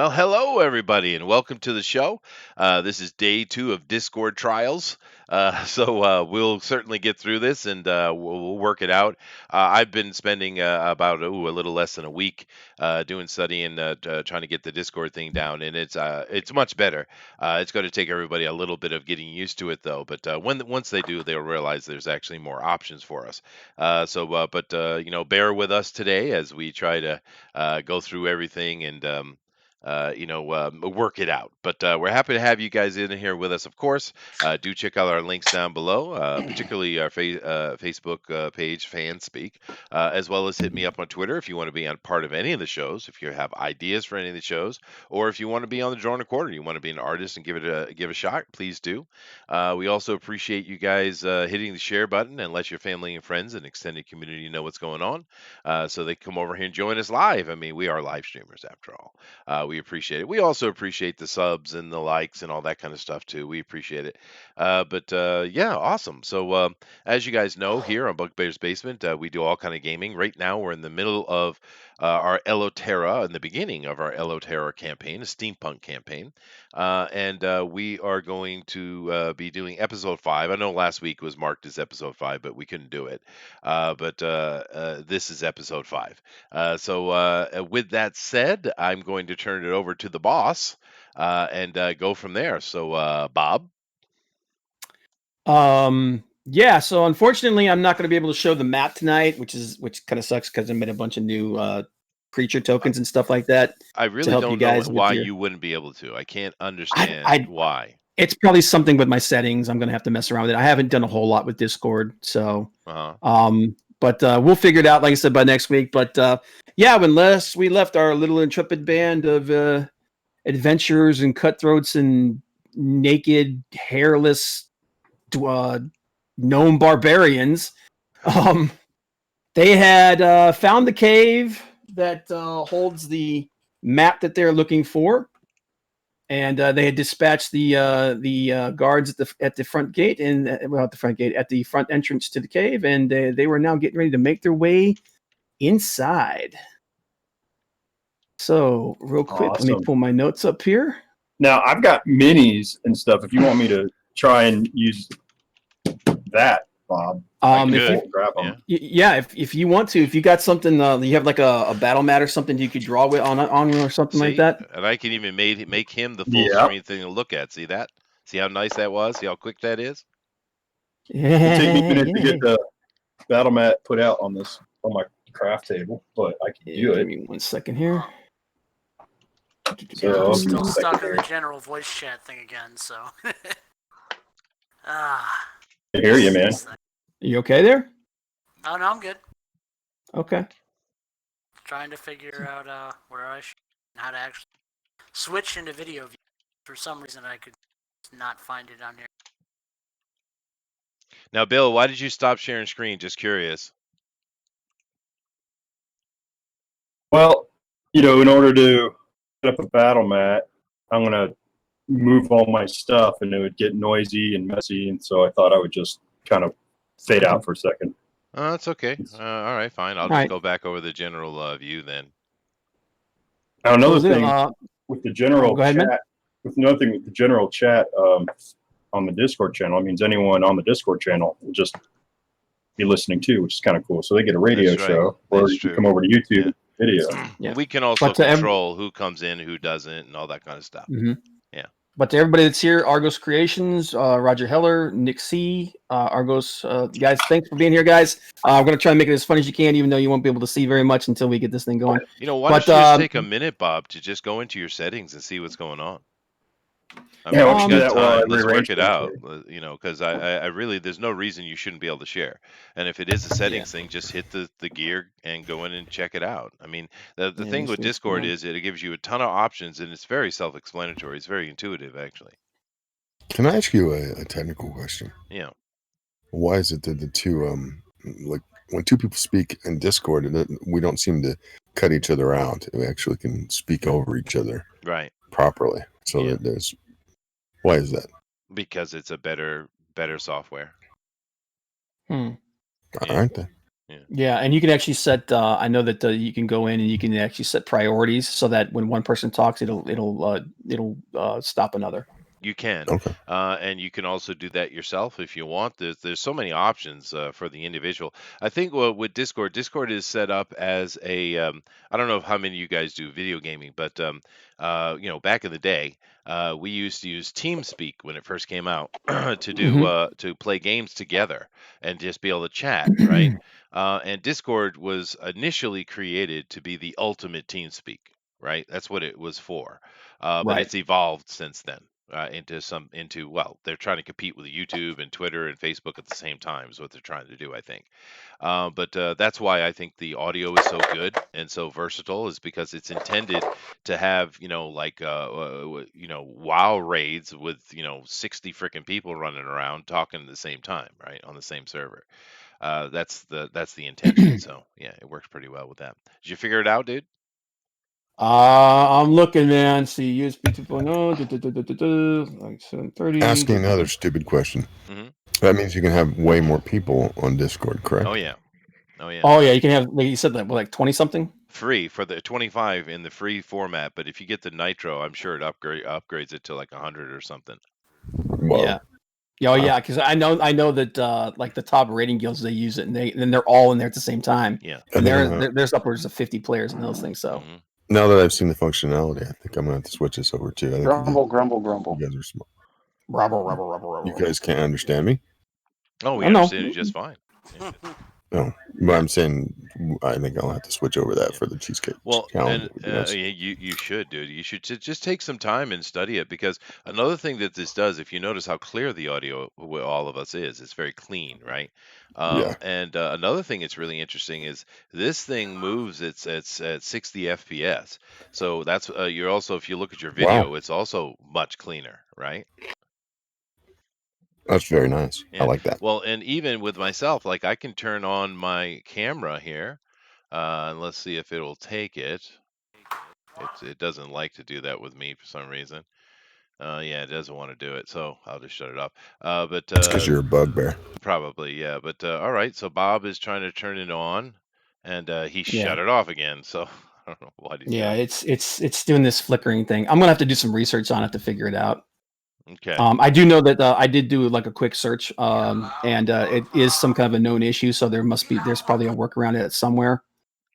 Well, hello, everybody, and welcome to the show. This is day 2 of Discord trials. So we'll certainly get through this and we'll work it out. I've been spending about a little less than a week doing studying, trying to get the Discord thing down, and it's much better. It's going to take everybody a little bit of getting used to it, though. But once they do, they'll realize there's actually more options for us. But bear with us today as we try to go through everything and work it out. But we're happy to have you guys in here with us, of course. Do check out our links down below, particularly our Facebook page, Fanspeak, as well as hit me up on Twitter if you want to be on part of any of the shows, if you have ideas for any of the shows, or if you want to be on the Drawn Recorder, you want to be an artist and give a shot, please do. We also appreciate you guys hitting the share button and let your family and friends and extended community know what's going on, so they can come over here and join us live. I mean, we are live streamers after all. We appreciate it. We also appreciate the subs and the likes and all that kind of stuff too. We appreciate it. Yeah, awesome. So as you guys know, here on Bugbear's Basement, we do all kind of gaming. Right now, we're in the middle of our Elotera, in the beginning of our Elotera campaign, a steampunk campaign, and we are going to be doing episode 5. I know last week was marked as episode 5, but we couldn't do it. But this is episode 5. With that said, I'm going to turn it over to the boss and go from there. So, Bob. Yeah, so unfortunately I'm not going to be able to show the map tonight, which kind of sucks because I made a bunch of new creature tokens and stuff like that. I really don't know why you wouldn't be able to. I can't understand why. It's probably something with my settings. I'm going to have to mess around with it. I haven't done a whole lot with Discord, so but we'll figure it out, like I said, by next week. But yeah, unless we left our little intrepid band of adventurers and cutthroats and naked, hairless gnome barbarians, they had found the cave that holds the map that they're looking for, and they had dispatched the guards at the front gate and at the front entrance to the cave, and they were now getting ready to make their way inside. So real quick, Let me pull my notes up here. Now I've got minis and stuff. If you want me to try and use that, Bob, if you want to, if you got something, you have like a battle mat or something you could draw with on or something like that. And I can even make him the full screen thing to look at. See that? See how nice that was? See how quick that is? It'll take me a minute to get the battle mat put out on my craft table, but I can do it. Give me 1 second here. So I'm still stuck in the general voice chat thing again, so. I hear you, man. You okay there? Oh, no, I'm good. Okay. Trying to figure out where I should, how to actually switch into video view. For some reason, I could not find it on here. Now, Bill, why did you stop sharing screen? Just curious. Well, in order to set up a battle mat, I'm going to move all my stuff and it would get noisy and messy, and so I thought I would just kind of fade out for a second. Oh, that's okay. All right, fine. I'll just go back over the general view then. Now, another thing with the general chat, on the Discord channel, it means anyone on the Discord channel will just be listening too, which is kind of cool. So they get a radio show, or you can come over to YouTube video. Yeah. We can also control who comes in, who doesn't, and all that kind of stuff. Mm-hmm. Yeah. But to everybody that's here, Argos Creations, Roger Heller, Nick C, Argos, guys, thanks for being here, guys. We're going to try and make it as fun as you can, even though you won't be able to see very much until we get this thing going. Why don't you just take a minute, Bob, to just go into your settings and see what's going on? I mean, let's work it out, because I really, there's no reason you shouldn't be able to share. And if it is a settings thing, just hit the gear and go in and check it out. I mean, the thing with Discord is it gives you a ton of options, and it's very self-explanatory. It's very intuitive, actually. Can I ask you a technical question? Yeah. Why is it that the two, like when two people speak in Discord, we don't seem to cut each other out? We actually can speak over each other properly. So that there's... Why is that? Because it's a better software. Aren't they? Yeah, and you can actually set. I know that you can go in and you can actually set priorities so that when one person talks, it'll stop another. You can, Okay. and you can also do that yourself if you want. There's so many options for the individual. I think with Discord is set up as a. I don't know how many of you guys do video gaming, but back in the day, we used to use TeamSpeak when it first came out to do Mhm. to play games together and just be able to chat, right? And Discord was initially created to be the ultimate TeamSpeak, right? That's what it was for, but Right. it's evolved since then well, they're trying to compete with YouTube and Twitter and Facebook at the same time is what they're trying to do, I think. But that's why I think the audio is so good and so versatile, is because it's intended to have WoW raids with 60 freaking people running around talking at the same time, right, on the same server. That's the intention. So yeah, it works pretty well with that. Did you figure it out, dude? I'm looking, man. See, USB 2.0, like 730. Asking another stupid question. Hmm. That means you can have way more people on Discord, correct? Oh yeah. Oh yeah. Oh yeah, you can have, like you said, that like 20 something. Free for the 25 in the free format, but if you get the Nitro, I'm sure it upgrades it to like 100 or something. Whoa. Yeah. Oh Wow. yeah, because I know that like the top rating guilds, they use it, and they're all in there at the same time. Yeah. And then, there's upwards of 50 players in those things. So Mhm. now that I've seen the functionality, I think I'm gonna have to switch this over too. I think Grumble. you guys are smart. rubble. You guys can't understand me? Oh, we Oh, no. understand you just fine. Yeah. No, but I'm saying I think I'll have to switch over that Yeah. for the cheesecake Well, challenge. and Would be nice. you should, dude. You should just take some time and study it, because another thing that this does, if you notice how clear the audio with all of us is, it's very clean, right? Yeah. And another thing that's really interesting is this thing moves. It's at 60 FPS, so that's you're also, if you look at your video, Wow. it's also much cleaner, right? That's very nice. I Yeah. like that. Well, and even with myself, like I can turn on my camera here, and let's see if it'll take it. It doesn't like to do that with me for some reason. Yeah, it doesn't want to do it, so I'll just shut it off. But It's because you're a bugbear. probably, yeah. But all right, so Bob is trying to turn it on, and he Yeah. shut it off again. So I don't know why he's Yeah, doing. it's doing this flickering thing. I'm gonna have to do some research on it to figure it out. Okay. I do know that I did do like a quick search, and it is some kind of a known issue. So there's probably a workaround it somewhere.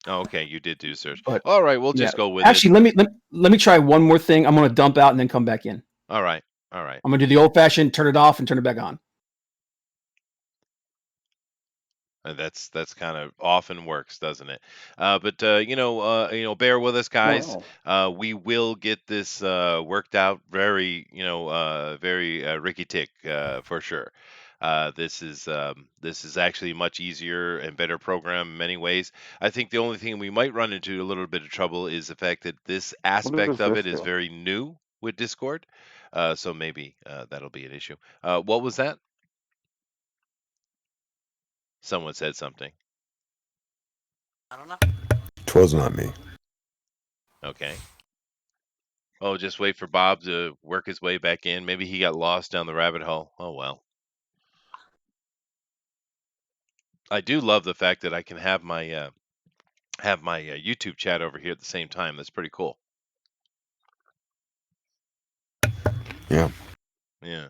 Oh, okay, you did do search. But All right, we'll yeah, just go with it. actually, let me try one more thing. I'm gonna dump out and then come back in. All right. All right. I'm gonna do the old fashioned turn it off and turn it back on. That's kind of often works, doesn't it? But bear with us, guys. We will get this worked out very, very Ricky Tick for sure. This is actually a much easier and better program in many ways. I think the only thing we might run into a little bit of trouble is the fact that this aspect of it is very new with Discord. So maybe that'll be an issue. What was that? Someone said something. I don't know. 'Twas not me. Okay. Oh, just wait for Bob to work his way back in. Maybe he got lost down the rabbit hole. Oh well. I do love the fact that I can have my YouTube chat over here at the same time. That's pretty cool. Yeah. Yeah.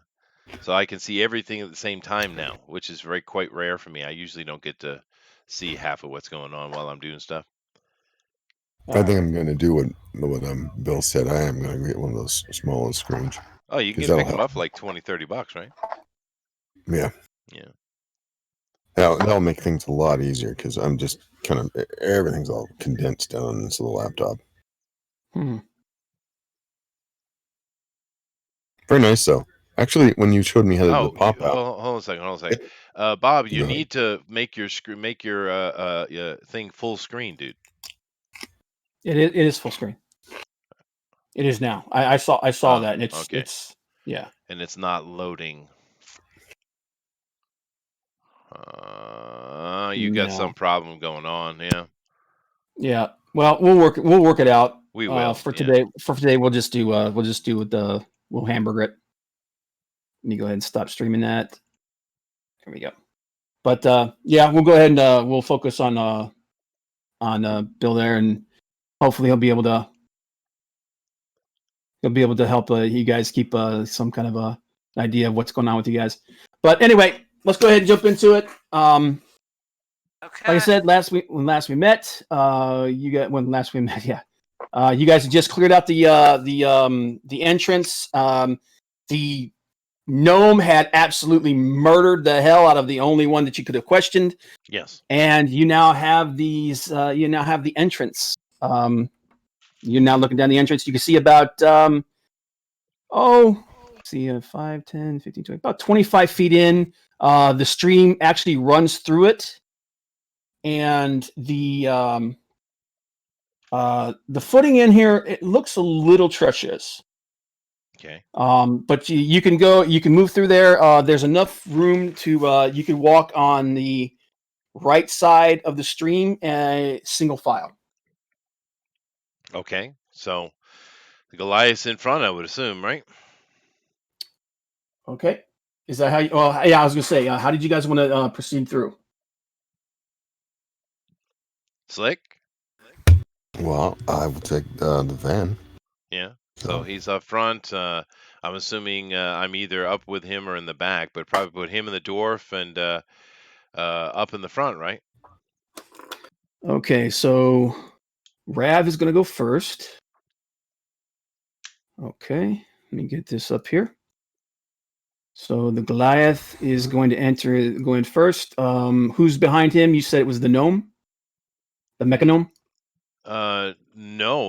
So I can see everything at the same time now, which is quite rare for me. I usually don't get to see half of what's going on while I'm doing stuff. I think I'm going to do what Bill said. I am going to get one of those small screens. Oh, you can 'Cause pick that'll them help. up for like $20-$30, right? Yeah. Yeah. That'll make things a lot easier because I'm just kind of everything's all condensed down on this little laptop. Very nice though. Actually, when you showed me how to do the pop out, hold on a second. Bob, you Go ahead. need to make your thing full screen, dude. It is full screen. It is now. I saw that, and okay. it's yeah. And it's not loading. You got some problem going on, yeah. Yeah. Well, we'll work it out. We will for today. For today, we'll just do we'll hamburger it. Let me go ahead and stop streaming that. There we go. But yeah, we'll go ahead and we'll focus on Bill there, and hopefully he'll be able to help you guys keep some kind of a idea of what's going on with you guys. But anyway, let's go ahead and jump into it. Okay. Like I said, when last we met, you guys had just cleared out the entrance. The gnome had absolutely murdered the hell out of the only one that you could have questioned. Yes. And you now have these. You now have the entrance. You're now looking down the entrance. You can see about 5, 10, 15, 20, about 25 feet in. The stream actually runs through it, and the footing in here, it looks a little treacherous. Okay. But you can move through there. There's enough room to you can walk on the right side of the stream, single file. Okay. So the Goliath's in front, I would assume, right? Okay. Is that how you? Oh, yeah. I was gonna say, how did you guys want to proceed through? Slick. Well, I will take the van. Yeah. So he's up front. I'm assuming I'm either up with him or in the back, but probably put him in the dwarf and up in the front, right? Okay, so Rav is going to go first. Okay, let me get this up here. So the Goliath is going to going first. Who's behind him? You said it was the gnome, the mecha gnome. No.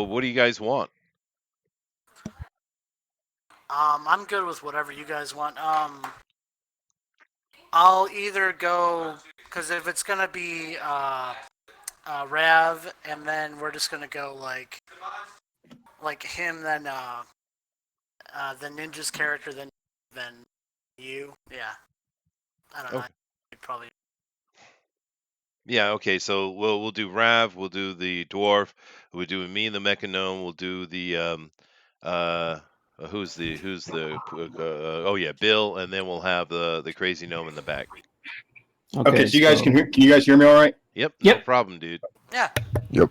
What do you guys want? I'm good with whatever you guys want. I'll either go, because if it's gonna be Rav, and then we're just gonna go like him, then the ninja's character, then you. Yeah. I don't know. Probably. Yeah. Okay. So we'll do Rav. We'll do the dwarf. We'll do me and the mecha gnome. We'll do the who's the oh yeah, Bill, and then we'll have the crazy gnome in the back. Okay, so you guys can you guys hear me all right? Yep. Yep. No problem, dude. Yeah. Yep.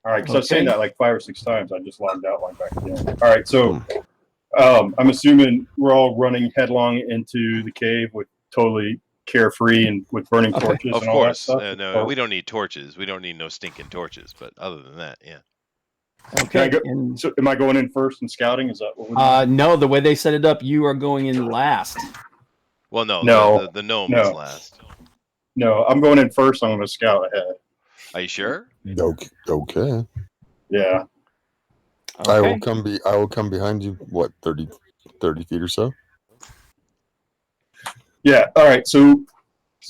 All right, because I was saying that like 5 or 6 times. I just logged out, logged back in. All right, so I'm assuming we're all running headlong into the cave with totally carefree and with burning torches Of and all that course. stuff. No, we don't need torches. We don't need no stinking torches. But other than that, yeah. Okay. So am I going in first and scouting? Is that what we're doing? No, the way they set it up, you are going in last. Well, no. The gnome is last. No, I'm going in first. I'm going to scout ahead. Are you sure? Okay. Yeah. Okay. I will come behind you. What, 30 feet or so? Yeah. All right. So,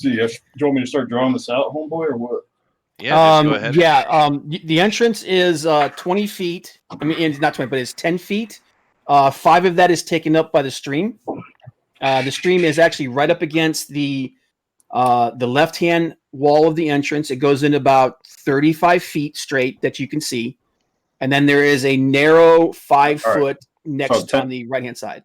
do you want me to start drawing this out, homeboy, or what? Yeah. Just go ahead. Yeah. The entrance is 20 feet. I mean, it's not 20, but it's 10 feet. 5 of that is taken up by the stream. The stream is actually right up against the left-hand wall of the entrance. It goes in about 35 feet straight that you can see, and then there is a narrow 5-foot next on the right-hand side.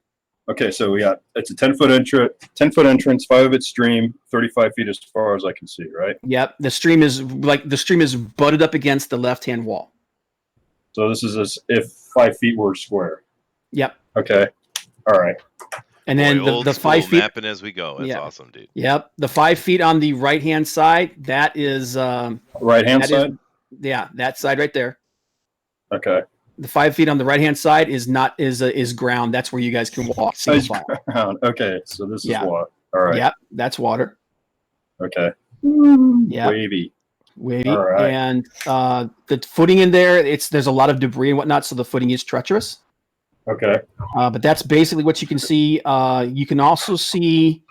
Okay, so it's a 10-foot entrance, 5 of it stream, 35 feet as far as I can see, right? Yep, the stream is butted up against the left-hand wall. So this is as if 5 feet were square. Yep. Okay. All right. And And then the 5 feet mapping as we go. That's awesome, dude. Yep, the 5 feet on the right-hand side. That is right-hand side. That side right there. Okay. The 5 feet on the right-hand side is ground. That's where you guys can walk. Ground. Okay, so this is water. All right. Yep, that's water. Okay. Yeah. Wavy. All right. And the footing in there, there's a lot of debris and whatnot, so the footing is treacherous. Okay. But that's basically what you can see. You can also see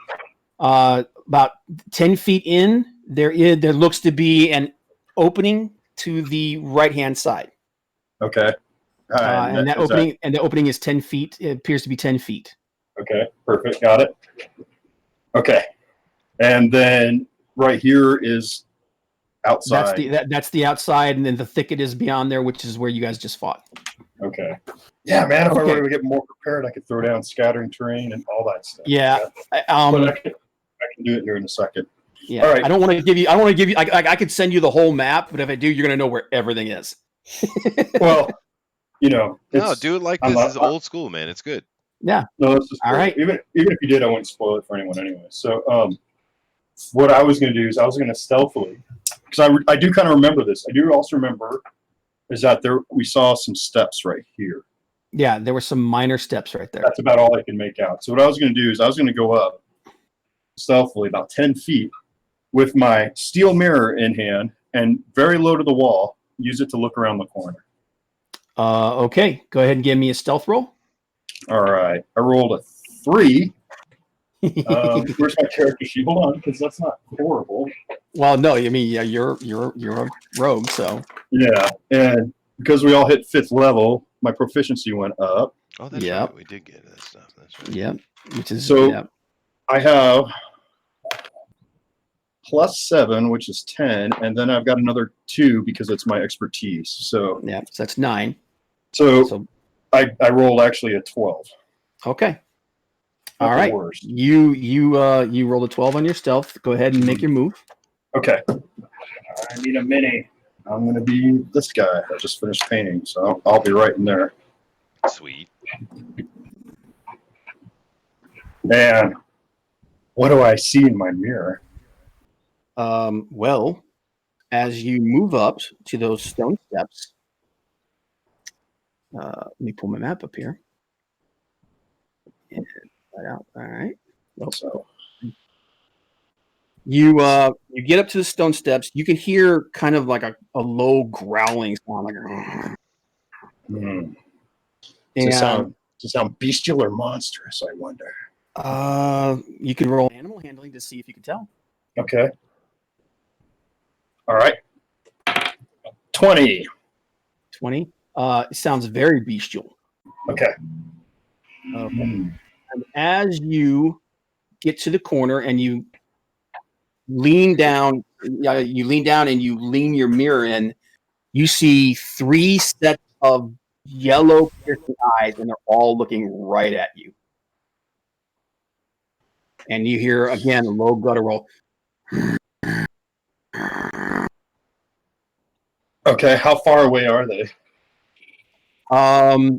about 10 feet in, there looks to be an opening to the right-hand side. Okay. And the opening is 10 feet. It appears to be 10 feet. Okay, perfect. Got it. Okay. And then right here is outside. That's the outside, and then the thicket is beyond there, which is where you guys just fought. Okay. Yeah, man, if I were to get more prepared, I could throw down scattering terrain and all that stuff. Yeah. can do it here in a second. Yeah. All right. I don't want to give you. I don't want to give you. I could send you the whole map, but if I do, you're gonna know where everything is. Well, No, do it like this. Is old school, man. It's good. Yeah. No, this is all cool. right. Even if you did, I wouldn't spoil it for anyone anyway. So, what I was going to do is I was going to stealthily, because I do kind of remember this. I do also remember is that we saw some steps right here. Yeah, there were some minor steps right there. That's about all I can make out. So what I was going to do is I was going to go up stealthily about 10 feet with my steel mirror in hand and very low to the wall, use it to look around the corner. Okay, go ahead and give me a stealth roll. All right, I rolled a 3. Where's my character sheet? Hold on, because that's not horrible. Well, no, I mean, yeah, you're a rogue, so yeah, and because we all hit 5th level, my proficiency went up. Oh, that's right. We did get that stuff. That's right. Yeah, which is so. Yeah. I have +7, which is 10, and then I've got another 2 because it's my expertise. So yeah, so that's 9. So I rolled actually a 12. Okay. Not all right. Worst. You rolled a 12 on your stealth. Go ahead and make your move. Okay. I need a mini. I'm going to be this guy. I just finished painting, so I'll be right in there. Sweet. Man, what do I see in my mirror? Well, as you move up to those stone steps, let me pull my map up here. And right out. All right. So you get up to the stone steps. You can hear kind of like a low growling sound, like. Does it sound bestial or monstrous? I wonder. You can roll animal handling to see if you can tell. Okay. All right. 20. 20. It sounds very bestial. Okay. And as you get to the corner and you lean down, and you lean your mirror in, you see 3 sets of yellow piercing eyes, and they're all looking right at you. And you hear again a low guttural. Okay, how far away are they?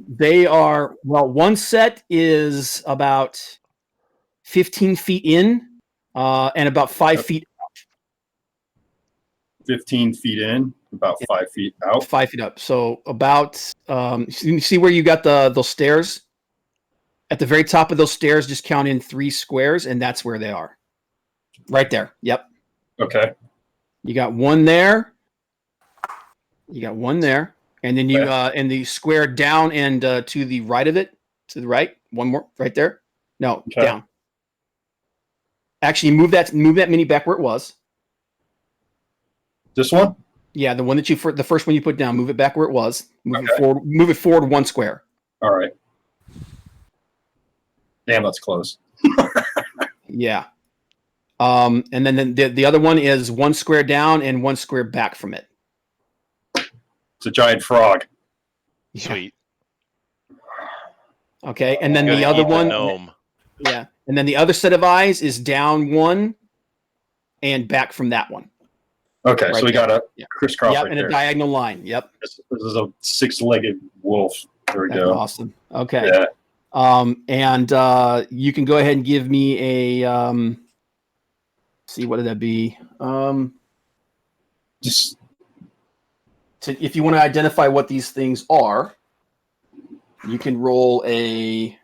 They are, well, one set is about 15 feet in, and about 5 feet out. 15 feet in, about 5 feet out. 5 feet up. So about, you see where you got those stairs? At the very top of those stairs, just count in 3 squares, and that's where they are. Right there. Yep. Okay. You got one there. You got one there. And then you, and the square down and to the right of it, to the right, one more right there. No, down. Actually, move that mini back where it was. This one? Yeah, the one that the first one you put down. Move it back where it was. Move it forward. Move it forward 1 square. All right. Damn, that's close. Yeah. And then the other one is 1 square down and 1 square back from it. It's a giant frog. Sweet. Okay, and then the other one. Gnome. Yeah, and then the other set of eyes is down 1 and back from that one. Okay, right so we there. got a crisscross Yep, right and there. a diagonal line. Yep. This is a 6-legged wolf. There we go. Awesome. Okay. Yeah. And you can go ahead and give me a see, what did that be? Just if you want to identify what these things are, you can roll a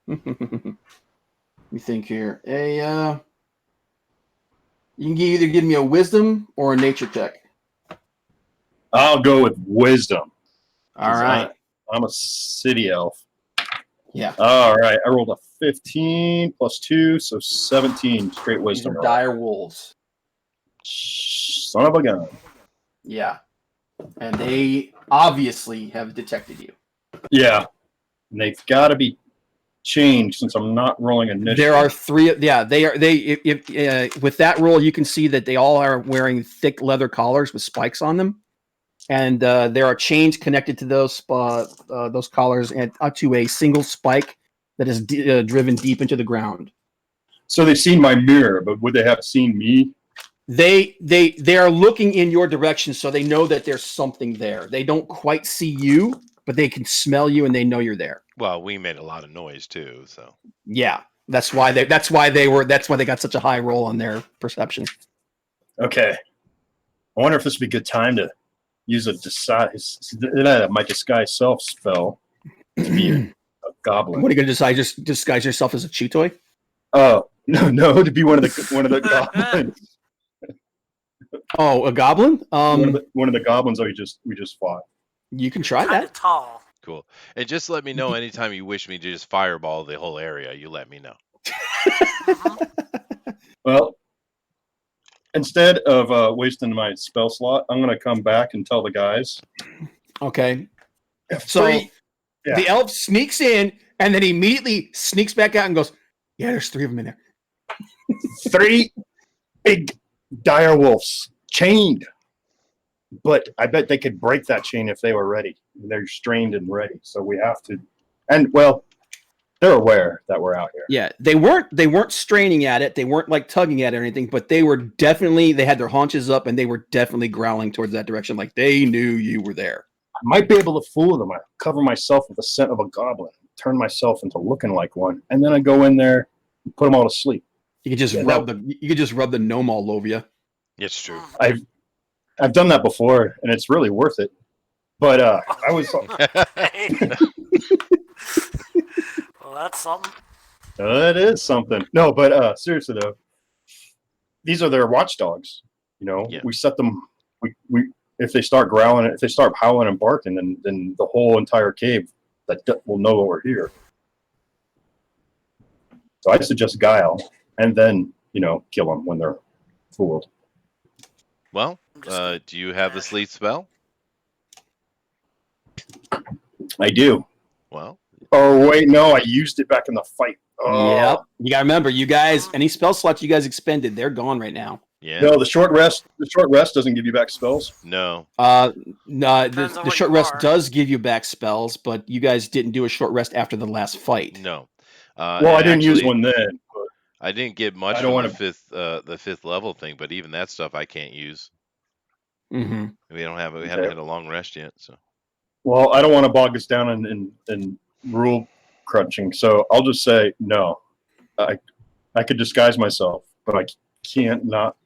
let me think here. You can either give me a wisdom or a nature check. I'll go with wisdom. All right. I'm a city elf. Yeah. All right. I rolled a 15 plus 2, so 17 straight wisdom. These are dire wolves. Son of a gun. Yeah. And they obviously have detected you. Yeah. And they've got to be changed since I'm not rolling initiative. There are 3. Yeah, they are. With that roll, you can see that they all are wearing thick leather collars with spikes on them, and there are chains connected to those collars and to a single spike that is driven deep into the ground. So they've seen my mirror, but would they have seen me? They are looking in your direction, so they know that there's something there. They don't quite see you, but they can smell you and they know you're there. Well, we made a lot of noise too, so yeah, that's why they got such a high roll on their perception. Okay, I wonder if this would be a good time to use my disguise self spell to be a goblin. What are you going to decide? Just disguise yourself as a chew toy? Oh no, to be one of the goblins. Oh, a goblin? One of the goblins that we just fought. You can try Kinda that. tall. cool. And just let me know anytime you wish me to just fireball the whole area. You let me know. Well, instead of wasting my spell slot, I'm going to come back and tell the guys. Okay. So the elf sneaks in and then immediately sneaks back out and goes, "Yeah, there's 3 of them in there. 3 big dire wolves chained. But I bet they could break that chain if they were ready. They're strained and ready. So we have to. And well, they're aware that we're out here. Yeah, they weren't straining at it. They weren't like tugging at it or anything, but they had their haunches up and they were definitely growling towards that direction. Like they knew you were there. I might be able to fool them. I cover myself with the scent of a goblin, turn myself into looking like one, and then I go in there and put them all to sleep. You could just rub the gnome all over you. It's true. I've done that before, and it's really worth it. But I was. Well, that's something. It is something. No, but seriously though, these are their watchdogs. You know, we set them. We if they start growling, if they start howling and barking, then the whole entire cave that will know we're here. So I suggest guile, and then kill them when they're fooled. Well, do you have the sleep spell? I do. Well. Oh wait, no, I used it back in the fight. Oh. Yep. You gotta remember, you guys, any spell slots you guys expended, they're gone right now. Yeah. No, the short rest doesn't give you back spells. No. No, the short rest does give you back spells, but you guys didn't do a short rest after the last fight. No. Well, I didn't use one then. I didn't get much from the fifth level thing, but even that stuff I can't use. Mm-hmm. We haven't had a long rest yet, so. Well, I don't want to bog us down in rule crunching, so I'll just say no. I could disguise myself, but I can't not.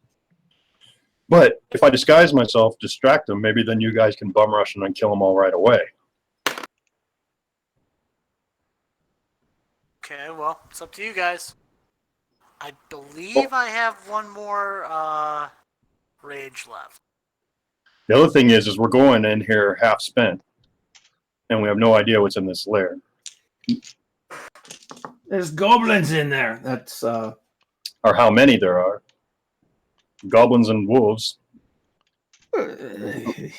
But if I disguise myself, distract them, maybe then you guys can bum rush them and kill them all right away. Okay, well, it's up to you guys. I believe I have one more rage left. The other thing is we're going in here half spent, and we have no idea what's in this lair. There's goblins in there. That's or how many there are. Goblins and wolves.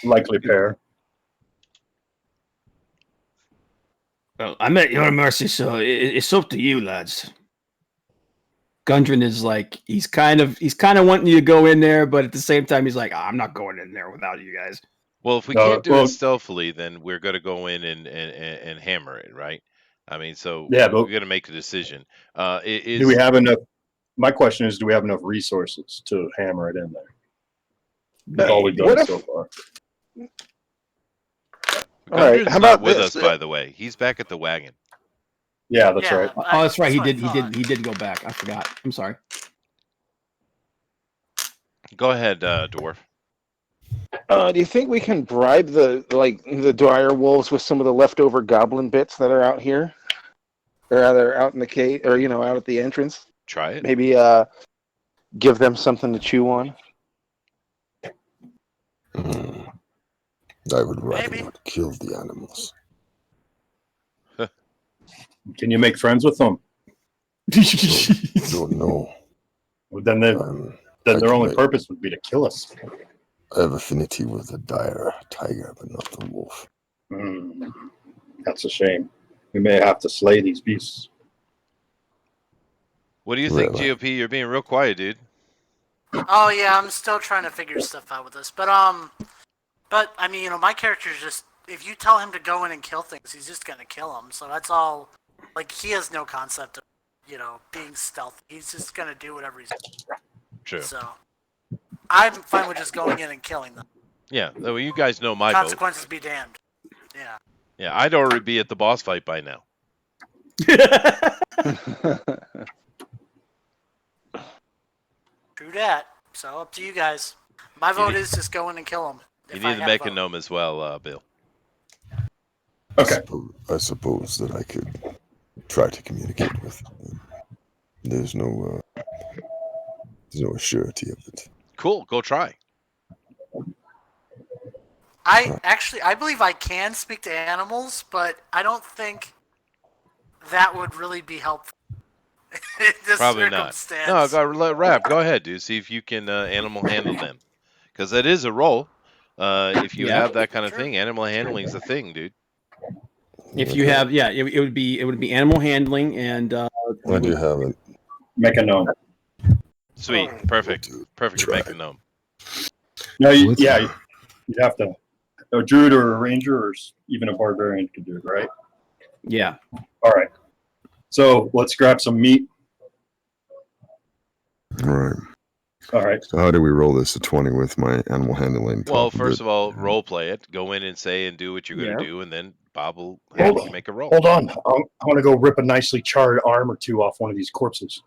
Likely pair. Well, I'm at your mercy, so it's up to you, lads. Gundren is like he's kind of wanting you to go in there, but at the same time he's like, I'm not going in there without you guys. Well, if we can't do it stealthily, then we're going to go in and hammer it, right? I mean, so we're going to make a decision. Do we have enough? My question is, do we have enough resources to hammer it in there? That's all we've done so far. Gundren's how about not with us, by the way. He's back at the wagon. Yeah, that's right. Oh, that's right. He did go back. I forgot. I'm sorry. Go ahead, Dwarf. Do you think we can bribe the dire wolves with some of the leftover goblin bits that are out here, or rather out in the cave, or out at the entrance? Try it. Maybe give them something to chew on. I would rather not kill the animals. Can you make friends with them? Don't know. Well, then their only purpose would be to kill us. I have affinity with the dire tiger, but not the wolf. That's a shame. We may have to slay these beasts. What do you think, GOP? You're being real quiet, dude. Oh yeah, I'm still trying to figure stuff out with this, but I mean, my character's just, if you tell him to go in and kill things, he's just gonna kill them. So that's all. Like, he has no concept of being stealthy. He's just gonna do whatever he's. True. So I'm fine with just going in and killing them. Yeah. Well, you guys know my vote. Consequences be damned. Yeah. Yeah, I'd already be at the boss fight by now. True that. So up to you guys. My vote is just go in and kill him. You need the Mechanome as well, Bill. Okay. I suppose that I could try to communicate with them. There's no surety of it. Cool. Go try. I believe I can speak to animals, but I don't think that would really be helpful. In this Probably not. circumstance. No, Rap, go ahead, dude. See if you can animal handle them. Because that is a role. If you have that kind of thing, animal handling is a thing, dude. If you have, it would be animal handling, and I do have it. Mechanome. Sweet, perfect to make a gnome. No, you'd have to. A druid or a ranger or even a barbarian could do it, right? Yeah. All right. So let's grab some meat. All right. So how do we roll this? A 20 with my animal handling? Well, first of all, role play it. Go in and say and do what you're going to do, and then Bob will have you make a roll. Hold on. I want to go rip a nicely charred arm or two off one of these corpses.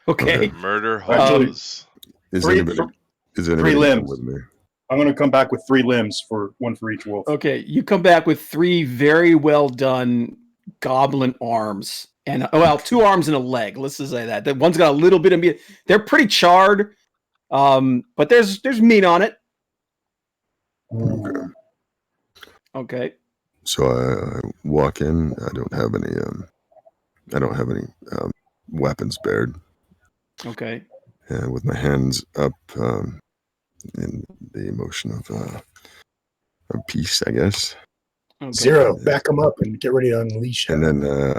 Okay. Murder hose. Is anybody 3 limbs with me? I'm going to come back with 3 limbs one for each wolf. Okay, you come back with 3 very well done goblin arms, and 2 arms and a leg. Let's just say that. The one's got a little bit of meat. They're pretty charred, but there's meat on it. Okay. So I walk in. I don't have any weapons bared. Okay. And with my hands up, in the emotion of peace, I guess. Okay. Zero, back them up and get ready to unleash him. And then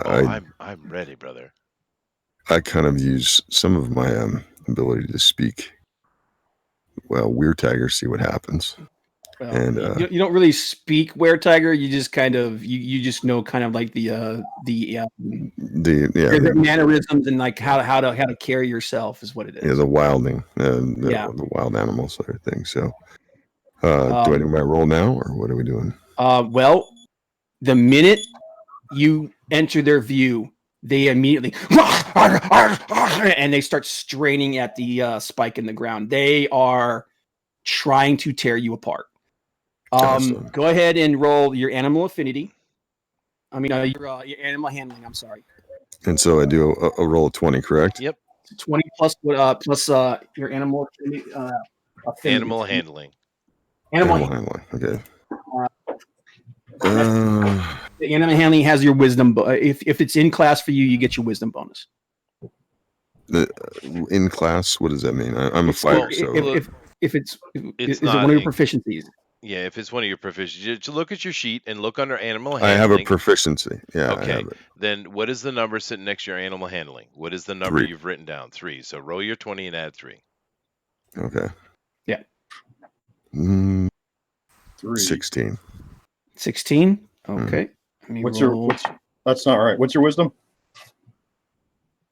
I'm ready, brother. I kind of use some of my ability to speak. Well, Weird Tiger, see what happens. Well, and you don't really speak Were Tiger. You just kind of you just know kind of like the mannerisms and like how to carry yourself is what it is. Yeah, the wilding, the wild animal sort of thing. So, do I do my roll now, or what are we doing? Well, the minute you enter their view, they immediately and they start straining at the spike in the ground. They are trying to tear you apart. Awesome. Go ahead and roll your animal affinity. I mean, your animal handling. I'm sorry. And so I do a roll of 20, correct? Yep. 20 plus your animal affinity. Animal handling. Animal handling. Okay. The animal handling has your wisdom. If it's in class for you, you get your wisdom bonus. In class, what does that mean? I'm a fighter, so if it's is it one of your proficiencies? Yeah, if it's one of your proficiencies, just look at your sheet and look under animal handling. I have a proficiency. Yeah. Okay. I have it. Then what is the number sitting next to your animal handling? What is the number 3. you've written down? 3. So roll your 20 and add 3. Okay. Yeah. 16. 16. Okay. That's not right. What's your wisdom?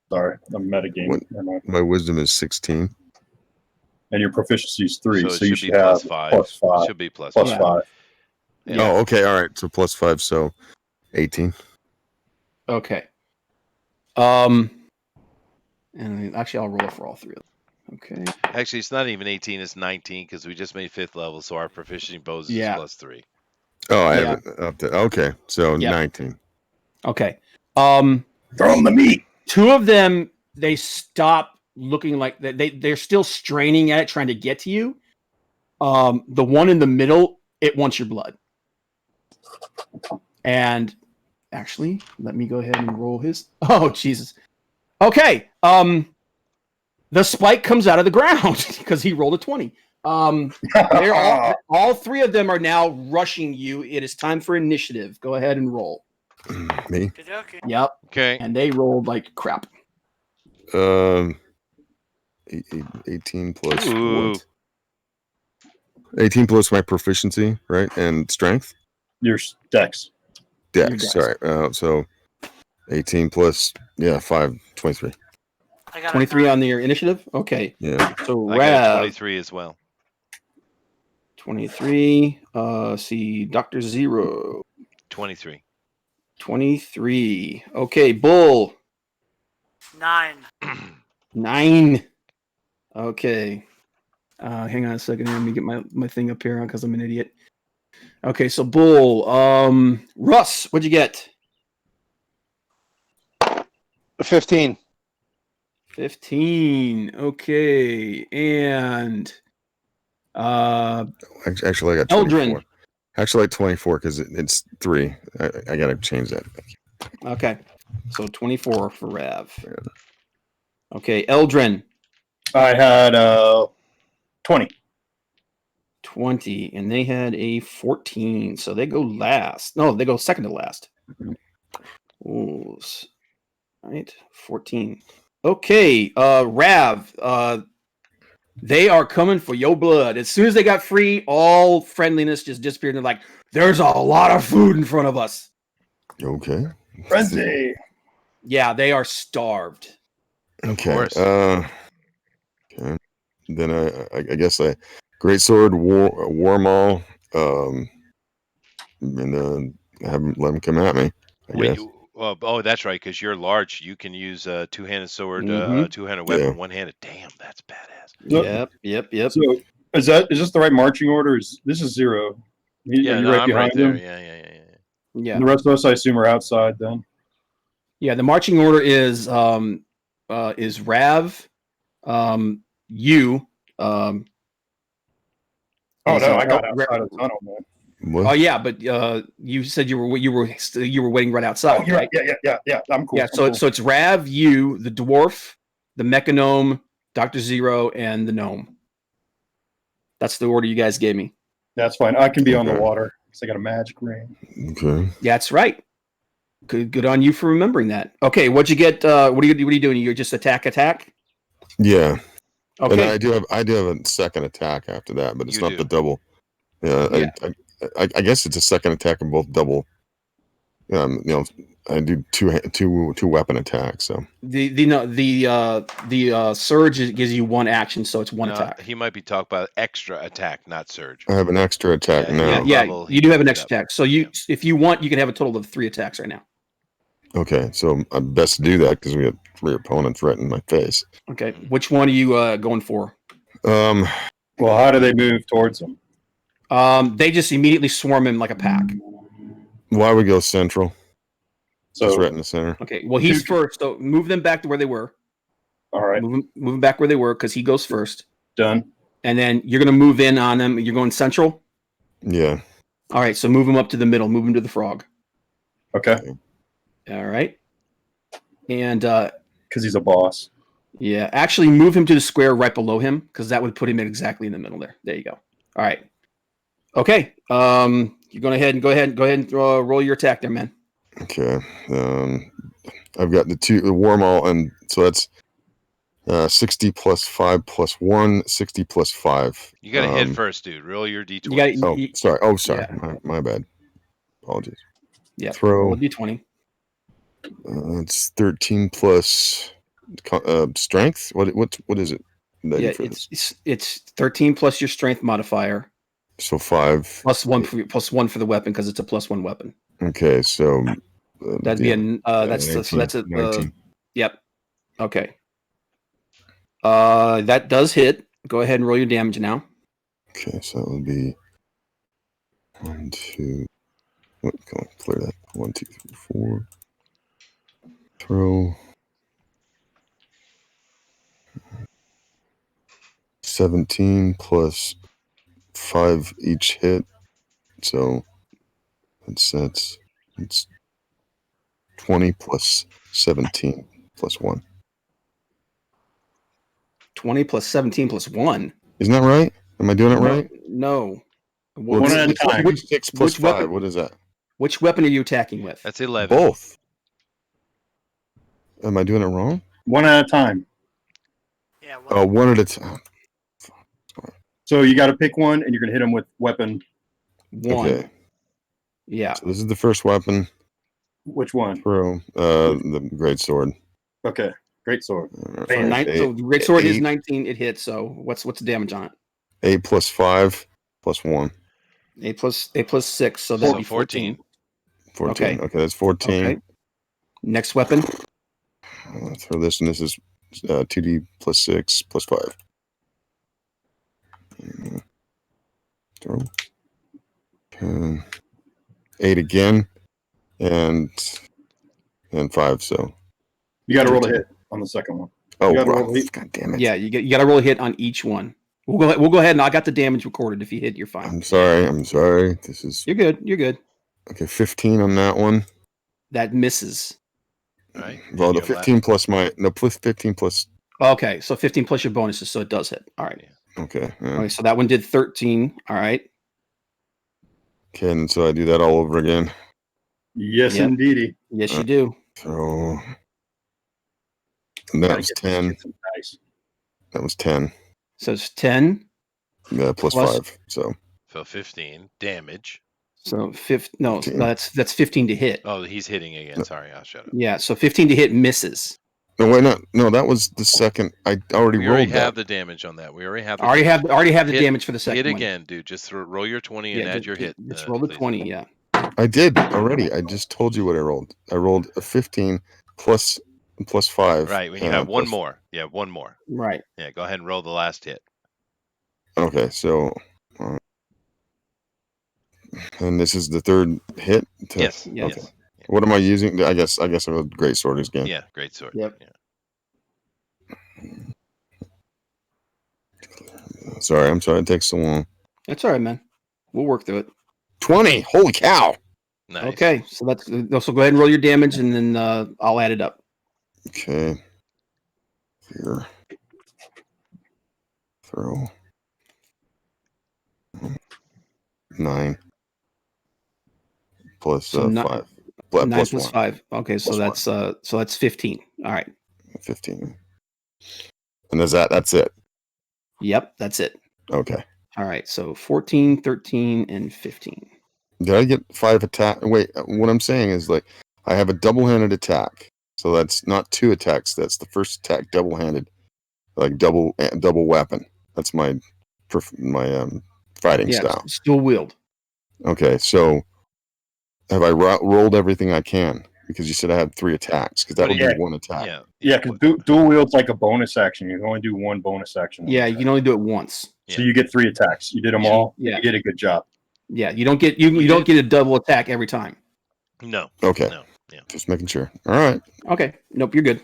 Sorry, I'm metagaming. My wisdom is 16. And your proficiency is 3, so you should have +5. It should be plus 5. Yeah. Oh, okay. All right. So +5, so 18. Okay. And actually, I'll roll for all 3 of them. Okay. Actually, it's not even 18. It's 19 because we just made 5th level, so our proficiency bonus is +3. Oh, I have it up there. Okay, so 19. Okay. Throw them the meat. 2 of them, they stop looking like they're still straining at it, trying to get to you. The one in the middle, it wants your blood. And actually, let me go ahead and roll his. Oh, Jesus. Okay. The spike comes out of the ground because he rolled a 20. They're all 3 of them are now rushing you. It is time for initiative. Go ahead and roll. Me? Yep. Okay. And they rolled like crap. 18 plus what? 18 plus my proficiency, right? And strength? Your dex. Dex, sorry. So 18 plus 5, 23. I got 23 on your initiative. Okay. Yeah. So I got a Rav 23 as well. 23. See, Dr. Zero 23. 23. Okay, Bull 9. 9. Okay. Hang on a second here. Let me get my thing up here because I'm an idiot. Okay, so Bull. Russ, what'd you get? 15. 15. Okay, and Actually, I got 24. Eldrin. Actually, 24 because it's 3. I got to change that. Okay, so 24 for Rav. Okay, Eldrin. I had 20. 20, and they had a 14, so they go last. No, they go second to last. Ooh, right, 14. Okay, Rav. They are coming for your blood. As soon as they got free, all friendliness just disappeared. And they're like, "There's a lot of food in front of us." Okay. Frenzy. Yeah, they are starved. Okay. course. Okay. Then I guess I great sword war maul, and have them, let them come at me. I Wait, guess. oh, that's right, because you're large. You can use a two-handed sword, Mhm. two-handed weapon, Yeah. one-handed. Damn, that's badass. Yep. So is this the right marching order? This is 0. Are Yeah, you no, right I'm behind right there. him? Yeah. Yeah. The rest of us, I assume, are outside then. Yeah, the marching order is Rav, you, Oh is, no, I got El- outside of the tunnel, man. What? Oh yeah, but you said you were waiting right outside. Oh, you're right? right. Yeah. I'm cool. Yeah, so it's Rav, you, the dwarf, the mechanome, Dr. Zero, and the gnome. That's the order you guys gave me. That's fine. I can be on the Okay. water because I got a magic ring. Okay. That's right. Good on you for remembering that. Okay, what'd you get? What are you doing? You're just attack? Yeah. And Okay. I do have a second attack after that, but it's You not do. the double. Yeah. Yeah. I guess it's a second attack and both double. I do two weapon attacks. So The surge gives you one action, so it's one No, attack. he might be talking about extra attack, not surge. I have an extra attack Yeah, now. Yeah, level, he you do have an moved extra up. attack. So if you want, you can have a total of 3 attacks right now. Okay, so I'm best to do that because we have 3 opponents right in my face. Okay, which one are you going for? Um, Well, how do they move towards him? They just immediately swarm him like a pack. why we go central? Just So, right in the center. Okay, well he's first, so move them back to where they were. all right, Move them back where they were because he goes first, done. and then you're gonna move in on them. You're going central. Yeah. All right, so move him up to the middle. Move him to the frog. Okay, All right, and because he's a boss. yeah, actually move him to the square right below him because that would put him exactly in the middle there. There you go. All right. Okay. You're going ahead and roll your attack there, man. Okay. I've got the war maul, and so that's 60 plus 5 plus 1, 60 plus 5. You got to hit first, dude. Roll your d20. Sorry. Yeah. My bad. Apologies. Yeah. Throw. Roll a d20. It's 13 plus strength. What is it? Yeah, it's 13 plus your strength modifier. So 5 plus 1 for the weapon because it's a +1 weapon. Okay, so that'd be that's 19, so that's a 19. Yep. Okay. That does hit. Go ahead and roll your damage now. Okay, so that would be 1, 2. What? Come on, clear that. 1, 2, 3, 4. Throw. 17 plus 5 each hit. So it's 20 plus 17 plus 1. 20 plus 17 plus 1. Isn't that right? Am I doing it right? No. Well, one at a time. Which 6 plus 5? weapon? What is that? Which weapon are you attacking with? That's 11. Both. Am I doing it wrong? One at a time. Yeah. Oh, one at a time. So you got to pick one, and you're going to hit him with weapon. 1. Okay. Yeah. So this is the first weapon. Which one? Throw the great sword. Okay, great sword. Uh, So, five, eight, so great sword is eight. 19. It hits. So what's the damage on it? 8 plus 5 plus 1. 8 plus 6. So that'd be 14. 14. Okay, that's 14. Okay. Next weapon. Throw this, and this is 2d plus 6 plus 5. Throw 8 again, and 5. So you got to roll a hit on the second one. Oh, God damn it! Yeah, you got to roll a hit on each one. We'll go ahead, and I got the damage recorded. If you hit, you're fine. I'm sorry. This is You're good. Okay, 15 on that one. That misses. All right. Well, the 15 plus 15 plus. Okay, so 15 plus your bonuses, so it does hit. All right. Yeah. Okay. Okay, so that one did 13. All right. Okay, and so I do that all over again. Yes, indeedy. Yes, you do. So and that was 10. Nice. That was 10. So it's 10. Yeah, plus 5. So 15 damage. So no, that's 15 to hit. Oh, he's hitting again. Sorry, I'll shut up. Yeah, so 15 to hit misses. No, wait, no, that was the second. I already we rolled already have that. the damage on that. We already have. The already have the damage for the second hit one. again, dude. Just roll your 20 and add your hit. Just roll the 20. Yeah. I did already. I just told you what I rolled. I rolled a 15 plus 5. Right. When you have one more. Yeah, one more. Right. Yeah. Go ahead and roll the last hit. Okay, so. And this is the third hit. Yes. Okay. Yes. What am I using? I guess I will great sword again. Yeah, great sword. Yep. Yeah. Sorry, I'm sorry it takes so long. That's all right, man. We'll work through it. 20. Holy cow. Nice. Okay, so that's so go ahead and roll your damage, and then I'll add it up. Okay. Here. Throw. 9. Plus 5. 9 plus 5. Okay, so that's 15. All right. 15. And that's it. Yep, that's it. Okay. All right, so 14, 13, and 15. Did I get 5 attack? Wait, what I'm saying is like I have a double-handed attack. So that's not 2 attacks. That's the first attack double-handed. Like double weapon. That's my fighting style. Still wield. Okay, so have I rolled everything I can? Because you said I had 3 attacks. Because that would be 1 attack. Yeah, because dual wield's like a bonus action. You can only do 1 bonus action. Yeah, you can only do it once. So you get 3 attacks. You did them all. Yeah, you did a good job. Yeah, you don't get you don't get a double attack every time. No. Okay. No. Yeah. Just making sure. All right. Okay. Nope, you're good.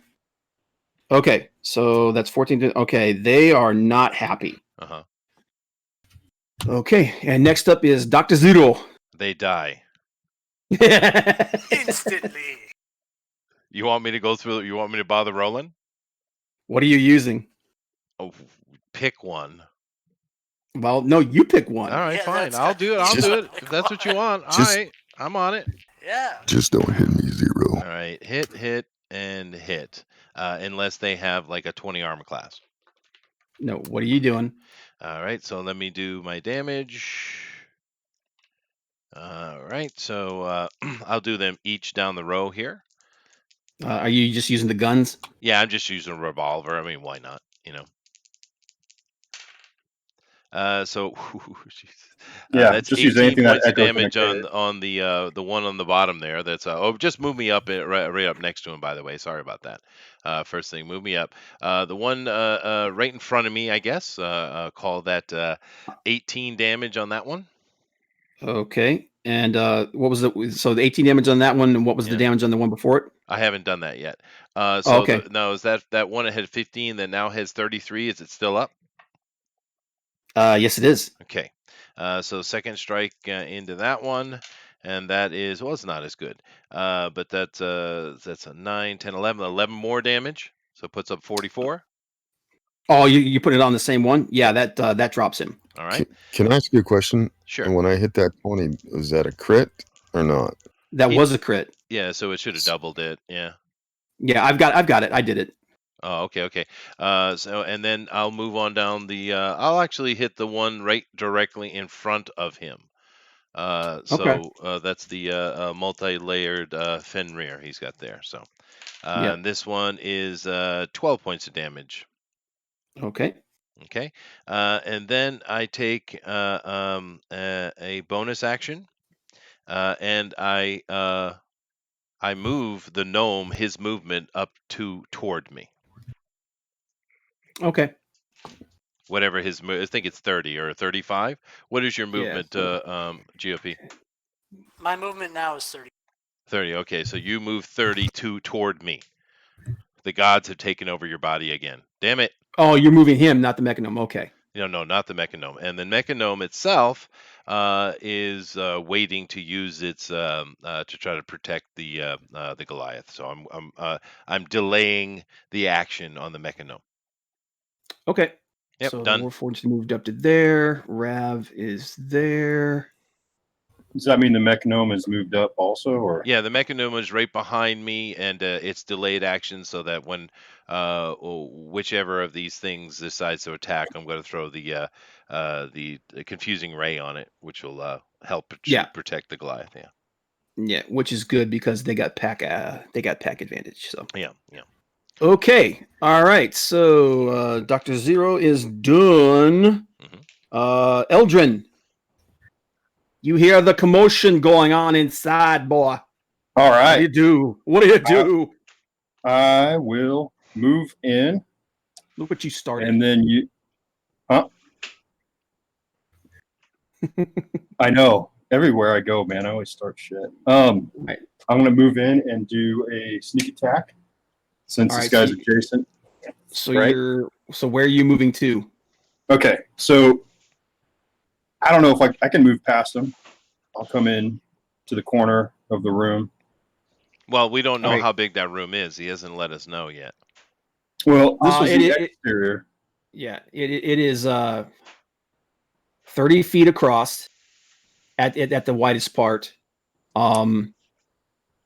Okay, so that's 14. Okay, they are not happy. Uh-huh. Okay, and next up is Dr. Zero. They die. Instantly. You want me to go through? You want me to bother rolling? What are you using? Oh, pick one. Well, no, you pick one. All right, Yeah, fine. that's I'll good. do it. I'll Just- do it. If that's what you want. All Just- right. I'm on it. Yeah. Just don't hit me 0. All right. Hit, and hit. Unless they have like a 20 armor class. No, what are you doing? All right. So let me do my damage. All right. So I'll do them each down the row here. Are you just using the guns? Yeah, I'm just using a revolver. I mean, why not? You know. So that's just use 18 anything that points of echoes in damage the on the one on the bottom there. That's just move me up right up next to him. By the way, sorry about that. First thing, move me up. The one right in front of me, I guess. Call that 18 damage on that one. Okay. And what was the 18 damage on that one, and what was the damage on the one before it? I haven't done that yet. Okay. No, is that one that had 15 that now has 33? Is it still up? Yes, it is. Okay. So second strike into that one, and that is, well, it's not as good. But that's a 9, 10, 11 more damage. So it puts up 44. Oh, you put it on the same one? Yeah, that drops him. All right. Can I ask you a question? Sure. And when I hit that 20, was that a crit or not? That was a crit. Yeah, so it should have doubled it. Yeah. Yeah, I've got it. I did it. Oh, okay. So and then I'll move on down the. I'll actually hit the one right directly in front of him. That's the multi-layered Fenrir he's got there. So and this one is 12 points of damage. Okay. Okay, and then I take a bonus action, and I move the gnome his movement up toward me. Okay. Whatever his I think it's 30 or 35. What is your movement, GOP? My movement now is 30. 30. Okay, so you move 32 toward me. The gods have taken over your body again. Damn it. Oh, you're moving him, not the Mechanome. Okay. No, not the Mechanome. And the Mechanome itself is waiting to use its to try to protect the Goliath. So I'm delaying the action on the Mechanome. Okay. Yep, so done. the Warforged moved up to there. Rav is there. Does that mean the Mechanome has moved up also, or? Yeah, the Mechanome is right behind me, and it's delayed action, so that when whichever of these things decides to attack, I'm going to throw the confusing ray on it, which will help protect the Goliath. Yeah. Yeah, which is good because they got pack advantage. So yeah. Okay. All right. So Dr. Zero is done. Eldrin, you hear the commotion going on inside, boy. All right. What do you do? What do you do? I will move in. Look what you started. And then you... Huh? I know. Everywhere I go, man, I always start shit. Right. I'm going to move in and do a sneak attack since this guy's adjacent. So where are you moving to? Okay. So I don't know if I can move past him. I'll come in to the corner of the room. Well, we don't know how big that room is. He hasn't let us know yet. Well, this was the exterior. Yeah, it is 30 feet across at the widest part. And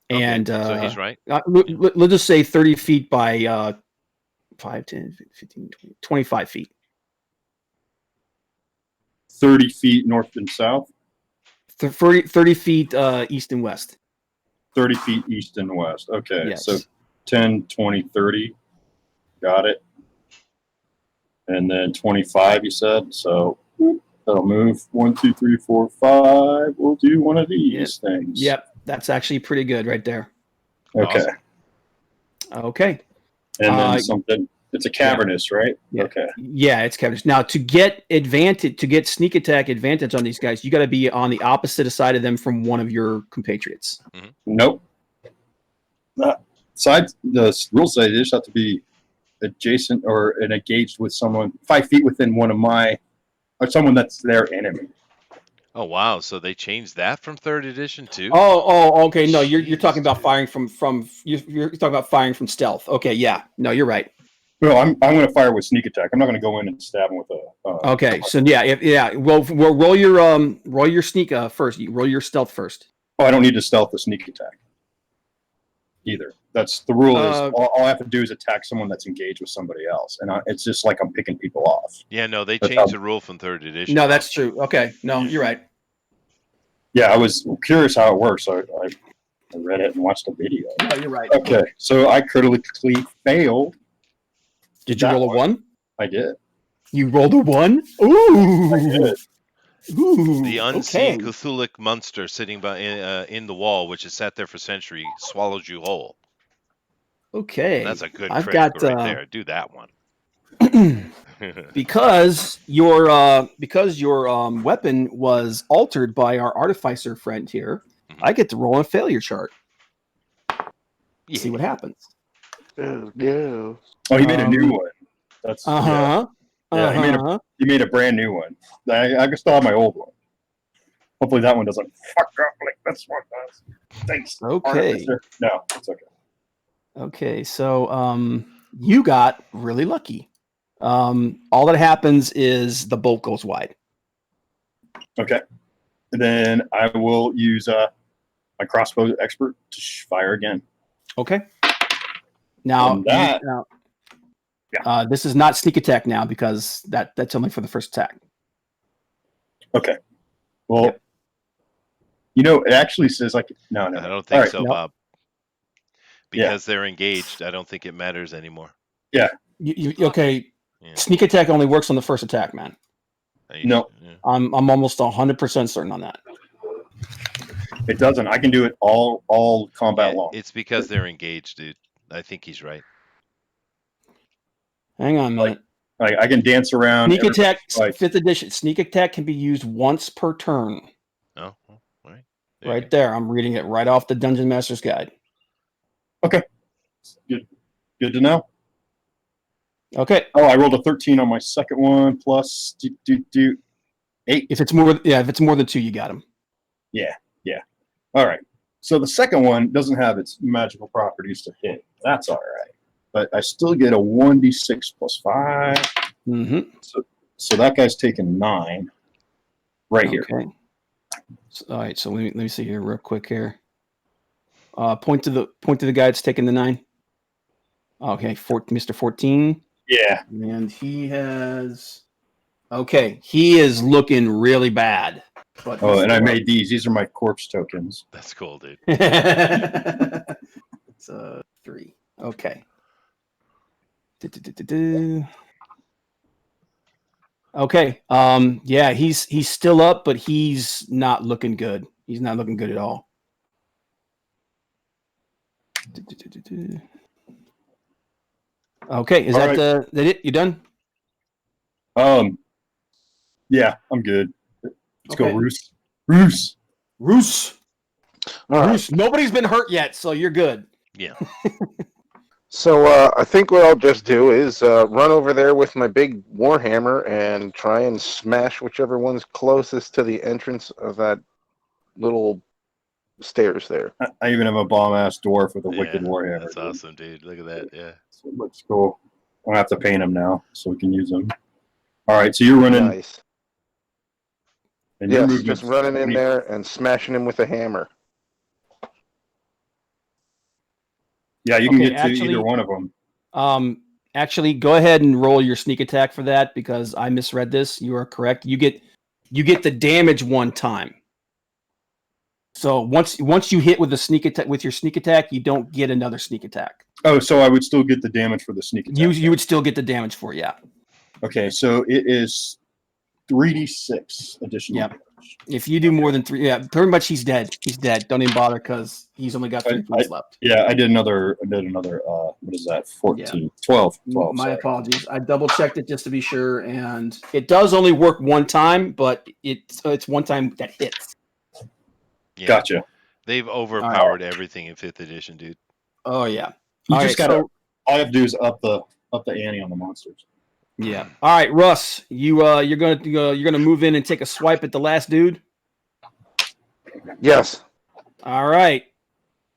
so he's right. Let's just say 30 feet by 5, 10, 15, 20, 25 feet. 30 feet north and south? 30 feet east and west. 30 feet east and west. Okay, yes. So 10, 20, 30. Got it. And then 25, you said. So that'll move 1, 2, 3, 4, 5. We'll do one of these things. Yep, that's actually pretty good right there. Okay. Awesome. Okay. And then something. It's a cavernous, right? Yeah. Okay. Yeah, it's cavernous. Now, to get sneak attack advantage on these guys, you got to be on the opposite side of them from one of your compatriots. Mm-hmm. Nope. The rules say they just have to be adjacent or engaged with someone 5 feet within one of my, or someone that's their enemy. Oh wow! So they changed that from 3rd edition too. Oh, okay. No, you're talking about firing from you're talking about firing from stealth. Okay, yeah. No, you're right. Well, I'm going to fire with sneak attack. I'm not going to go in and stab him with a. Okay, so yeah. Well, roll your sneak first. You roll your stealth first. Oh, I don't need to stealth the sneak attack. Either. That's the rule. Is all I have to do is attack someone that's engaged with somebody else, and it's just like I'm picking people off. Yeah, no, they changed the rule from 3rd edition. No, that's true. Okay, no, you're right. Yeah, I was curious how it works, so I read it and watched the video. No, you're right. Okay, so I critically failed. Did you roll a 1? I did. You rolled a 1? Ooh. I did. Ooh. The unseen Cthulhic monster sitting in the wall, which has sat there for centuries, swallows you whole. Okay. That's a good I've crit got right there. Do that one. because your weapon was altered by our artificer friend here. I get to roll a failure chart. Yeah. See what happens. Oh no! Oh, he made a new one. That's he made a brand new one. I can still have my old one. Hopefully that one doesn't fuck up like this one does. Thanks. Okay. Artificer. No, it's okay. Okay, so you got really lucky. All that happens is the bolt goes wide. Okay. And then I will use my crossbow expert to fire again. Okay. Now, this is not sneak attack now because that's only for the first attack. Okay. Well, It actually says like no. I don't think so, Nope. Bob. Because they're engaged, I don't think it matters anymore. Yeah. Okay. Yeah. Sneak attack only works on the first attack, man. No. Yeah. I'm almost 100% certain on that. It doesn't. I can do it all combat long. It's because they're engaged, dude. I think he's right. Hang on a minute. I can dance around. Sneak attack, like, 5th edition. Sneak attack can be used once per turn. Oh, all right. Right there. I'm reading it right off the Dungeon Master's Guide. Okay. Good to know. Okay. Oh, I rolled a 13 on my second one plus 8. If it's more than 2, you got him. Yeah. All right. So the second one doesn't have its magical properties to hit. That's all right. But I still get a 1d6 plus 5. Mm-hmm. So that guy's taking 9 right here. Okay. All right. So let me see here real quick here. Point to the guy that's taking the 9. Okay, Mr. 14. Yeah. And he has. Okay, he is looking really bad. But and I made these. These are my corpse tokens. That's cool, dude. It's 3. Okay. Okay. Yeah, he's still up, but he's not looking good. He's not looking good at all. Okay, is that it? You done? Yeah, I'm good. Let's go, Roos. Roos. All right. Roos. Nobody's been hurt yet, so you're good. Yeah. So I think what I'll just do is run over there with my big warhammer and try and smash whichever one's closest to the entrance of that little stairs there. I even have a bomb-ass dwarf with a wicked warhammer. That's awesome, dude. Look at that. Yeah. So it looks cool. I'll have to paint him now so we can use them. All right, so you're running. Nice. And Yes, just running in there and smashing him with a hammer. Yeah, you can get to either one of them. Actually, go ahead and roll your sneak attack for that because I misread this. You are correct. You get the damage one time. So once you hit with your sneak attack, you don't get another sneak attack. Oh, so I would still get the damage for the sneak attack. You would still get the damage for it, yeah. Okay, so it is 3d6 additional damage. If you do more than 3, yeah, pretty much he's dead. He's dead. Don't even bother because he's only got 3 points left. Yeah, I did another. What is that? 14, 12. My apologies. I double checked it just to be sure, and it does only work one time, but it's one time that hits. Yeah. Gotcha. They've overpowered everything in 5th edition, dude. Oh yeah. You just gotta. All I have to do is up the ante on the monsters. Yeah. All right, Russ. You're gonna move in and take a swipe at the last dude. Yes. All right.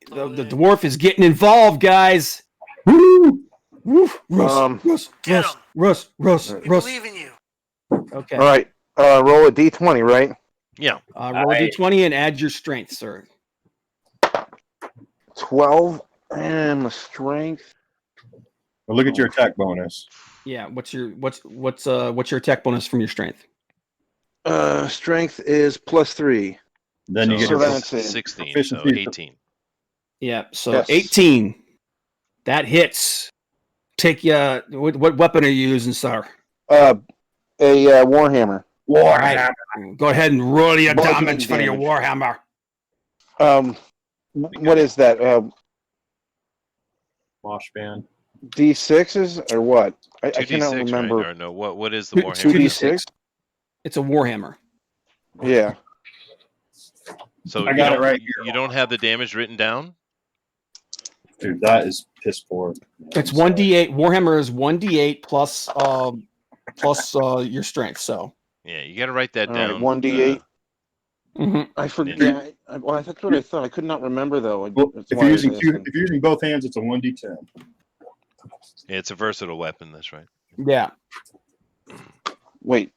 The dwarf is getting involved, guys. Woo! Woo! Russ. We believe in you. Okay. All right. Roll a d20, right? Yeah. Roll a d20 and add your strength, sir. 12 and the strength. Well, look at your attack bonus. Yeah. What's your attack bonus from your strength? Strength is +3. Then you get so your that's 16, so 18. Yeah. So Yes. 18. That hits. Take what weapon are you using, sir? A warhammer. Warhammer. Go ahead and roll your Bludgeoning damage for your warhammer. What is that? Mosh band. D6s or what? I 2d6, cannot remember. right? Or no, what is the warhammer? 2d6? It's a warhammer. Yeah. So I got it right here. You don't have the damage written down? Dude, that is piss poor. It's 1d8. Warhammer is 1d8 plus your strength. So Yeah, you got to write that All down. right, 1d8. I forget. forget. Well, that's what I thought. I could not remember though. Well, if you're using both hands, it's a 1d10. Yeah, it's a versatile weapon. That's right. yeah. Wait.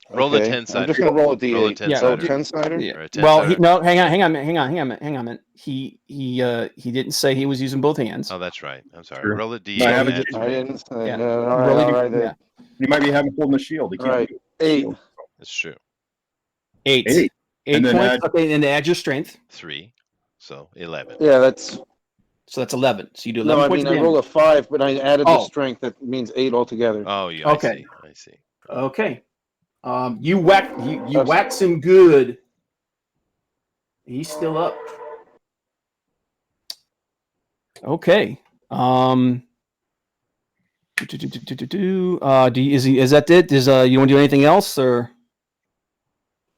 Roll a 10-sider. I'm just gonna roll a d8. Roll a 10-sider. 10-sider? Or a 10-sider. Well, hang on a minute. He didn't say he was using both hands. Oh, that's right. I'm sorry. True. Roll a d8. I haven't add- I didn't say. Yeah. No, Roll all it- right. yeah. You might be having holding the shield. You can't Right. do it. 8. That's true. 8. 8 points. Okay, and add your strength. 3, so 11. Yeah, that's. So that's 11. So you do 11 No, I points mean of I damage. roll a 5, but I added the strength. That means 8 altogether. Oh, yeah. Okay. I see. Okay. You wax him good. He's still up. Okay. Is that it? You want to do anything else, or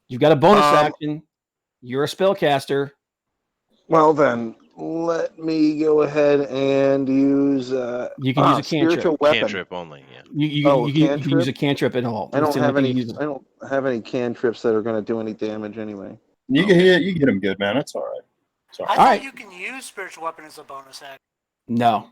you've got a bonus action? You're a spellcaster. Well then, let me go ahead and use. You can use a spiritual cantrip. weapon. Cantrip only. Yeah. You can use a cantrip at all. I don't have any. I don't have any cantrips that are going to do any damage anyway. You get them good, man. It's all right. I thought you can use spiritual weapon as a bonus action. No.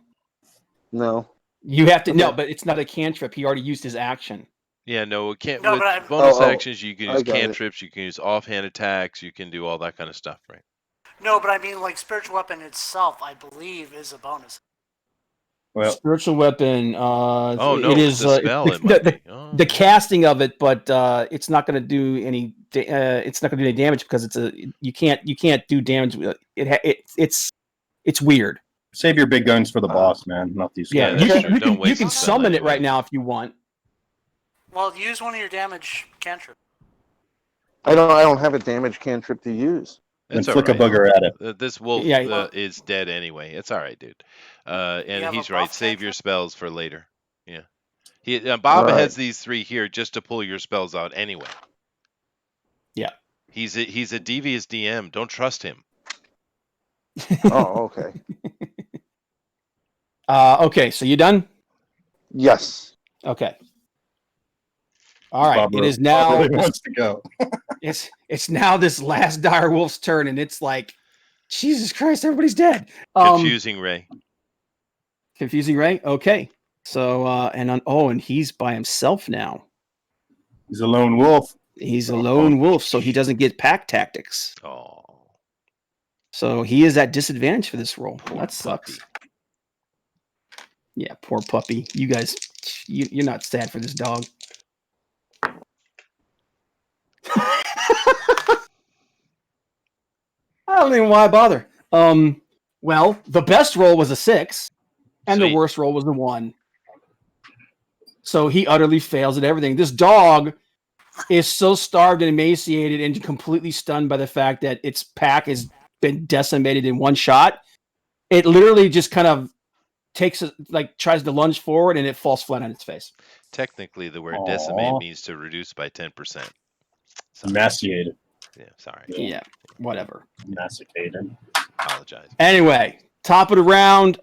You have to but it's not a cantrip. He already used his action. Yeah, no, it can't. No, with but bonus actions, you can use got it. cantrips, you can use offhand attacks, you can do all that kind of stuff, right? No, but I mean, like, spiritual weapon itself, I believe, is a bonus. Well, spiritual weapon. It is the spell. The casting of it, but it's not going to do any. It's not going to do any damage because you can't do damage with it. It's weird. Save your big guns for the boss, man. Not these. Yeah, guys. you can summon it right now if you want. Well, use one of your damage cantrips. I don't have a damage cantrip to use. And flick a booger at it. This wolf is dead anyway. It's all right, dude. And he's right. Save your spells for later. Yeah. Bob has these 3 here just to pull your spells out anyway. Yeah. He's a devious DM. Don't trust him. Oh, okay. Okay, so you done? Yes. Okay. All right. It is now. Really wants to go. It's now this last dire wolf's turn, and it's like, Jesus Christ, everybody's dead. Confusing Ray. Confusing Ray. Okay. So and he's by himself now. He's a lone wolf. He's a lone wolf, so he doesn't get pack tactics. Oh. So he is at disadvantage for this roll. That sucks. Yeah, poor puppy. You guys, you're not sad for this dog. I don't even know why I bother. Well, the best roll was a 6, and the worst roll was a 1. So he utterly fails at everything. This dog is so starved and emaciated and completely stunned by the fact that its pack has been decimated in one shot. It literally just kind of tries to lunge forward, and it falls flat on its face. Technically, the word decimate means to reduce by 10%. Emaciated. Yeah, sorry. Yeah, whatever. Emaciated. Apologize. Anyway, top of the round.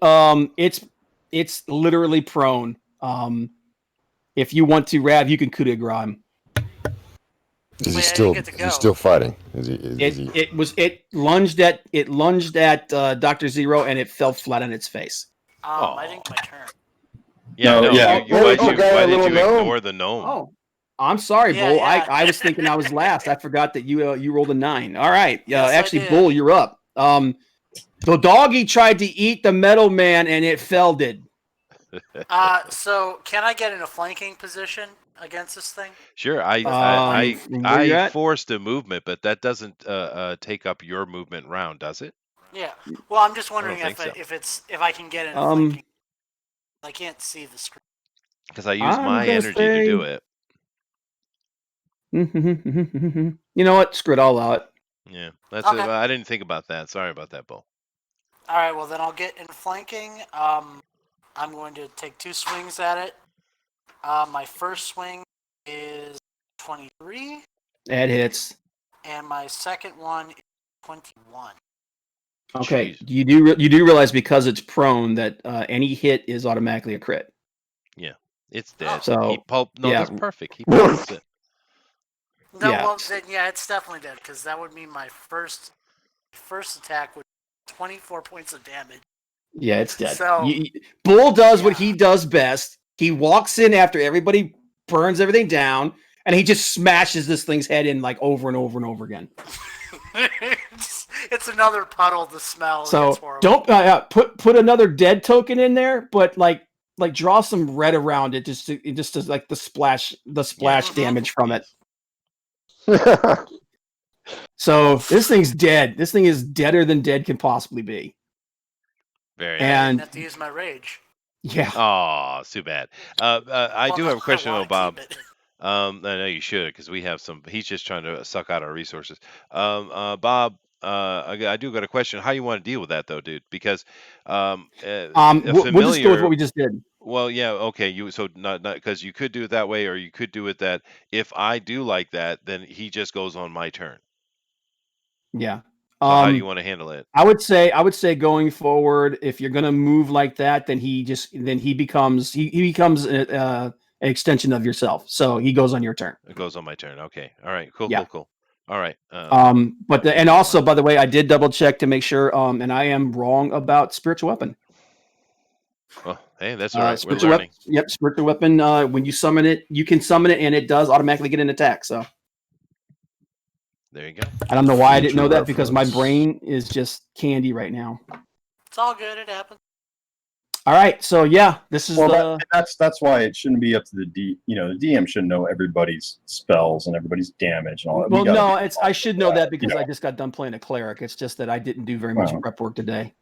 It's literally prone. If you want to, Rav, you can coup de grace him. Is he still fighting? It lunged at Dr. Zero, and it fell flat on its face. I think my turn. Yeah, why did you ignore the gnome? Oh, I'm sorry, Bull. I was thinking I was last. I forgot that you rolled a 9. All right. Actually, Bull, you're up. The doggy tried to eat the metal man, and it failed. So can I get in a flanking position against this thing? Sure. I forced a movement, but that doesn't take up your movement round, does it? Yeah. Well, I'm just wondering if I can get in a flanking. I can't see the screen. Because I use my energy to do it. You know what? Screw it all out. Yeah, that's it. I didn't think about that. Sorry about that, Bull. All right, well then I'll get in flanking. I'm going to take 2 swings at it. My first swing is 23. That hits. And my second one is 21. Okay, you do realize because it's prone that any hit is automatically a crit. Yeah, it's dead. So that's perfect. He pulps it. No, well then it's definitely dead because that would mean my first attack would be 24 points of damage. Yeah, it's dead. So, Bull does what he does best. He walks in after everybody burns everything down, and he just smashes this thing's head in like over and over and over again. It's another puddle to smell. So don't put another dead token in there, but like draw some red around it just to like the splash damage from it. So this thing's dead. This thing is deader than dead can possibly be. Very I And have to use my rage. yeah, Oh, it's too bad. I do have a question I though, wanna Bob. keep it. I know you should because we have some. He's just trying to suck out our resources. Bob, I do got a question. How you want to deal with that though, dude? Because a we'll just go with familiar. what we just did. Well, yeah, okay. You so not because you could do it that way, or you could do it that if I do like that, then he just goes on my turn. Yeah. So how do you want to handle it? I would say going forward, if you're gonna move like that, then he becomes an extension of yourself. So he goes on your turn. It goes on my turn. Okay. All right. Cool. Yeah. Cool. All right. And also, by the way, I did double check to make sure. And I am wrong about spiritual weapon. Oh, hey, that's all right. We're Spiritual learning. Yep, spiritual weapon. When you summon it, you can summon it, and it does automatically get an attack. So There you go. I don't know why I didn't know Future that because my reference. brain is just candy right now. It's all good. It happens. All right, so yeah, this is that's why it shouldn't be up to the the DM should know everybody's spells and everybody's damage and all that. Well, no, I should know that because I just got done playing a cleric. It's just that I didn't do very much Wow. rep work today.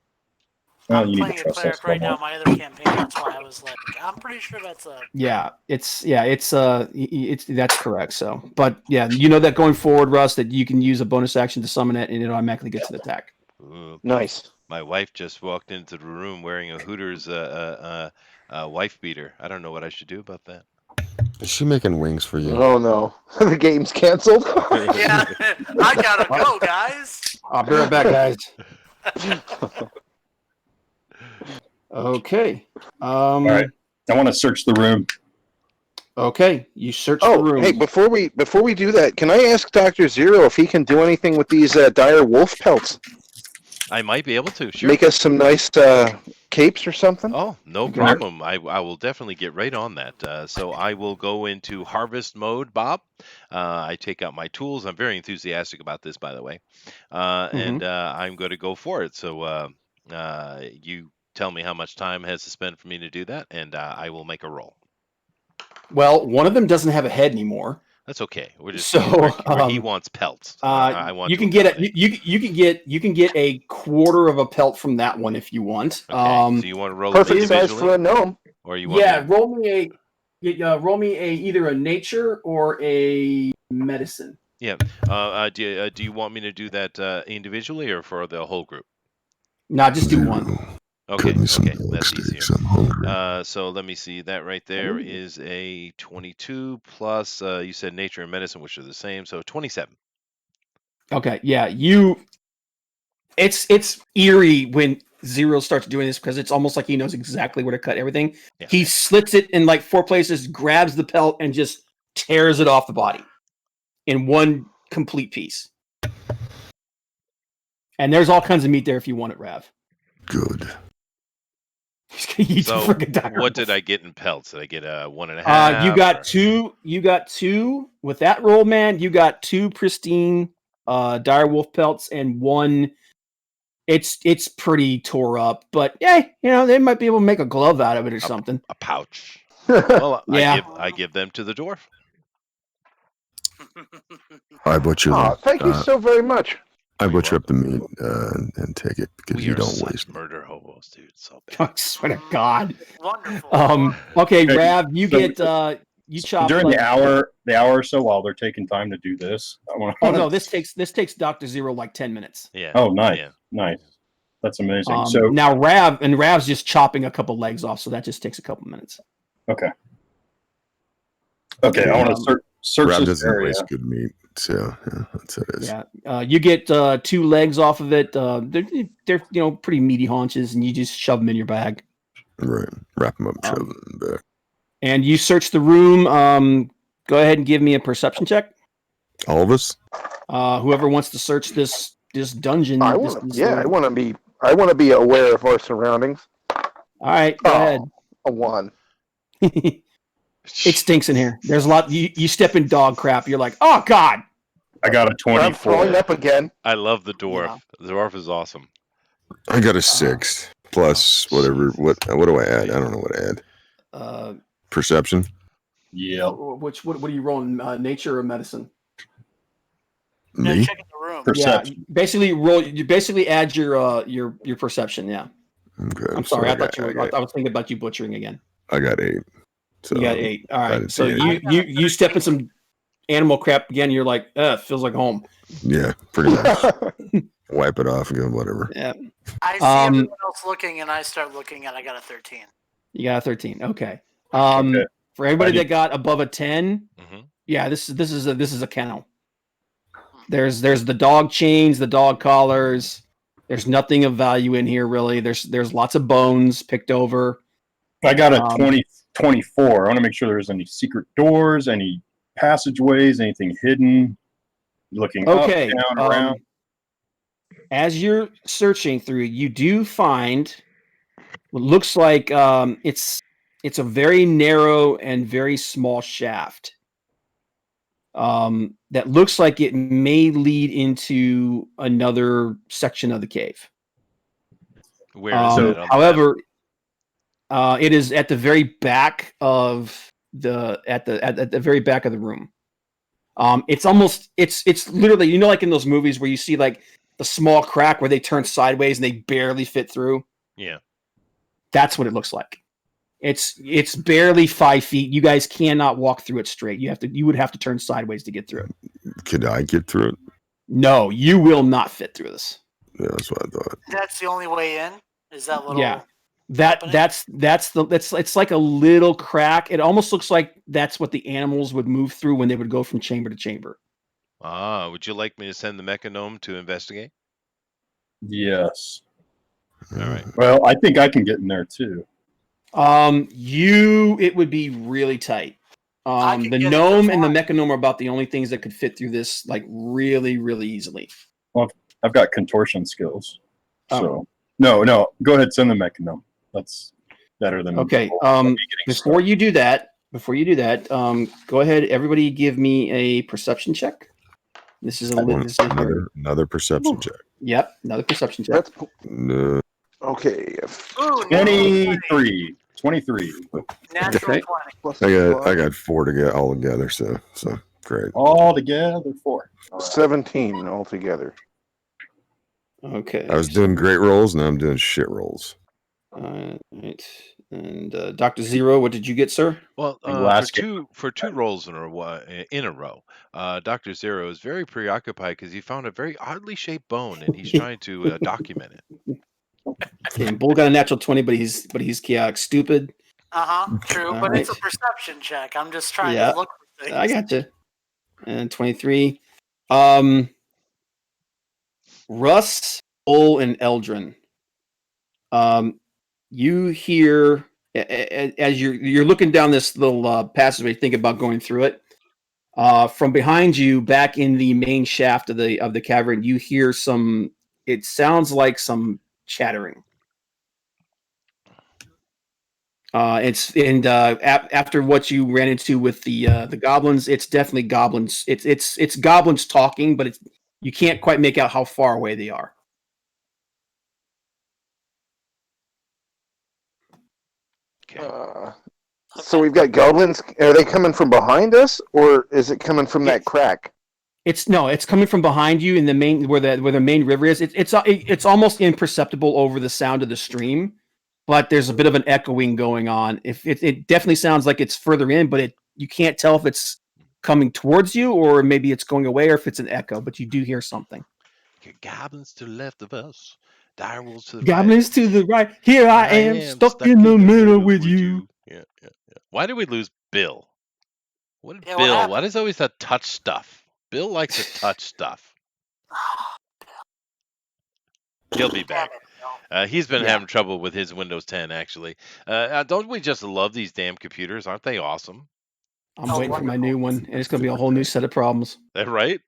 Well, I'm you need to playing a trust us cleric a right little now. more. My other campaign. That's why I was like, I'm pretty sure that's a. Yeah, it's that's correct. So, but yeah, you know that going forward, Russ, that you can use a bonus action to summon it, and it automatically gets an attack. Ooh. Nice. My wife just walked into the room wearing a Hooters wife beater. I don't know what I should do about that. Is she making wings for you? Oh no, the game's canceled. Yeah, I gotta go, guys. I'll be right back, guys. Okay. All right. I want to search the room. Okay, you search the room. Hey, before we do that, can I ask Dr. Zero if he can do anything with these dire wolf pelts? I might be able to. Sure. Make us some nice capes or something? Oh, no problem. I will definitely get right on that. So I will go into harvest mode, Bob. I take out my tools. I'm very enthusiastic about this, by the way. And I'm going to go for it. So you tell me how much time has to spend for me to do that, and I will make a roll. Well, one of them doesn't have a head anymore. That's okay. We're just he wants pelts. I want. You can get you can get a quarter of a pelt from that one if you want. Okay. So you want to roll perfect size for a gnome, or you want? Roll me either a nature or a medicine. Yeah. Do you want me to do that individually or for the whole group? No, just do one. Okay, that's easier. So let me see. That right there is a 22 plus, you said nature and medicine, which are the same, so 27. Okay, yeah, it's eerie when Zero starts doing this because it's almost like he knows exactly where to cut everything. Yeah. He slits it in like 4 places, grabs the pelt, and just tears it off the body in one complete piece. And there's all kinds of meat there if you want it, Rav. Good. So what did I get in pelts? Did I get 1.5? You got two. You got 2 with that roll, man. You got 2 pristine dire wolf pelts and 1. It's pretty tore up, but yeah, they might be able to make a glove out of it or something. A pouch. Well, yeah. I give them to the dwarf. I butcher. Thank you so very much. I butcher up the meat and take it because you don't waste murder hobos, dude. So bad. I swear to God. Wonderful. Okay, Rav, you get you chop during the hour or so while they're taking time to do this. Oh no, this takes Dr. Zero like 10 minutes. Yeah. Oh, nice, yeah. Nice. That's amazing. So now Rav's just chopping a couple legs off, so that just takes a couple minutes. Okay. Okay, I want to search Rav this doesn't area. waste good meat, so yeah, that's what it is. Yeah, you get 2 legs off of it. They're pretty meaty haunches, and you just shove them in your bag. Right, wrap them up, and shove them in the bag. And you search the room. Go ahead and give me a perception check. All of us. Whoever wants to search this dungeon. I want to be aware of our surroundings. All right, go ahead. A 1. It stinks in here. There's a lot. You step in dog crap. You're like, oh God. I got a 24. I'm throwing up again. I love the dwarf. Yeah. The dwarf is awesome. I got a 6 plus whatever. What do I add? I don't know what to add. Perception. Yeah. What are you rolling? Nature or medicine? Me? Yeah, checking the room. Perception. Yeah, basically roll. You basically add your perception. Yeah. Okay. I'm sorry. so I thought you were. I was thinking about you butchering again. I got 8. So You got 8. All I right. didn't So see you step in some animal crap again. You're like, feels like home. Yeah, pretty much. Wipe it off and go whatever. Yeah. I see everyone else looking, and I start looking, and I got a 13. You got a 13. Okay. Okay. For everybody that got above a 10, Mm-hmm. yeah, this is a kennel. There's the dog chains, the dog collars. There's nothing of value in here really. There's lots of bones picked over. I got a 24. I want to make sure there's any secret doors, any passageways, anything hidden. Looking up, down, around. As you're searching through, you do find what looks like it's a very narrow and very small shaft. That looks like it may lead into another section of the cave. Where is that? However, it is at the very back of at the very back of the room. It's almost it's literally, you know, like in those movies where you see like the small crack where they turn sideways and they barely fit through. Yeah, that's what it looks like. It's barely 5 feet. You guys cannot walk through it straight. You would have to turn sideways to get through it. Could I get through it? No, you will not fit through this. Yeah, that's what I thought. That's the only way in. Is that little? Yeah, it's like a little crack. It almost looks like that's what the animals would move through when they would go from chamber to chamber. Would you like me to send the mechanome to investigate? Yes. All right. Well, I think I can get in there too. It would be really tight. The gnome and the mechanome are about the only things that could fit through this, like really, really easily. Well, I've got contortion skills. So no, go ahead, send the mechanome. That's better than okay. Before you do that, go ahead. Everybody, give me a perception check. This is another perception check. Yep, another perception check. No. Okay. Ooh, 23. 23. Natural 20. I got 4 to get all together, so great. All together 4. Right. 17 altogether. Okay. I was doing great rolls, now I'm doing shit rolls. Right. And Dr. Zero, what did you get, sir? Well, for two rolls in a row, Dr. Zero is very preoccupied because he found a very oddly shaped bone and he's trying to document it. Okay, Bull got a natural 20, but he's chaotic stupid. True, All but right. it's a perception check. I'm just trying to look for things. I got you. And 23. Russ, Bull, and Eldrin. You hear as you're looking down this little passageway, thinking about going through it. From behind you, back in the main shaft of the cavern, you hear some. It sounds like some chattering. After what you ran into with the goblins, it's definitely goblins. It's goblins talking, but you can't quite make out how far away they are. Okay. So we've got goblins. Are they coming from behind us, or is it coming from that crack? It's coming from behind you in the main where the main river is. It's almost imperceptible over the sound of the stream, but there's a bit of an echoing going on. If it definitely sounds like it's further in, but you can't tell if it's coming towards you or maybe it's going away or if it's an echo. But you do hear something. Goblins to the left of us. Direwolves to the Goblins right. to the right. Here I am stuck in the middle with you. Yeah. Why did we lose Bill? Bill? Why does always that touch stuff? Bill likes to touch stuff. He'll be back. He's been having trouble with his Windows 10, actually. Don't we just love these damn computers? Aren't they awesome? I'm waiting for my new one, and it's going to be a whole new set of problems. Right?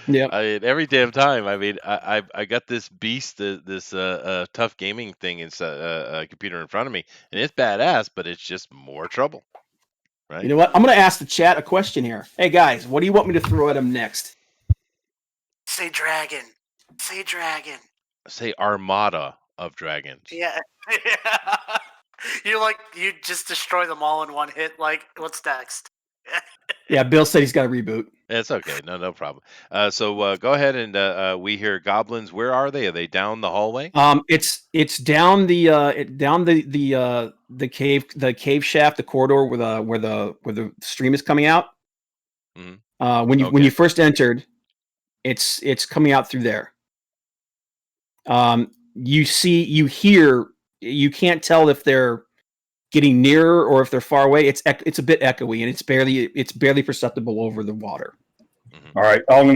Yeah. Every damn time. I got this beast, this tough gaming thing inside computer in front of me, and it's badass, but it's just more trouble. Right? You know what? I'm going to ask the chat a question here. Hey guys, what do you want me to throw at them next? Say dragon. Say dragon. Say armada of dragons. Yeah. You just destroy them all in one hit. Like, what's next? Yeah, Bill said he's got a reboot. It's okay. No problem. So go ahead and we hear goblins. Where are they? Are they down the hallway? It's down the cave shaft, the corridor where the stream is coming out. Mm-hmm. When you first entered, it's coming out through there. You hear, you can't tell if they're getting nearer or if they're far away. It's a bit echoey, and it's barely perceptible over the water. Mm-hmm. All right, I'm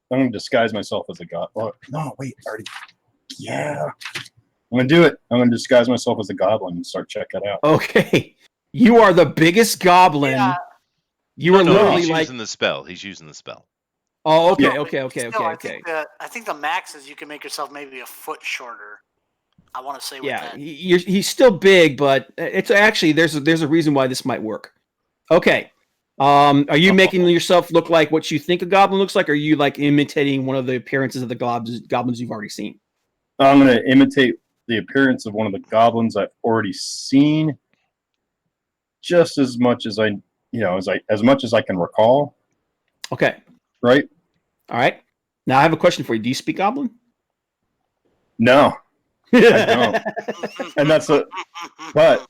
gonna disguise myself as a goblin. Oh, no, wait, already. Yeah, I'm gonna do it. I'm gonna disguise myself as a goblin and start checking it out. Okay, you are the biggest goblin. Yeah. You are literally he's like using the spell. He's using the spell. Oh, okay, No, okay. I think the max is you can make yourself maybe a foot shorter. I want to say with Yeah, that. he's still big, but it's actually there's a reason why this might work. Okay, are you making yourself look like what you think a goblin looks like, or are you like imitating one of the appearances of the goblins you've already seen? I'm gonna imitate the appearance of one of the goblins I've already seen, just as much as as much as I can recall. Okay. Right. All right. Now I have a question for you. Do you speak Goblin? No, I don't. And but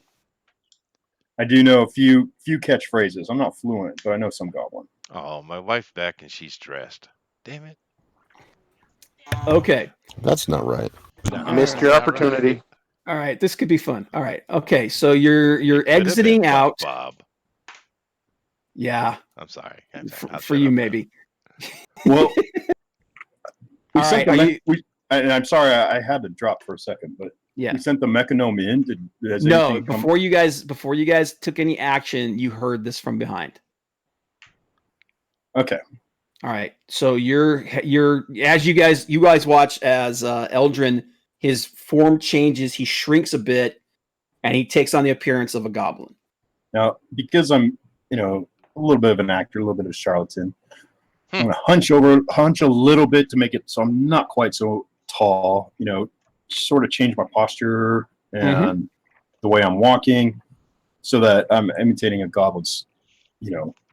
I do know a few catchphrases. I'm not fluent, but I know some Goblin. Oh, my wife's back and she's stressed. Damn it. Okay. That's not right. Missed your opportunity. Right. All right. This could be fun. All right. Okay. So you're exiting out. Bob. Yeah. I'm sorry. For you, maybe. Well, and I'm sorry I had to drop for a second, but yeah, we sent the Mechanome in. No, before you guys took any action, you heard this from behind. Okay. All right. So you're as you guys watch as Eldrin, his form changes, he shrinks a bit, and he takes on the appearance of a goblin. Now, because I'm, a little bit of an actor, a little bit of a charlatan, I'm gonna hunch a little bit to make it so I'm not quite so tall. Sort of change my posture and the way I'm walking, so that I'm imitating a goblin's,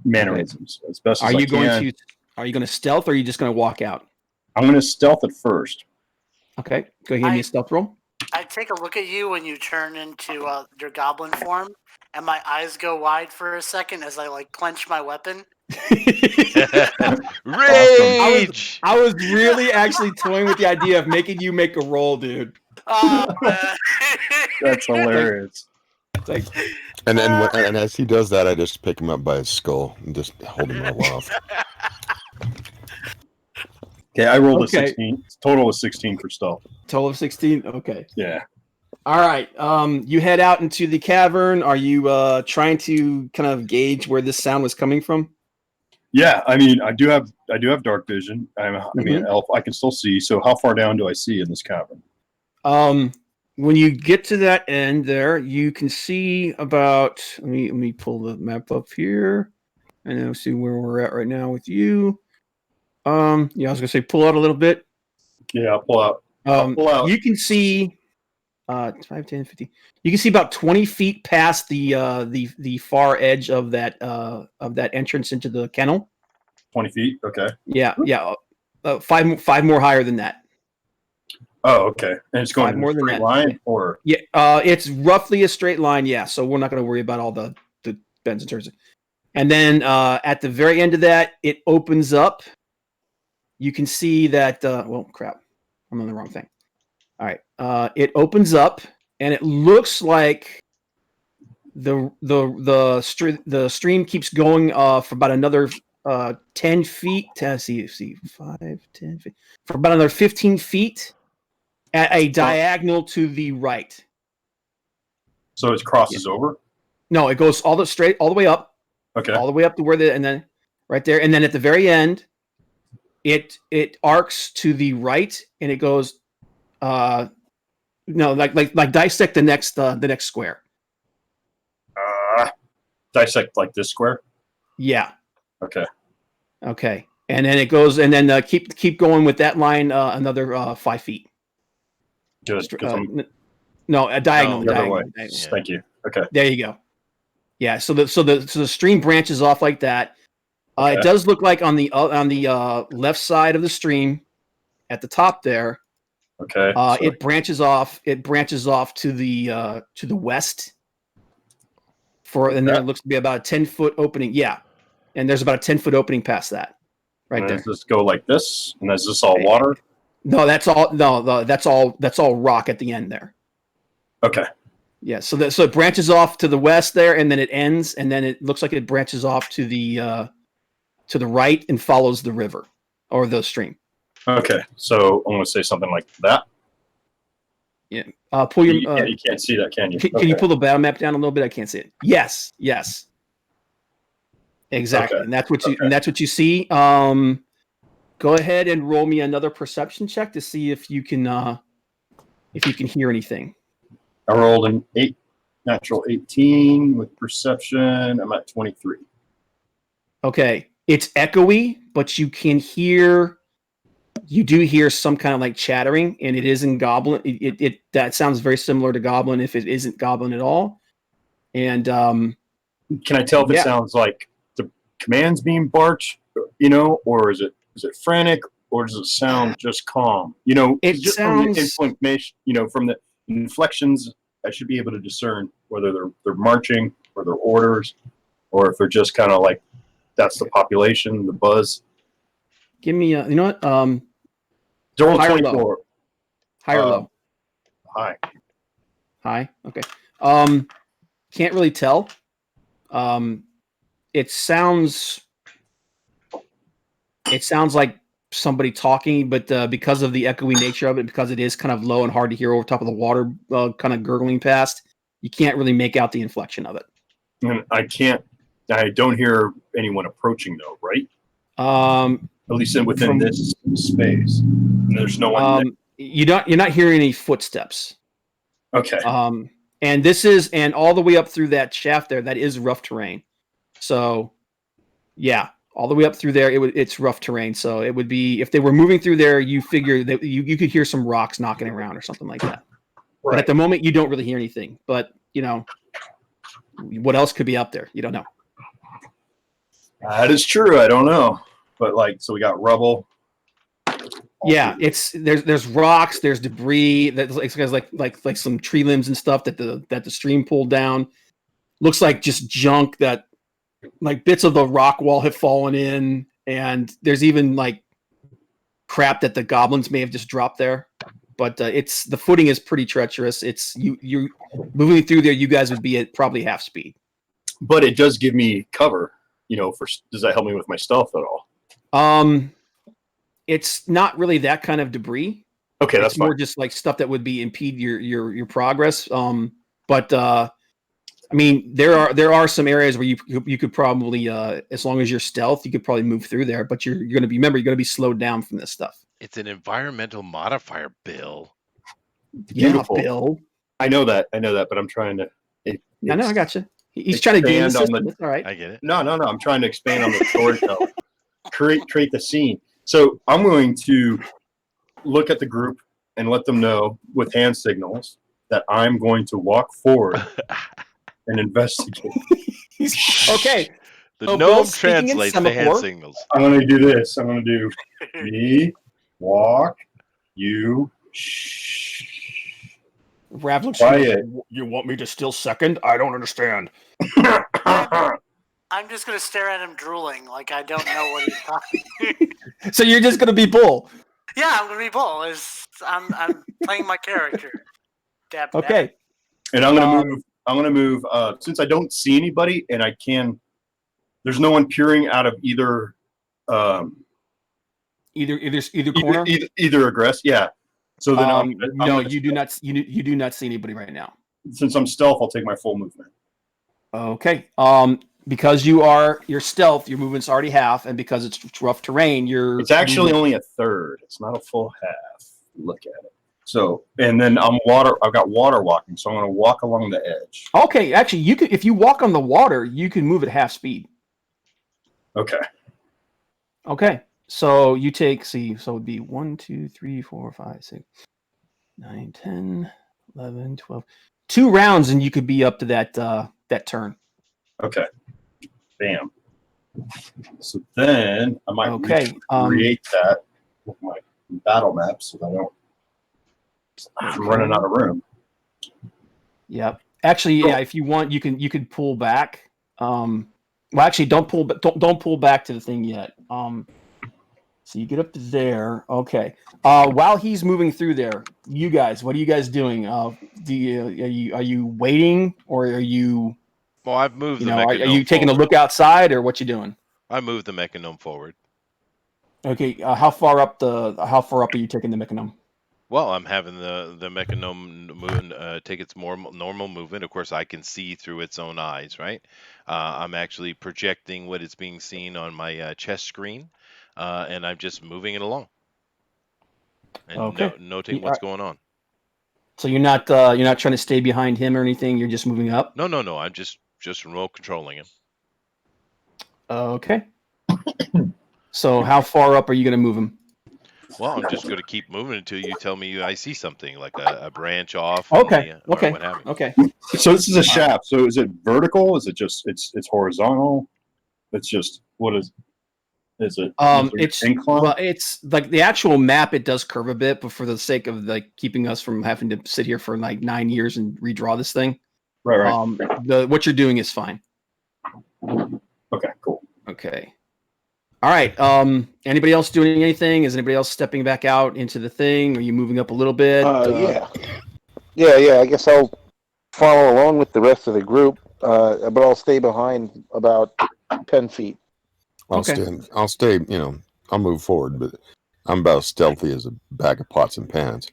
mannerisms as best as I can. Are you going to stealth, or are you just going to walk out? I'm going to stealth at first. Okay, go ahead and give me a stealth roll. I take a look at you when you turn into your goblin form, and my eyes go wide for a second as I clench my weapon. Rage! I was really actually toying with the idea of making you make a roll, dude. Oh, man. That's hilarious. And as he does that, I just pick him up by his skull and just hold him aloft. Okay, I rolled a 16. Total of 16 for stealth. Total of 16? Okay. Yeah. All right. You head out into the cavern. Are you trying to kind of gauge where this sound was coming from? Yeah, I mean, I do have dark vision. I mean, elf. I can still see. So, how far down do I see in this cavern? When you get to that end there, you can see about. Let me pull the map up here, and then see where we're at right now with you. Yeah, I was gonna say pull out a little bit. Yeah, I'll pull out. Pull out. You can see 5, 10, 15. You can see about 20 feet past the far edge of that entrance into the kennel. 20 feet. Okay. Yeah. 5 more higher than that. Oh, okay. And it's going in a straight line, or it's roughly a straight line. Yeah. So we're not going to worry about all the bends and turns. And then at the very end of that, it opens up. You can see that. Well, crap. I'm on the wrong thing. All right. It opens up, and it looks like the stream keeps going for about another 10 feet. See 5, 10 feet for about another 15 feet at a diagonal to the right. So it crosses over? No, it goes all the way up. Okay. All the way up to where and then right there, and then at the very end, it arcs to the right, and it goes. No, like dissect the next square. Dissect like this square? Yeah. Okay. And then it goes, and then keep going with that line another 5 feet. Good. No, a diagonal. Diagonal. Thank you. Okay. There you go. Yeah. So the stream branches off like that, It does look like on the left side of the stream, at the top there. Okay. It branches off. It branches off to the west. And there looks to be about a 10-foot opening. Yeah, and there's about a 10-foot opening past that. Right there. Does this go like this? And is this all water? No, that's all. No, that's all rock at the end there. Okay. Yeah. So it branches off to the west there, and then it ends, and then it looks like it branches off to the right and follows the river or the stream. Okay. So I'm going to say something like that. Yeah. Pull your. You can't see that, can you? Can you pull the battle map down a little bit? I can't see it. Yes. Yes. Exactly, and that's what you see. Go ahead and roll me another perception check to see if you can hear anything. I rolled an natural 18 with perception. I'm at 23. Okay, it's echoey, but you can hear. You do hear some kind of like chattering, and it is in Goblin. It that sounds very similar to Goblin if it isn't Goblin at all. And can I tell if it sounds like the commands being barked, or is it frantic, or does it sound just calm? It just sounds from the inflection, from the inflections, I should be able to discern whether they're marching or they're orders, or if they're just kind of like that's the population, the buzz. Give me you know what? Roll 24. High or low? High. High. Okay. Can't really tell. It sounds like somebody talking, but because of the echoey nature of it, because it is kind of low and hard to hear over top of the water, kind of gurgling past, you can't really make out the inflection of it. And I don't hear anyone approaching though, right? At least within this space. There's no one. You're not hearing any footsteps. Okay. And all the way up through that shaft there, that is rough terrain. So, yeah, all the way up through there, it's rough terrain. So it would be, if they were moving through there, you figure that you could hear some rocks knocking around or something like that. Right. But at the moment, you don't really hear anything. But what else could be up there? You don't know. That is true. I don't know. But so we got rubble. Yeah, there's rocks, there's debris, that's like some tree limbs and stuff that the stream pulled down. Looks like just junk that like bits of the rock wall have fallen in, and there's even like crap that the goblins may have just dropped there. But the footing is pretty treacherous. It's you moving through there. You guys would be at probably half speed. But it does give me cover. Does that help me with my stealth at all? It's not really that kind of debris. Okay, that's more just like stuff that would impede your progress. But I mean, there are some areas where you could probably, as long as you're stealth, you could probably move through there. But you're going to be slowed down from this stuff. It's an environmental modifier, Bill. Beautiful. Yeah, Bill. I know that, but I'm trying to. I know, I got you. He's trying to gain the system. All right. I get it. No. I'm trying to expand on the storytelling. create the scene. So I'm going to look at the group and let them know with hand signals that I'm going to walk forward and investigate. Okay. The gnome translates the hand signals. I'm going to do this. I'm going to do me, walk, you, shh. Rav looks quiet. You want me to still second? I don't understand. I'm just going to stare at him drooling like I don't know what he's talking. So you're just going to be Bull? Yeah, I'm going to be Bull. I'm playing my character. Okay. And I'm going to move. Since I don't see anybody, and I can. There's no one peering out of either. Either corner. Either aggress. Yeah. So then no, you do not. You do not see anybody right now. Since I'm stealth, I'll take my full movement. Okay. Because you're stealth, your movement's already half, and because it's rough terrain, it's actually only a third. It's not a full half. Look at it. So, and then I've got water walking, so I'm going to walk along the edge. Okay, actually, you can, if you walk on the water, you can move at half speed. Okay. So you take, so it would be 1, 2, 3, 4, 5, 6, 9, 10, 11, 12. 2 rounds, and you could be up to that turn. Okay. Bam. So then I might recreate that with my battle map so that I don't. I'm running out of room. Yep. Actually, yeah. If you want, you can pull back. Well, actually, don't pull back to the thing yet. So you get up to there. Okay. While he's moving through there, you guys, what are you guys doing? Are you waiting, or are you? Well, I've moved the Are mechanome you taking forward. a look outside, or what you doing? I moved the mechanome forward. Okay. How far up are you taking the mechanome? Well, I'm having the mechanome take its more normal movement. Of course, I can see through its own eyes, right? I'm actually projecting what is being seen on my chest screen, and I'm just moving it along and noting what's going on. So you're not trying to stay behind him or anything. You're just moving up. No. I'm just remote controlling him. Okay. So how far up are you going to move him? Well, I'm just going to keep moving until you tell me I see something like a branch off. Okay. Or what have you. Okay. So this is a shaft. So is it vertical? Is it just it's horizontal? It's just what is it? It's incline? well, it's like the actual map. It does curve a bit, but for the sake of like keeping us from having to sit here for like 9 years and redraw this thing, right. What you're doing is fine. Okay. Cool. Okay. All right. Anybody else doing anything? Is anybody else stepping back out into the thing? Are you moving up a little bit? Yeah. I guess I'll follow along with the rest of the group, but I'll stay behind about 10 feet. I'll stay. I'll move forward, but I'm about as stealthy as a bag of pots and pans.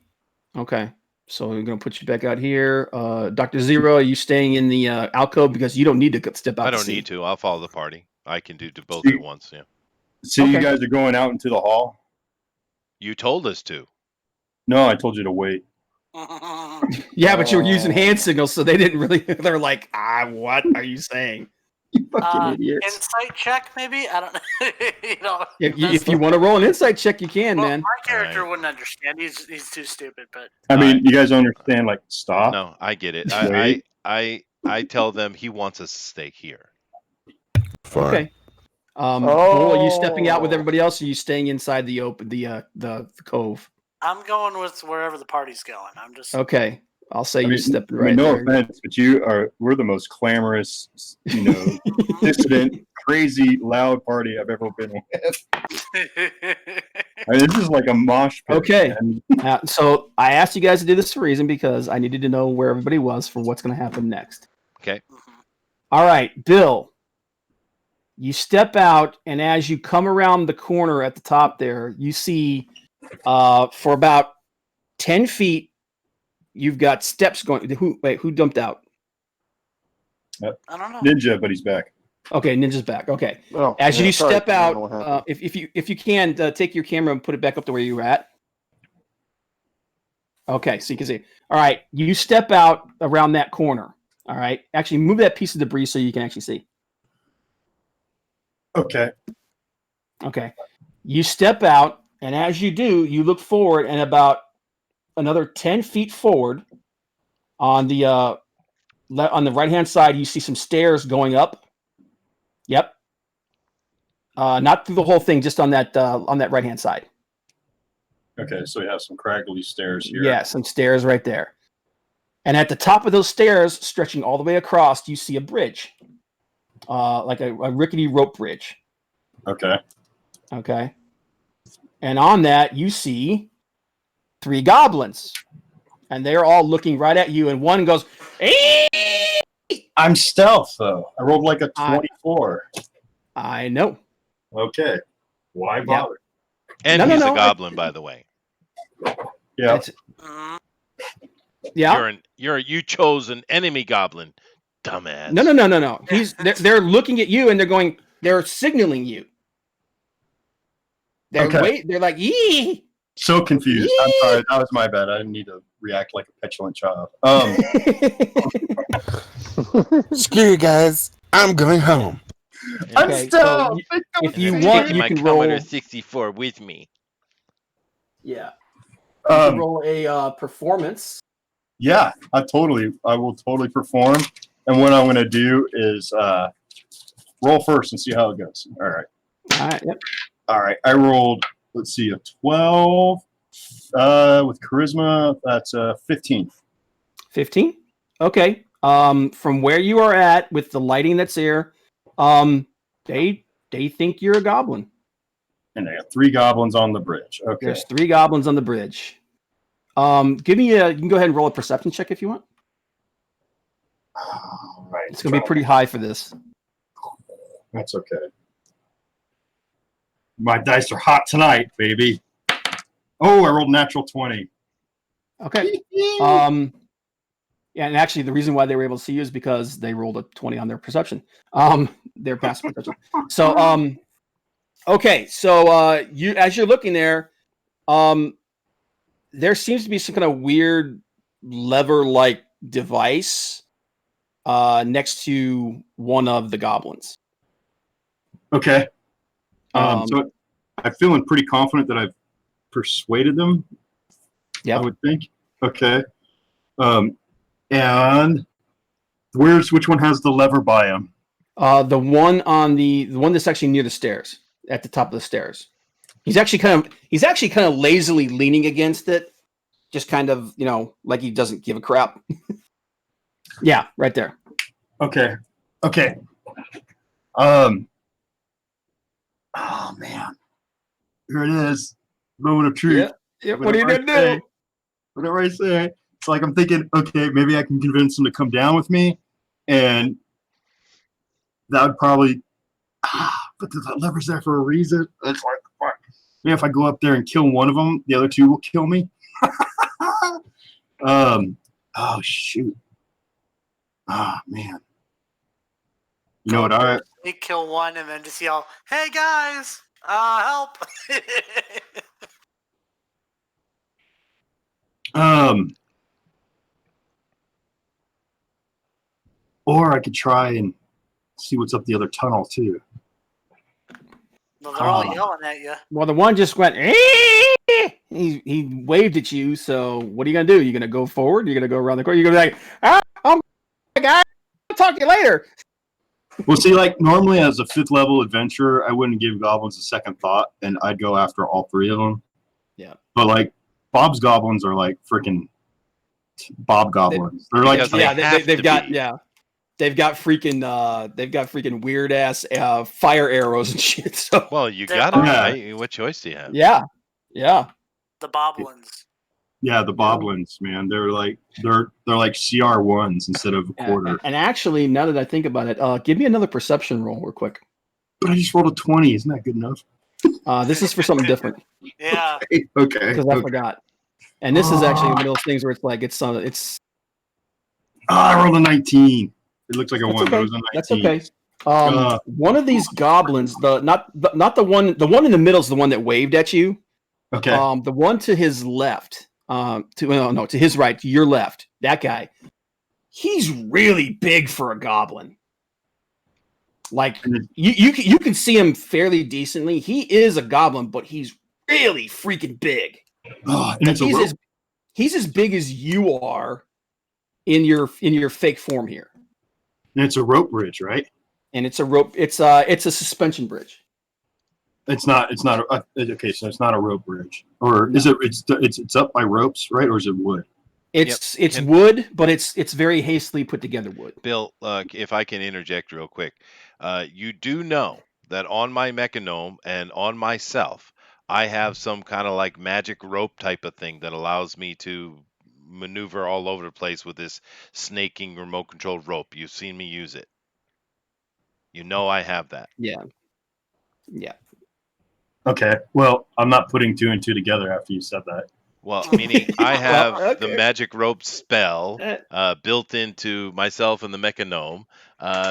Okay. So we're gonna put you back out here. Dr. Zero, are you staying in the alcove because you don't need to step out? I don't need to. I'll follow the party. I can do both at once. Yeah. So you guys are going out into the hall? You told us to. No, I told you to wait. Yeah, but you were using hand signals, so they didn't really. They're like, what are you saying? You fucking idiots. Insight check, maybe? I don't know. If you want to roll an insight check, you can, man. My character wouldn't understand. He's too stupid. But I mean, you guys understand? Like, stop. No, I get it. I tell them he wants us to stay here. Fine. Okay. Bull, are you stepping out with everybody else, or are you staying inside the cove? I'm going with wherever the party's going. I'm just okay. I'll say you're stepping right no there. offense, but we're the most clamorous, dissident, crazy, loud party I've ever been with. This is like a mosh pit. Okay. So I asked you guys to do this for a reason because I needed to know where everybody was for what's going to happen next. Okay. All right, Bill. You step out, and as you come around the corner at the top there, you see for about 10 feet, you've got steps going. Who dumped out? I don't know. Ninja, but he's back. Okay, Ninja's back. Okay. As you step out, if you can, take your camera and put it back up to where you were at. Okay, so you can see. All right, you step out around that corner. All right. Actually, move that piece of debris so you can actually see. Okay. You step out, and as you do, you look forward, and about another 10 feet forward on the right-hand side, you see some stairs going up. Yep. Not through the whole thing, just on that right-hand side. Okay, so we have some craggly stairs here. Yeah, some stairs right there. And at the top of those stairs, stretching all the way across, you see a bridge. Like a rickety rope bridge. Okay. And on that, you see 3 goblins. And they're all looking right at you. And one goes, "Hey!" I'm stealth, though. I rolled like a 24. I know. Okay. Why bother? And he's a goblin, by the way. Yeah. Yeah. You chose an enemy goblin, dumbass. No. They're looking at you and they're signaling you. They're like, "Yee!" So confused. I'm sorry. That was my bad. I didn't need to react like a petulant child. Screw you guys. I'm going home. I'm still. If you want, you can roll Commodore 64 with me. Yeah. You can roll a performance. Yeah, I will totally perform. And what I'm going to do is roll first and see how it goes. All right. All right. Yep. All right. I rolled, let's see, a 12 with charisma. That's 15. 15. Okay. From where you are at with the lighting that's there, they think you're a goblin. And they have 3 goblins on the bridge. Okay. There's 3 goblins on the bridge. Give me you can go ahead and roll a perception check if you want. All right. It's gonna be pretty high for this. That's okay. My dice are hot tonight, baby. Oh, I rolled a natural 20. Okay. Yeah, and actually, the reason why they were able to see you is because they rolled a 20 on their perception. Their passive perception. So, okay. So, you as you're looking there, there seems to be some kind of weird lever-like device next to one of the goblins. Okay. So I'm feeling pretty confident that I've persuaded them. Yeah, I would think. Okay. And which one has the lever by him? the one on the one that's actually near the stairs, at the top of the stairs. He's actually kind of lazily leaning against it, just kind of, like he doesn't give a crap. Yeah, right there. Okay. Oh man, here it is. Moment of truth. Yeah. What are you gonna do? Whatever I say, it's like I'm thinking, okay, maybe I can convince him to come down with me, and that would probably. But the lever's there for a reason. It's like, fuck. Maybe if I go up there and kill one of them, the other 2 will kill me. Oh shoot. Ah man. You know what? All right. They kill one and then just yell, "Hey guys, help!" Or I could try and see what's up the other tunnel too. Well, they're all yelling at you. Well, the one just went. He waved at you. So what are you gonna do? You gonna go forward? You're gonna go around the corner? You're gonna be like, "Oh my god, I'll talk to you later." Well, see, like normally as a 5th level adventurer, I wouldn't give goblins a second thought, and I'd go after all 3 of them. Yeah. But like Bob's goblins are like freaking Bob goblins. They're like they've got freaking weird ass fire arrows and shit. So well, you got it right. What choice do you have? Yeah. The boblins. Yeah, the boblins, man. They're like CR1s instead of a quarter. And actually, now that I think about it, give me another perception roll real quick. But I just rolled a 20. Isn't that good enough? This is for something different. Yeah. Okay. Because I forgot. And this is actually one of those things where it's like it's. I rolled a 19. It looks like a 1. Okay. It was a 19. That's okay. One of these goblins, not the one in the middle is the one that waved at you. Okay. The one to his left, to his right, to your left, that guy, he's really big for a goblin. Like you can see him fairly decently. He is a goblin, but he's really freaking big. Oh, and he's as big as you are in your fake form here. And it's a rope bridge, right? And it's a rope. It's a suspension bridge. It's not. Okay, so it's not a rope bridge, or is it? It's up by ropes, right? Or is it wood? It's wood, but it's very hastily put together wood. Bill, if I can interject real quick, you do know that on my Mechanome and on myself, I have some kind of like magic rope type of thing that allows me to maneuver all over the place with this snaking remote controlled rope. You've seen me use it. You know I have that. Yeah. Okay. Well, I'm not putting 2 and 2 together after you said that. Well, meaning I have the magic rope spell built into myself and the Mechanome,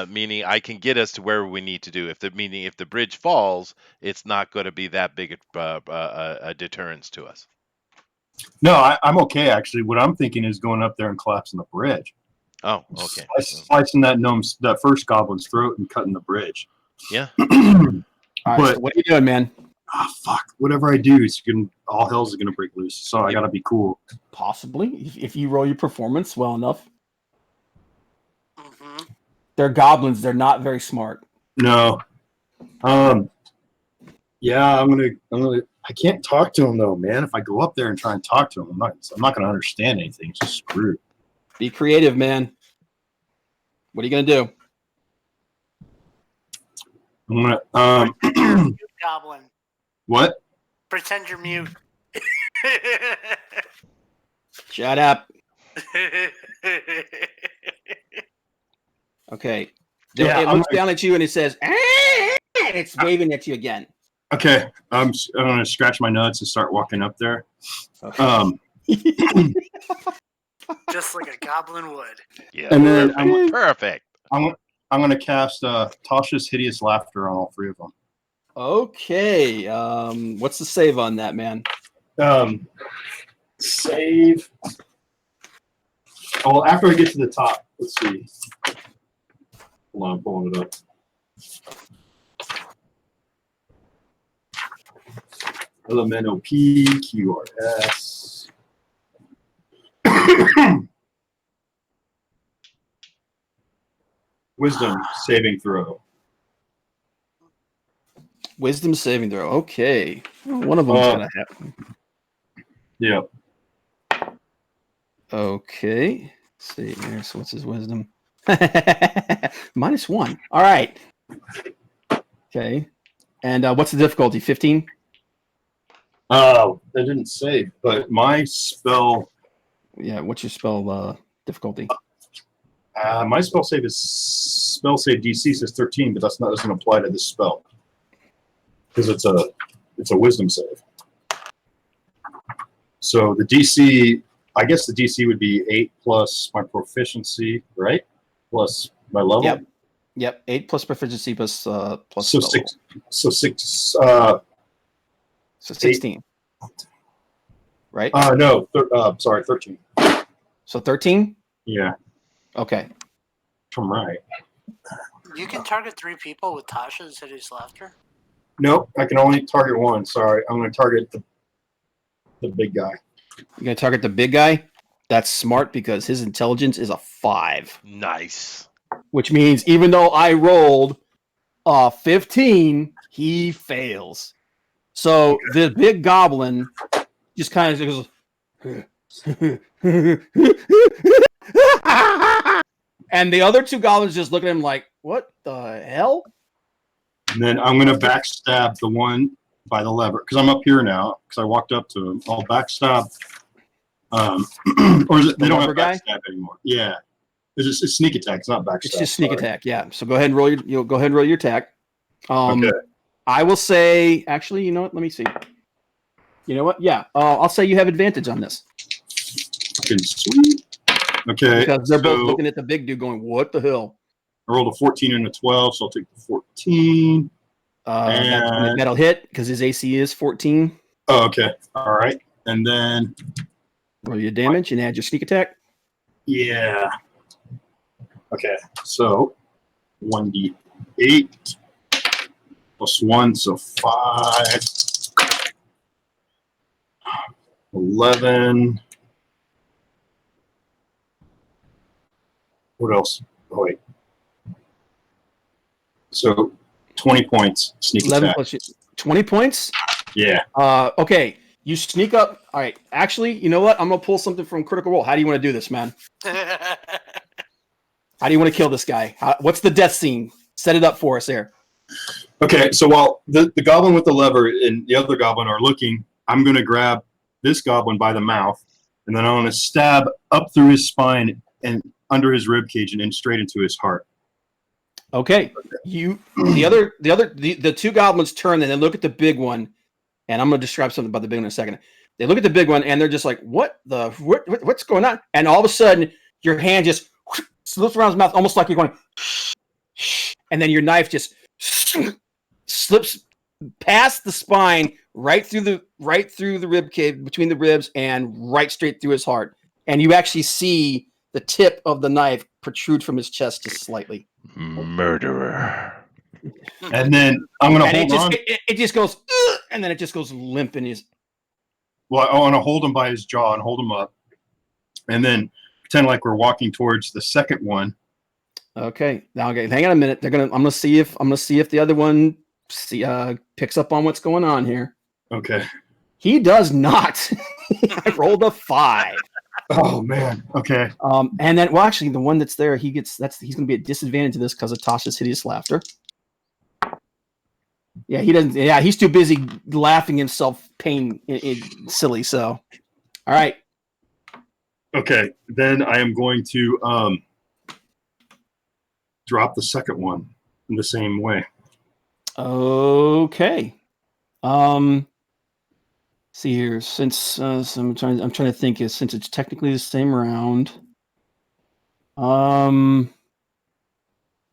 meaning I can get us to where we need to do. If the bridge falls, it's not going to be that big a deterrence to us. No, I'm okay actually. What I'm thinking is going up there and collapsing the bridge. Oh, okay. Slicing that first goblin's throat and cutting the bridge. Yeah. All right, so what are you doing, man? Fuck. Whatever I do, all hell's gonna break loose. So I gotta be cool. Possibly, if you roll your performance well enough. Mm-hmm. They're goblins. They're not very smart. No. Yeah, I'm gonna. I can't talk to him though, man. If I go up there and try and talk to him, I'm not gonna understand anything. It's just screwed. Be creative, man. What are you gonna do? I'm gonna. Goblin. What? Pretend you're mute. Shut up. Okay. Yeah, it looks down at you and it says, "Ah!" and it's waving at you again. Okay, I'm gonna scratch my nuts and start walking up there. Okay. Just like a goblin would. Yeah. And then perfect. I'm gonna cast Tasha's Hideous Laughter on all three of them. Okay. What's the save on that, man? Save. Oh, after I get to the top, let's see. Hold on, I'm pulling it up. Elemental P, QRS. Wisdom saving throw. Wisdom saving throw. Okay. One of them's gonna happen. Yeah. Okay. Let's see here. So what's his wisdom? -1. All right. Okay. And what's the difficulty? 15? Oh, that didn't save, but my spell. Yeah. What's your spell difficulty? My spell save DC says 13, but doesn't apply to this spell because it's a wisdom save. So the DC, I guess the DC would be 8 plus my proficiency, right? Plus my level. Yep. 8 plus proficiency plus So level. 6. So 6. So 16. Right? No. Sorry, 13. So 13? Yeah. Okay. I'm right. You can target 3 people with Tasha's Hideous Laughter? Nope, I can only target one. Sorry, I'm going to target the big guy. You're going to target the big guy? That's smart because his intelligence is a 5. Nice. Which means even though I rolled a 15, he fails. So the big goblin just kind of goes, and the other 2 goblins just look at him like, what the hell? And then I'm going to backstab the one by the lever because I'm up here now because I walked up to him. I'll backstab. Or is it, they don't have backstab anymore. Yeah. It's sneak attack. It's not backstab. It's just sneak attack. Yeah. So go ahead and roll your attack. Okay. I will say, actually, you know what? Let me see. You know what? Yeah. I'll say you have advantage on this. Okay, sweet. Okay. Because they're both looking at the big dude going, what the hell? I rolled a 14 and a 12, so I'll take the 14. That'll hit because his AC is 14. Oh, okay. All right. And then roll your damage and add your sneak attack. Yeah. Okay. So 1d8 plus 1, so 5. 11. What else? Oh, wait. So 20 points sneak 11 attack. plus 20 points? Yeah. Okay. You sneak up. All right. Actually, you know what? I'm going to pull something from Critical Role. How do you want to do this, man? How do you want to kill this guy? What's the death scene? Set it up for us there. Okay. So while the goblin with the lever and the other goblin are looking, I'm going to grab this goblin by the mouth, and then I'm going to stab up through his spine and under his rib cage and then straight into his heart. Okay. The 2 goblins turn and they look at the big one, and I'm going to describe something about the big one in a second. They look at the big one and they're just like, what's going on? And all of a sudden, your hand just slips around his mouth, almost like you're going, and then your knife just slips past the spine, right through the rib cage, between the ribs, and right straight through his heart. And you actually see the tip of the knife protrude from his chest just slightly. Murderer. And then I'm going to hold on. It just goes, and then it just goes limp in his. Well, I want to hold him by his jaw and hold him up, and then pretend like we're walking towards the second one, Okay. Now, okay. Hang on a minute. I'm gonna see if the other one picks up on what's going on here. Okay. He does not. I rolled a 5. Oh man. Okay. And then, well, actually, the one that's there, he's gonna be at disadvantage to this because of Tasha's hideous laughter. Yeah, he doesn't. Yeah, he's too busy laughing himself silly. So, all right. Okay. Then I am going to drop the second one in the same way. Okay. See here. Since so I'm trying to think. Since it's technically the same round.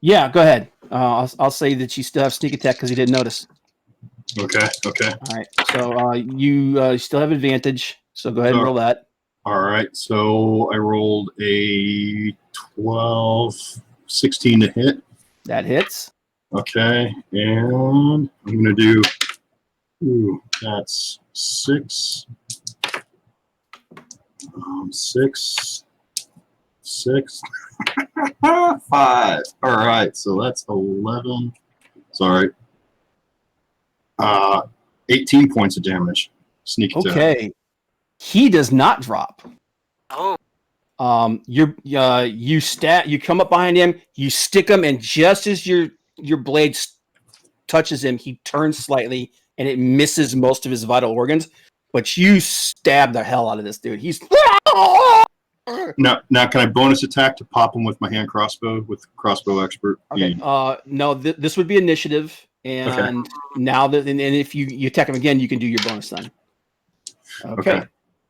Yeah. Go ahead. I'll say that you still have sneak attack because you didn't notice. Okay. Okay. All right. So you still have advantage. So go ahead and roll that. All right. So I rolled a 12, 16 to hit. That hits. Okay. And I'm going to do, that's 6. 6. 6. 5. All right. So that's 11. Sorry. 18 points of damage. Sneak attack. Okay. He does not drop. Oh. You come up behind him, you stick him, and just as your blade touches him, he turns slightly and it misses most of his vital organs. But you stab the hell out of this dude. He's Now can I bonus attack to pop him with my hand crossbow with crossbow expert? Okay. No, this would be initiative, and now that and if you attack him again, you can do your bonus then. Okay.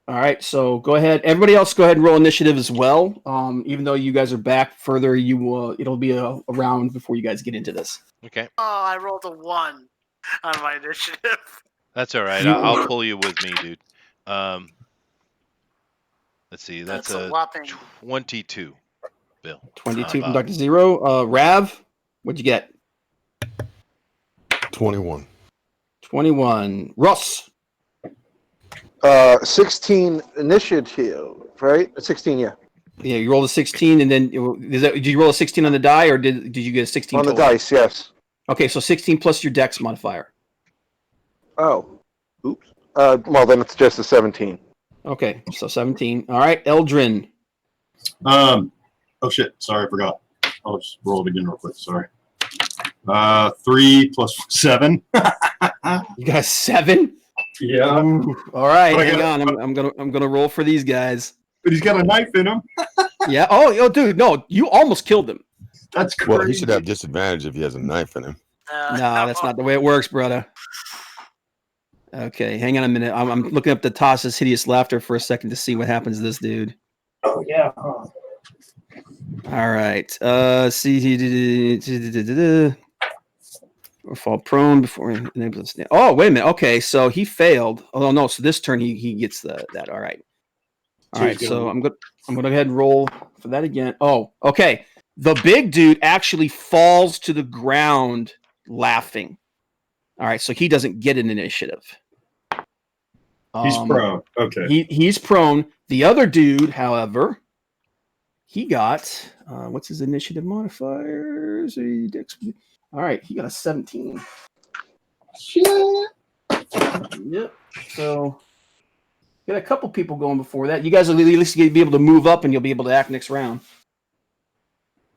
All right. So go ahead. Everybody else, go ahead and roll initiative as well. Even though you guys are back further, it'll be a round before you guys get into this. Okay. Oh, I rolled a 1 on my initiative. That's all right. I'll pull you with me, dude. Let's see. That's a whopping 22, Bill. 22 from Dr. Zero. Rav, what'd you get? 21. 21. Russ. 16 initiative, right? 16, yeah. Yeah, you rolled a 16, and then did you roll a 16 on the die, or did you get a 16 on total? The dice? Yes. Okay, so 16 plus your dex modifier. Oh, oops. Well, then it's just a 17. Okay, so 17. All right, Eldrin. Oh shit! Sorry, I forgot. I'll just roll it again real quick. Sorry. 3 plus 7. You got 7? Yeah. Ooh, all right, hang on. I'm gonna roll for these guys. But he's got a knife in him. Yeah. Oh, dude, no, you almost killed him. That's crazy. Well, he should have disadvantage if he has a knife in him. No, that's not the way it works, brother. Okay, hang on a minute. I'm looking up the Tasha's hideous laughter for a second to see what happens to this dude. Oh yeah. All right. See. Or fall prone before he enables to stand. Oh, wait a minute. Okay, so he failed. Oh no, so this turn he gets that. All right. All right. So I'm gonna go ahead and roll for that again. Oh, okay. The big dude actually falls to the ground laughing. All right, so he doesn't get an initiative. He's prone. Okay. He's prone. The other dude, however, he got what's his initiative modifiers? All right, he got a 17. Shit. Yep. So got a couple people going before that. You guys will at least be able to move up, and you'll be able to act next round.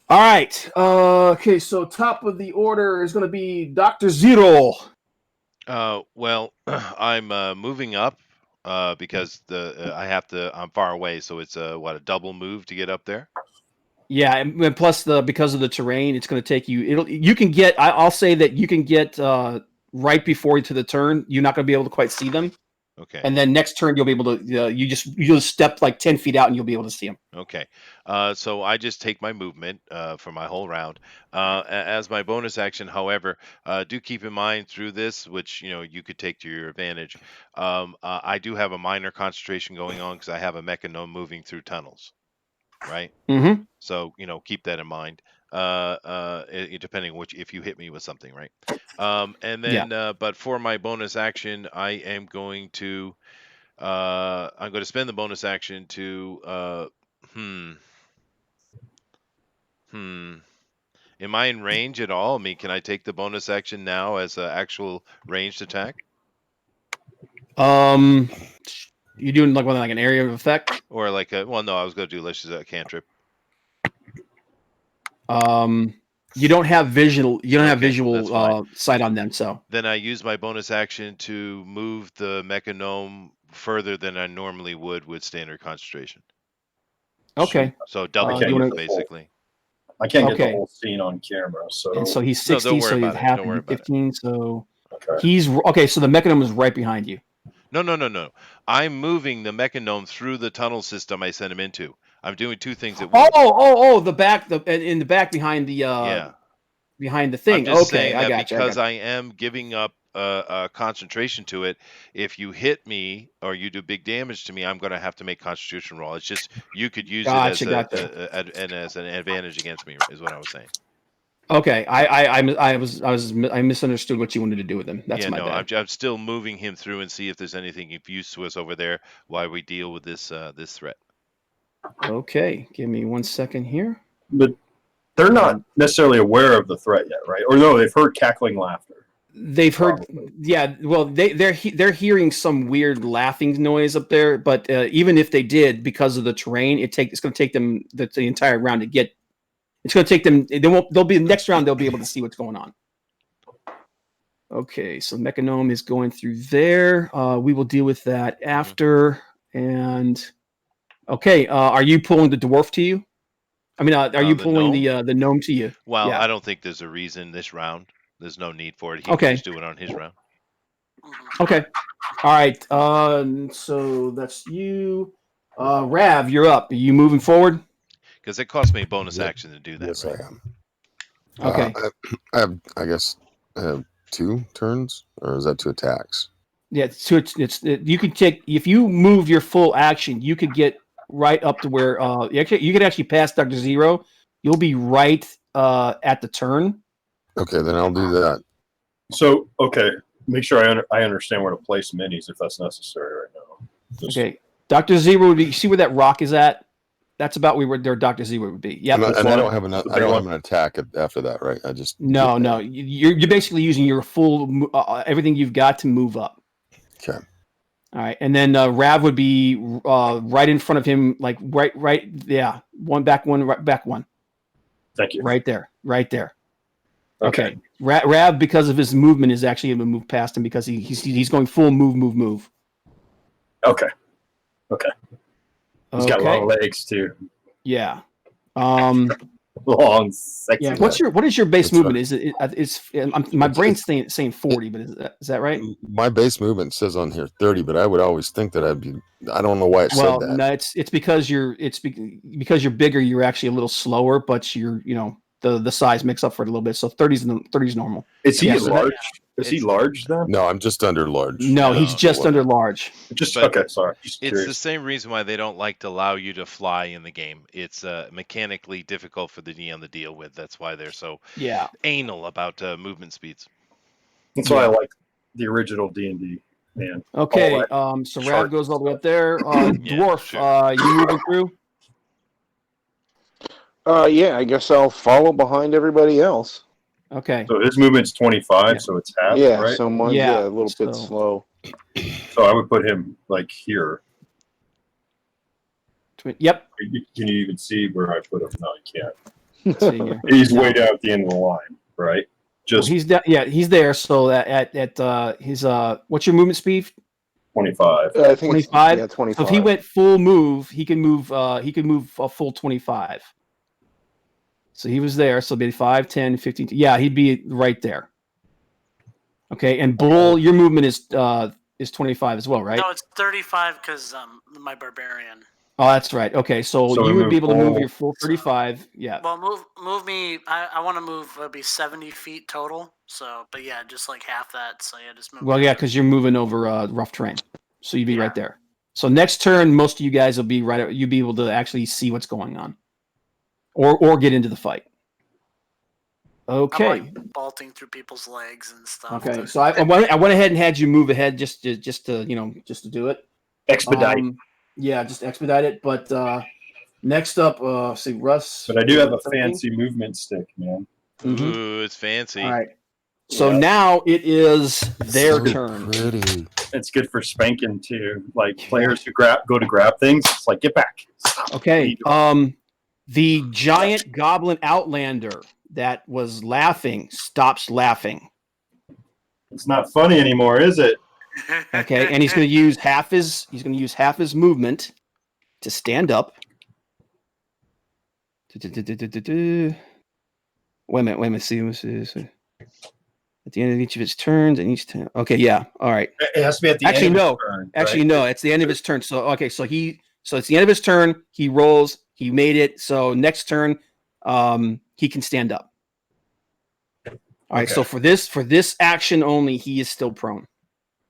All right. Okay, so top of the order is going to be Dr. Zero. Well, I'm moving up because I'm far away, so it's a double move to get up there. Yeah, and plus because of the terrain, it's going to take you. You can get. I'll say that you can get right before to the turn. You're not going to be able to quite see them. Okay. And then next turn you'll be able to. You just step like 10 feet out and you'll be able to see them. Okay. So I just take my movement for my whole round as my bonus action. However, do keep in mind through this, which you could take to your advantage. I do have a minor concentration going on because I have a mechanome moving through tunnels. Right. Mm-hmm. So keep that in mind. Depending on if you hit me with something, right? And then, but for my bonus action, I am going to spend the bonus action to Am I in range at all? I mean, can I take the bonus action now as an actual ranged attack? You doing like an area of effect? Or like a, well, no, I was going to do, let's just a cantrip. You don't have visual. You don't have Okay, that's fine. visual sight on them. So Then I use my bonus action to move the mechanome further than I normally would with standard concentration. okay. So double can't move, get the basically. I can't get the Okay. whole scene on camera, so And so he's No, don't 60, worry so he's about it. half Don't worry about it. 15. So okay. he's okay. So the mechanism is right behind you. No. I'm moving the mechanome through the tunnel system I sent him into. I'm doing two things at once. The back, in the back behind the Yeah. behind the thing. I'm just Okay, saying I that got because you. I am giving up concentration to it. If you hit me or you do big damage to me, I'm going to have to make Constitution roll. It's just you could use it as as an advantage against me, is what I was saying. Okay, I misunderstood what you wanted to do with him. That's yeah, my no, bad. I'm still moving him through and see if there's anything of use to us over there while we deal with this this threat. Okay, give me 1 second here. But they're not necessarily aware of the threat yet, right? Or no, they've heard cackling laughter. They've heard, yeah. Well, they're hearing some weird laughing noise up there. But even if they did, because of the terrain, it's going to take them the entire round to get. It's going to take them. They'll be next round. They'll be able to see what's going on. Okay, so Mechanome is going through there. We will deal with that after. And okay, are you pulling the dwarf to you? I mean, are you pulling the gnome to you? Well, yeah. I don't think there's a reason this round. There's no need for it. He can just do it on his round. Okay. All right. So that's you. Rav, you're up. Are you moving forward? Because it costs me a bonus action to do that. Yes, right? I am. Okay. I guess I have 2 turns, or is that 2 attacks? Yeah. So you could take, if you move your full action, you could get right up to where you could actually pass Dr. Zero. You'll be right at the turn. Okay, then I'll do that. So, okay, make sure I understand where to place minis if that's necessary right now. Okay, Dr. Zero would be. See where that rock is at? That's about where Dr. Zero would be. Yep. And I don't have an attack after that, right? I just no. You're basically using your full everything you've got to move up. Okay. All right, and then Rav would be right in front of him, like right. Yeah, one back, one. Thank you. Right there. Okay. Rav, because of his movement, is actually able to move past him because he's going full move. Okay. He's got long legs too. Yeah. Long, sexy. Yeah. What is your base movement? Right. Is it? My brain's saying 40, but is that right? My base movement says on here 30, but I would always think that I'd be. I don't know why it said that. No, it's because you're bigger. You're actually a little slower, but the size makes up for it a little bit. So 30's normal. Is he large? Is he large then? No, I'm just under large. No, he's just under large. Okay, sorry. It's the same reason why they don't like to allow you to fly in the game. It's mechanically difficult for the DM to deal with. That's why they're so anal about movement speeds. That's why I like the original D&D. Man. Okay, so Rav goes all the way up there. Dwarf, you moving through? Yeah, I guess I'll follow behind everybody else. Okay. So his movement's 25, so it's half, yeah, right? So mine's a little bit slow. So I would put him like here. Yep. Can you even see where I put him? No, you can't. He's way down at the end of the line, right? Just he's there. So at his what's your movement speed? 25. I think 25. Yeah, 25. So if he went full move, he can move a full 25. So he was there. So it'd be 5, 10, 15. Yeah, he'd be right there. Okay, and Bull, your movement is 25 as well, right? No, it's 35 because my barbarian. Oh, that's right. Okay, so you would be able to move your full 35. Yeah. Well, move me. I want to move. It'll be 70 feet total. So, but yeah, just like half that. So yeah, just move. Well, yeah, because you're moving over rough terrain, so you'd be right there. So next turn, most of you guys will be right. You'll be able to actually see what's going on, or get into the fight. Okay. I'm like bolting through people's legs and stuff. Okay, so I went ahead and had you move ahead just to do it. Expedite. Yeah, just expedite it. But next up, see Russ. But I do have a fancy movement stick, man. Ooh, it's fancy. All right. So now it is their So turn. pretty. It's good for spanking too. Like players who go to grab things, it's like get back. Stop. Okay. The giant goblin outlander that was laughing stops laughing. It's not funny anymore, is it? Okay, and he's going to use half his movement to stand up. Wait a minute. See. At the end of each of his turns, and each turn. Okay, yeah. All right. It has to be at the end of his turn. Actually, no. It's the end of his turn. So it's the end of his turn. He rolls. He made it. So next turn, he can stand up. All right. So for this action only, he is still prone.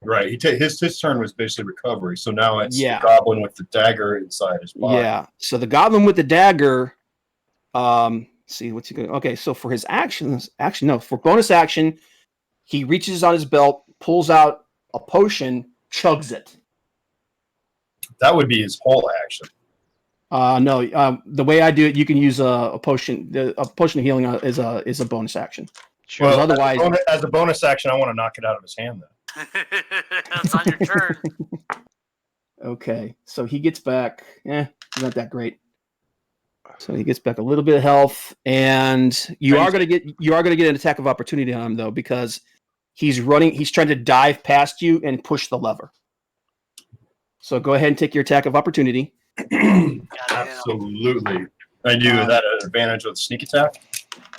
Right. His turn was basically recovery. So now it's the goblin with the dagger inside his body. Yeah. So the goblin with the dagger. See what's he going? Okay. So for his for bonus action, he reaches on his belt, pulls out a potion, chugs it. That would be his whole action. No. The way I do it, you can use a potion. A potion of healing is a bonus action. Sure. Well, otherwise, as a bonus action, I want to knock it out of his hand. Then it's on your turn. Okay, so he gets back. Not that great. So he gets back a little bit of health, and you are going to get an attack of opportunity on him though, because he's running. He's trying to dive past you and push the lever. So go ahead and take your attack of opportunity. Absolutely. I do that at advantage with sneak attack.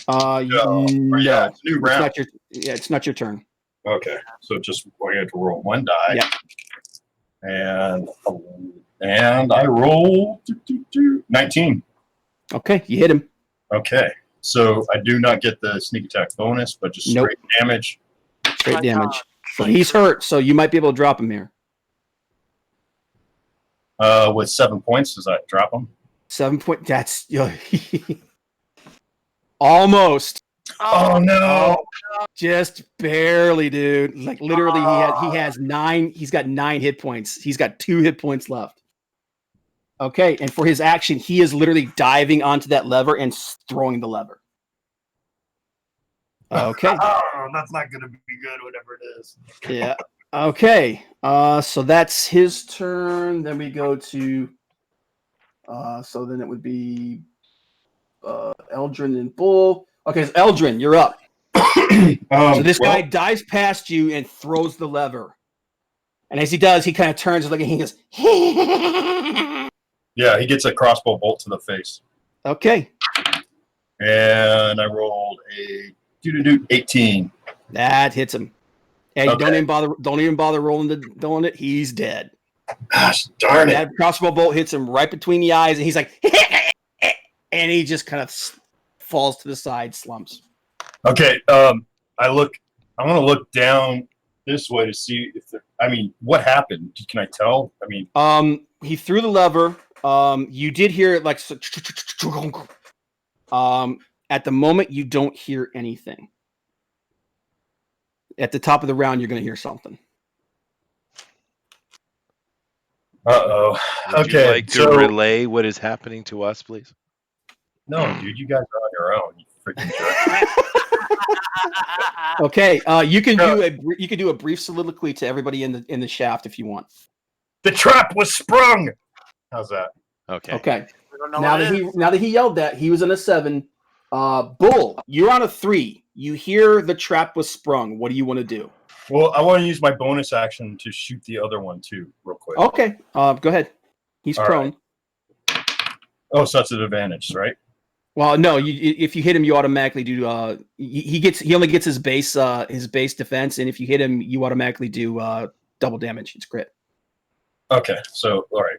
No. Yeah, it's a new round. It's not your turn. Okay, so just we have to roll one die. Yeah. And I rolled 19. Okay, you hit him. Okay, so I do not get the sneak attack bonus, but just straight damage. Straight damage. So he's hurt, so you might be able to drop him here. With 7 points, does that drop him? 7 point. That's almost. Oh no! Just barely, dude. Like literally, he has 9. He's got 9 hit points. He's got 2 hit points left. Okay, and for his action, he is literally diving onto that lever and throwing the lever. Okay. Oh, that's not going to be good, whatever it is. Yeah. Okay. So that's his turn. Then we go to. So then it would be Eldrin and Bull. Okay, so Eldrin, you're up. So this guy dives past you and throws the lever. And as he does, he kind of turns and he goes. Yeah, he gets a crossbow bolt to the face. Okay. And I rolled a 18. That hits him. Hey, Okay. Don't even bother rolling it. He's dead. Gosh, darn it! That crossbow bolt hits him right between the eyes, and he's like, and he just kind of falls to the side, slumps. Okay. I want to look down this way to see if what happened? Can I tell? He threw the lever. You did hear it like. At the moment, you don't hear anything. At the top of the round, you're going to hear something. Uh-oh. Would you like to relay what is happening to us, please? No, dude, you guys are on your own. You freaking jerk. Okay, you can do a brief soliloquy to everybody in the shaft if you want. The trap was sprung. How's that? Okay. Now that he yelled that, he was in a 7. Bull, you're on a 3. You hear the trap was sprung. What do you want to do? Well, I want to use my bonus action to shoot the other one too, real quick. Okay. Go ahead. He's prone. Right. Oh, so that's an advantage, right? Well, no. If you hit him, you automatically do. He only gets his base defense, and if you hit him, you automatically do double damage. It's crit. Okay. So all right.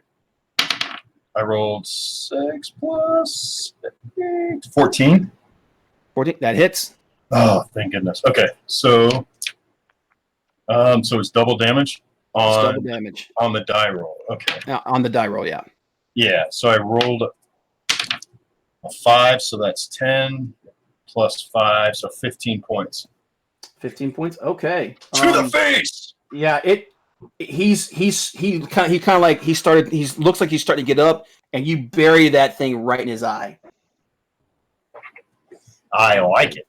I rolled 6 plus 8, 14. 14. That hits. Oh, thank goodness. Okay, so it's double damage on the die roll. Okay. On the die roll, yeah. Yeah. So I rolled a 5, so that's 10 plus 5, so 15 points. 15 points. Okay. To the face. Yeah. He looks like he's starting to get up, and you bury that thing right in his eye. I like it.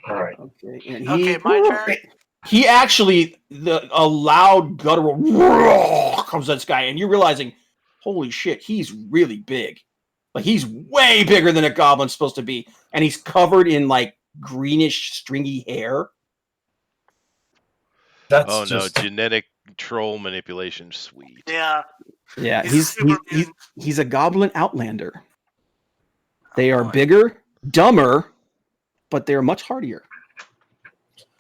All right. Okay, and Okay, my turn. He actually a loud guttural comes at this guy, and you're realizing, holy shit, he's really big. Like he's way bigger than a goblin's supposed to be, and he's covered in like greenish stringy hair. Oh no, genetic troll manipulation, sweet. Yeah. Yeah, he's a goblin outlander. They are bigger, dumber, but they are much hardier.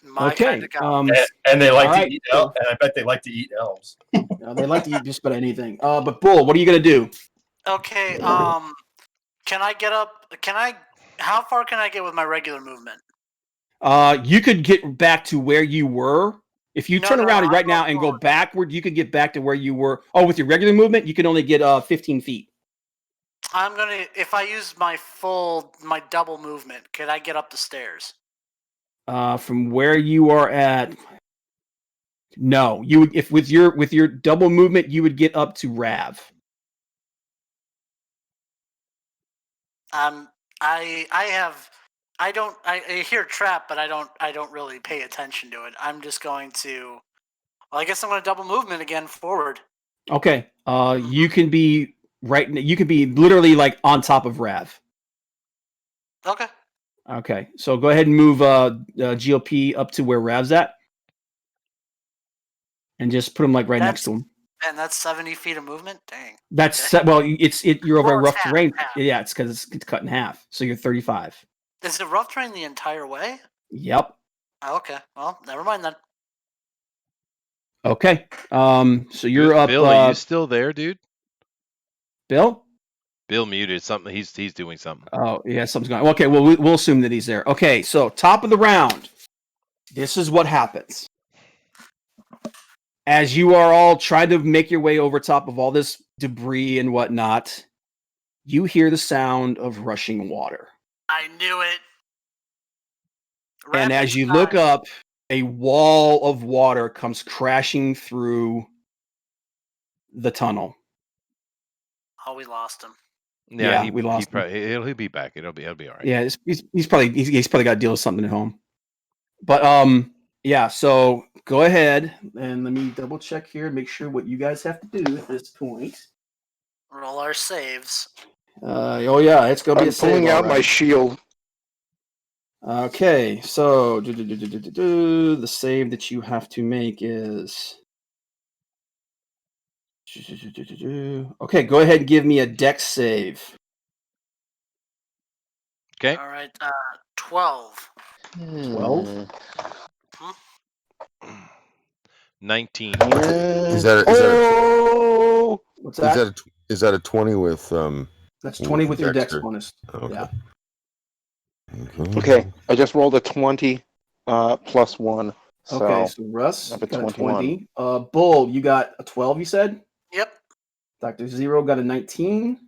My kind of goblins. And they like to eat elves, and I bet they like to eat elves. They like to eat just about anything. But Bull, what are you gonna do? Okay, can I get up? How far can I get with my regular movement? You could get back to where you were. If you turn around right now and go backward, you could get back to where you were. Oh, with your regular movement, you can only get 15 feet. I'm gonna, if I use my double movement, could I get up the stairs? From where you are at, no. You would, if with your double movement, you would get up to Rav. I hear trap, but I don't really pay attention to it. I'm just going to, well, I guess I'm going to double movement again forward. Okay. You can be you can be literally like on top of Rav. Okay. Okay. So go ahead and move GOP up to where Rav's at. And just put him like next to him. And that's 70 feet of movement? Dang. That's well, you're over rough terrain. Yeah, it's because it's cut in half. So you're 35. Is it rough terrain the entire way? Yep. Okay. Well, never mind then. Okay. So you're up. Bill, are you still there, dude? Bill? Bill muted something. He's doing something. Oh yeah, something's going on. Okay, well we'll assume that he's there. Okay, so top of the round. This is what happens. As you are all trying to make your way over top of all this debris and whatnot, you hear the sound of rushing water. I knew it. And as you look up, a wall of water comes crashing through the tunnel. Oh, we lost him. Yeah, we lost him. He'll be back. He'll be all right. Yeah, he's probably got to deal with something at home. But yeah. So go ahead and let me double check here and make sure what you guys have to do at this point. Roll our saves. Oh yeah, it's gonna be a save. I'm pulling out my shield. Okay, so the save that you have to make is. Okay, go ahead and give me a dex save. Okay. All right, 12. 12? 19. Is that what's that? Is that a 20 with That's 20 with your dex bonus. Okay. Yeah. Okay, I just rolled a 20 plus 1. So Okay, so Russ got a got a 21. 20. Bull, you got a 12, you said? Yep. Dr. Zero got a 19.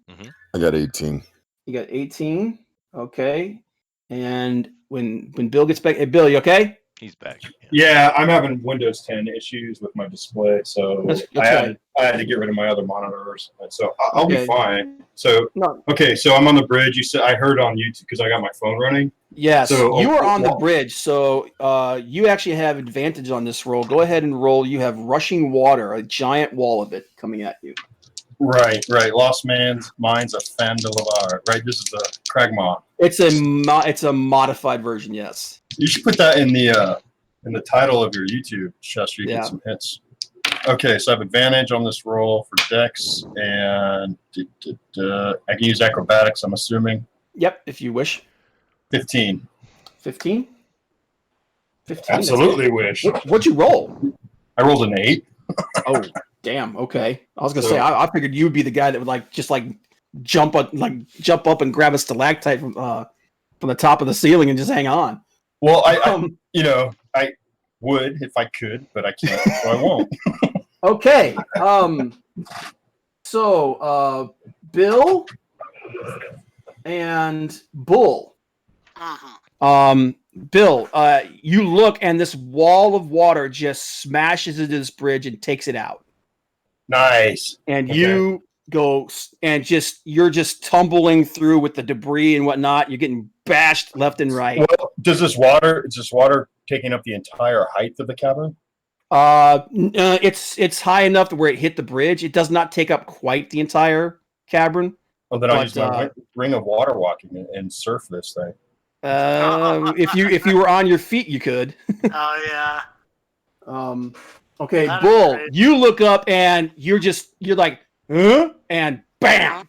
I got 18. You got 18. Okay. And when Bill gets back, hey, Bill, you okay? He's back. Yeah, I'm having Windows 10 issues with my display, so I had to get rid of my other monitors. So I'll be fine. So okay, so I'm on the bridge. You said I heard on YouTube because I got my phone running. Yes, so, you are on the bridge, so you actually have advantage on this roll. Go ahead and roll. You have rushing water, a giant wall of it coming at you. Right. Lost Mine's a fan de la right? This is a Kragmaw. It's a modified version, yes. You should put that in the title of your YouTube, Chester. You get some hits. Okay, so I have advantage on this roll for Dex, and I can use acrobatics, I'm assuming. Yep, if you wish. 15. 15? 15. Absolutely wish. What'd you roll? I rolled an 8. Oh, damn. Okay. I was gonna say I figured you would be the guy that would just jump up and grab a stalactite from the top of the ceiling and just hang on. Well, I would if I could, but I can't, so I won't. Okay. So Bill and Bull. Bill, you look and this wall of water just smashes into this bridge and takes it out. Nice. And you go and you're just tumbling through with the debris and whatnot. You're getting bashed left and right. Well, is this water taking up the entire height of the cavern? It's high enough to where it hit the bridge. It does not take up quite the entire cavern. Well, then I'll use my ring of water walking and surf this thing. If you were on your feet, you could. Oh yeah. Okay, That is Bull, great. you look up and you're like, huh? And bam,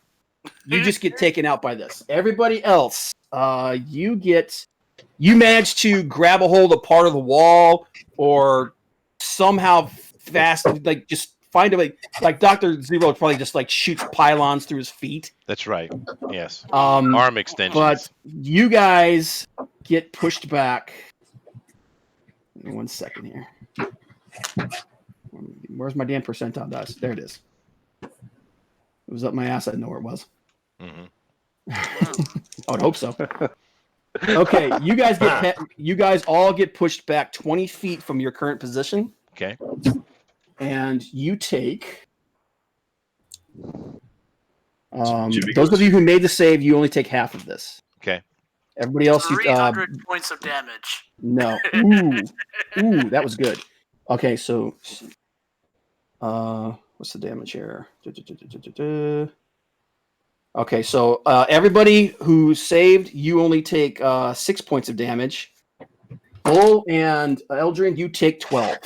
you just get taken out by this. Everybody else, you manage to grab a hold of part of the wall or somehow fast, like just find a way. Like Dr. Zero probably just like shoots pylons through his feet. That's right. Yes. Arm extensions. But you guys get pushed back. Give me 1 second here. Where's my damn percentile dice? There it is. It was up my ass. I didn't know where it was. Mm-hmm. I would hope so. Okay, you guys all get pushed back 20 feet from your current position. Okay. And you take. Those of you who made the save, you only take half of this. Okay. Everybody else, 300 points of damage. No. Ooh, that was good. Okay, so what's the damage here? Okay, so everybody who saved, you only take 6 points of damage. Bull and Eldrin, you take 12.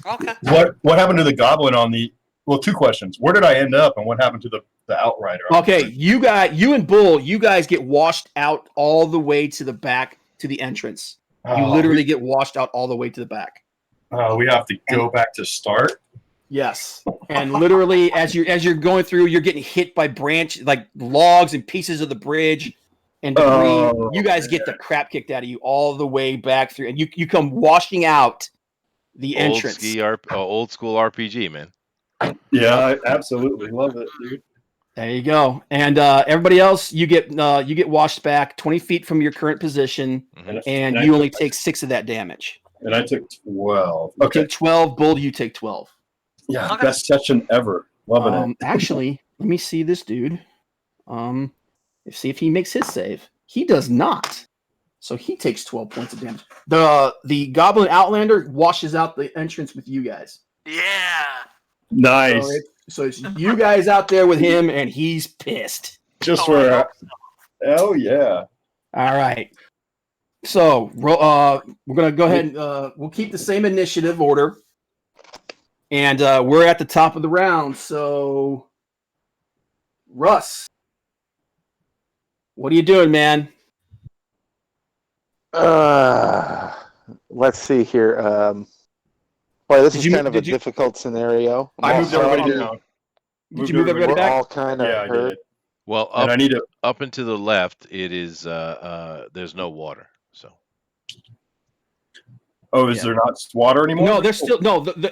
Okay. What happened to the goblin on the? Well, 2 questions. Where did I end up, and what happened to the outrider? Okay, you and Bull, you guys get washed out all the way to the back to the entrance. You literally get washed out all the way to the back. We have to go back to start. Yes, and literally as you're going through, you're getting hit by logs and pieces of the bridge and debris. You guys get the crap kicked out of you all the way back through, and you come washing out the entrance. Old school RPG, man. Yeah, I absolutely love it, dude. There you go. And everybody else, you get washed back 20 feet from your current position, and you only take 6 of that damage. And I took 12. You take 12. Bull, you take 12. Yeah, best session ever. Loving it. Actually, let me see this dude. See if he makes his save. He does not. So he takes 12 points of damage. The Goblin Outlander washes out the entrance with you guys. Yeah. Nice. So it's you guys out there with him, and he's pissed. Just for hell yeah. All right. So we're gonna go ahead and we'll keep the same initiative order, and we're at the top of the round. So, Russ, what are you doing, man? Let's see here. Boy, this is kind of a difficult scenario. I moved everybody down. Did you move everybody back? All kind of hurt. I did. Well, up and to the left, it is there's no water. So. Oh, is there not water anymore? No, there's still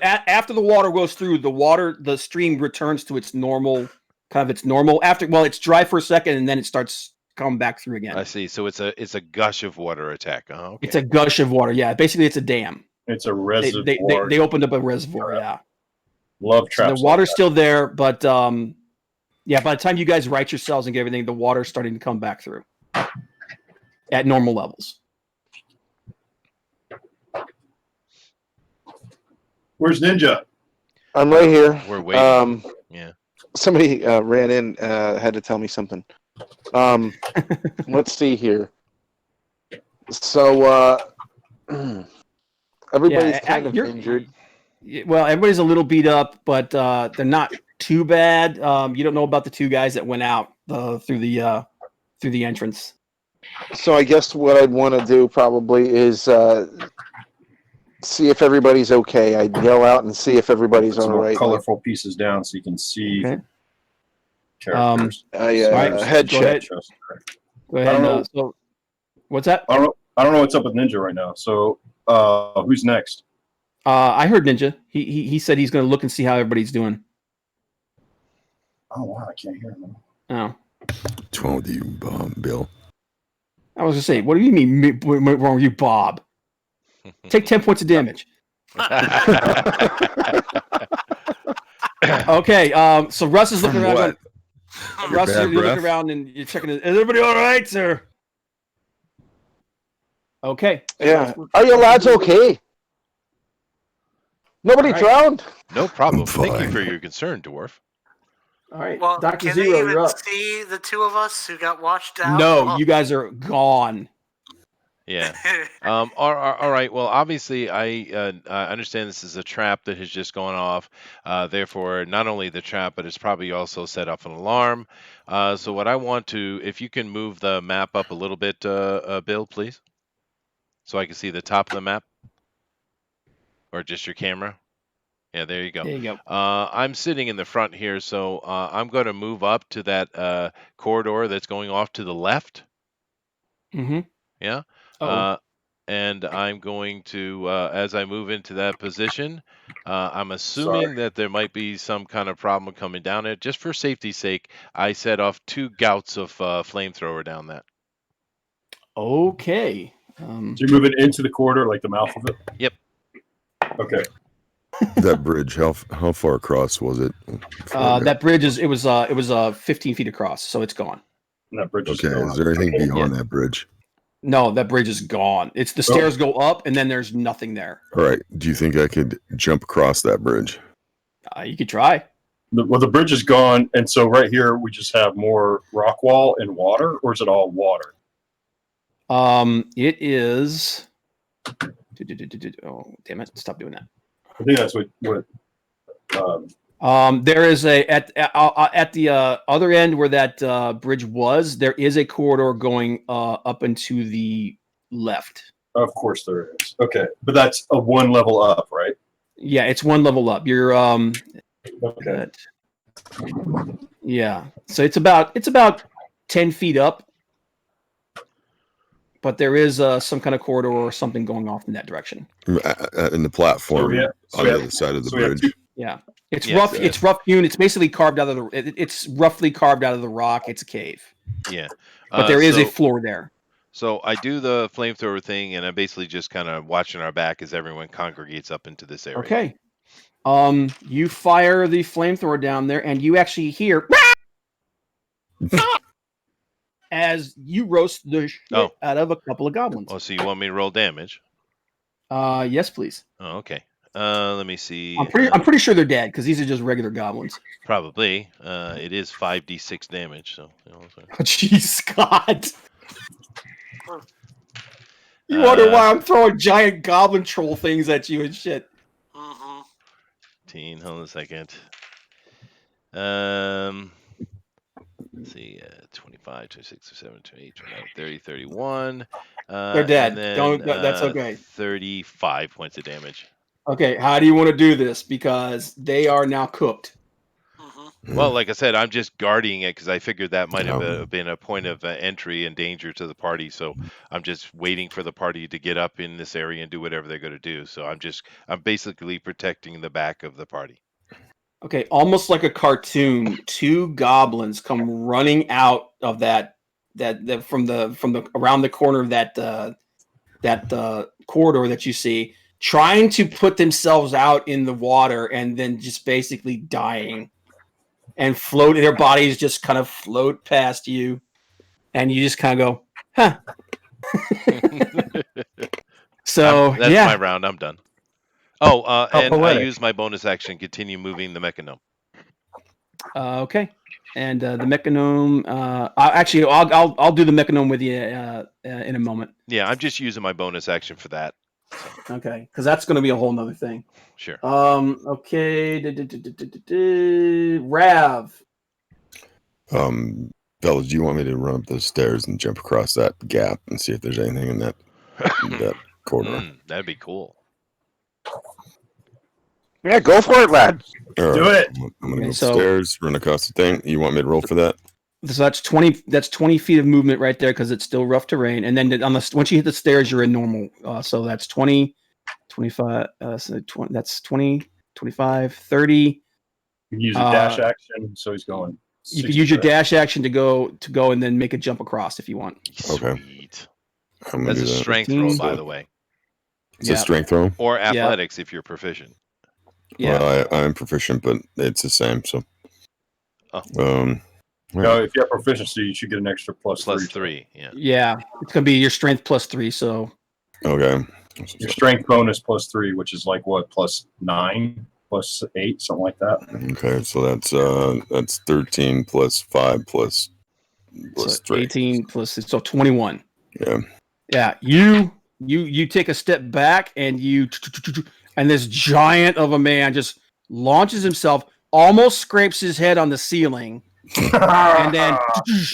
after the water goes through, the stream returns to its normal it's dry for a second and then it starts coming back through again. I see. So it's a gush of water attack. Oh, okay. It's a gush of water. Yeah, basically it's a dam. It's a reservoir. They opened up a reservoir. Yeah. Love traps. So the water's still there, but by the time you guys right yourselves and get everything, the water's starting to come back through at normal levels. Where's Ninja? I'm right here. We're waiting. Yeah. Somebody ran in, had to tell me something. Let's see here. So everybody's kind of injured. Well, everybody's a little beat up, but they're not too bad. You don't know about the 2 guys that went out through the entrance. So I guess what I'd want to do probably is see if everybody's okay. I'd yell out and see if everybody's all right. Colorful pieces down so you can see characters. Head check. Go ahead. So, what's that? I don't know what's up with Ninja right now. So, who's next? I heard Ninja. He said he's going to look and see how everybody's doing. Oh wow, I can't hear him. Oh. What's wrong with you, Bill? I was going to say, what do you mean wrong with you, Bob? Take 10 points of damage. Okay, so Russ is looking around. Russ, you're looking around and you're checking. Is everybody all right, sir? Okay. Yeah. Are you lads okay? Nobody drowned? No problem. I'm Thank you for fine. your concern, Dwarf. All right, Well, Dr. can Zero, they you're even up. see the two of us who got washed out? No, Well, you guys are gone. Yeah. All right. Well, obviously, I understand this is a trap that has just gone off. Therefore, not only the trap, but it's probably also set off an alarm. So what I want to, if you can move the map up a little bit, Bill, please, so I can see the top of the map, or just your camera. Yeah, there you go. There you go. I'm sitting in the front here, so I'm going to move up to that corridor that's going off to the left. Mm-hmm. Yeah. Oh. And I'm going to, as I move into that position, I'm assuming that there might be some kind of problem coming down it. Just for safety's sake, I set off 2 gouts of flamethrower down that. Okay. So you're moving into the corridor, like the mouth of it? Yep. Okay. That bridge, how far across was it? That bridge it was 15 feet across, so it's gone. And that bridge Okay, is there anything beyond that bridge? No, that bridge is gone. It's the stairs go up, and then there's nothing there. All right. Do you think I could jump across that bridge? You could try. Well, the bridge is gone, and so right here we just have more rock wall and water, or is it all water? It is. Oh, damn it! Stop doing that. I think that's what there is at the other end where that bridge was. There is a corridor going up into the left. Of course there is. Okay, but that's a 1 level up, right? Yeah, it's 1 level up. You're Okay. Yeah, so it's about 10 feet up, but there is some kind of corridor or something going off in that direction. In the platform on the other side of the bridge. Yeah. It's rough. It's rough hewn. It's basically carved out of the. It's roughly carved out of the rock. It's a cave. Yeah. But there is a floor there. So I do the flamethrower thing, and I'm basically just kind of watching our back as everyone congregates up into this area. Okay. You fire the flamethrower down there, and you actually hear as you roast the shit out of a couple of goblins. Oh, so you want me to roll damage? Yes, please. Oh, okay. Let me see. I'm pretty sure they're dead because these are just regular goblins. Probably. It is 5d6 damage. So. Oh, jeez, Scott. You wonder why I'm throwing giant goblin troll things at you and shit. Mm-hmm. Hold on a second. Let's see. 25, 26, 27, 28, 29, 30, 31. They're dead. Then, that's okay. 35 points of damage. Okay, how do you want to do this? Because they are now cooked. Well, like I said, I'm just guarding it because I figured that might have been a point of entry and danger to the party. So I'm just waiting for the party to get up in this area and do whatever they're going to do. So I'm basically protecting the back of the party. Okay, almost like a cartoon, 2 goblins come running out of that from the around the corner of that corridor that you see, trying to put themselves out in the water and then just basically dying. And float, their bodies just kind of float past you, and you just kind of go, huh. So that's my round. I'm done. Oh, and I use my bonus action, continue moving the Mechanome. Okay, and the Mechanome. I'll do the Mechanome with you in a moment. Yeah, I'm just using my bonus action for that. Okay, because that's going to be a whole nother thing. Sure. Okay. Rav. Fellas, do you want me to run up those stairs and jump across that gap and see if there's anything in that corridor? That'd be cool. Yeah, go for it, lad. Right. Do it. I'm gonna go upstairs, run across the thing. You want me to roll for that? So that's 20. That's 20 feet of movement right there because it's still rough terrain. And then once you hit the stairs, you're in normal. So that's 20, 25. So 20, that's 20, 25, 30. You can use a dash action, so he's going. You can use your dash action to go and then make a jump across if you want. Okay. Sweet. That's a strength roll, by the way. It's a strength roll? Or athletics if you're proficient. Yeah. Well, I'm proficient, but it's the same. So. No, if you have proficiency, you should get an extra plus 3. +3, yeah. Yeah, it's gonna be your strength +3. So Okay. Your strength bonus +3, which is like what, +9, +8, something like that. Okay, so that's 13 plus 5 plus So 3. 18 plus 6, so 21. Yeah. Yeah, you take a step back and and this giant of a man just launches himself, almost scrapes his head on the ceiling, and then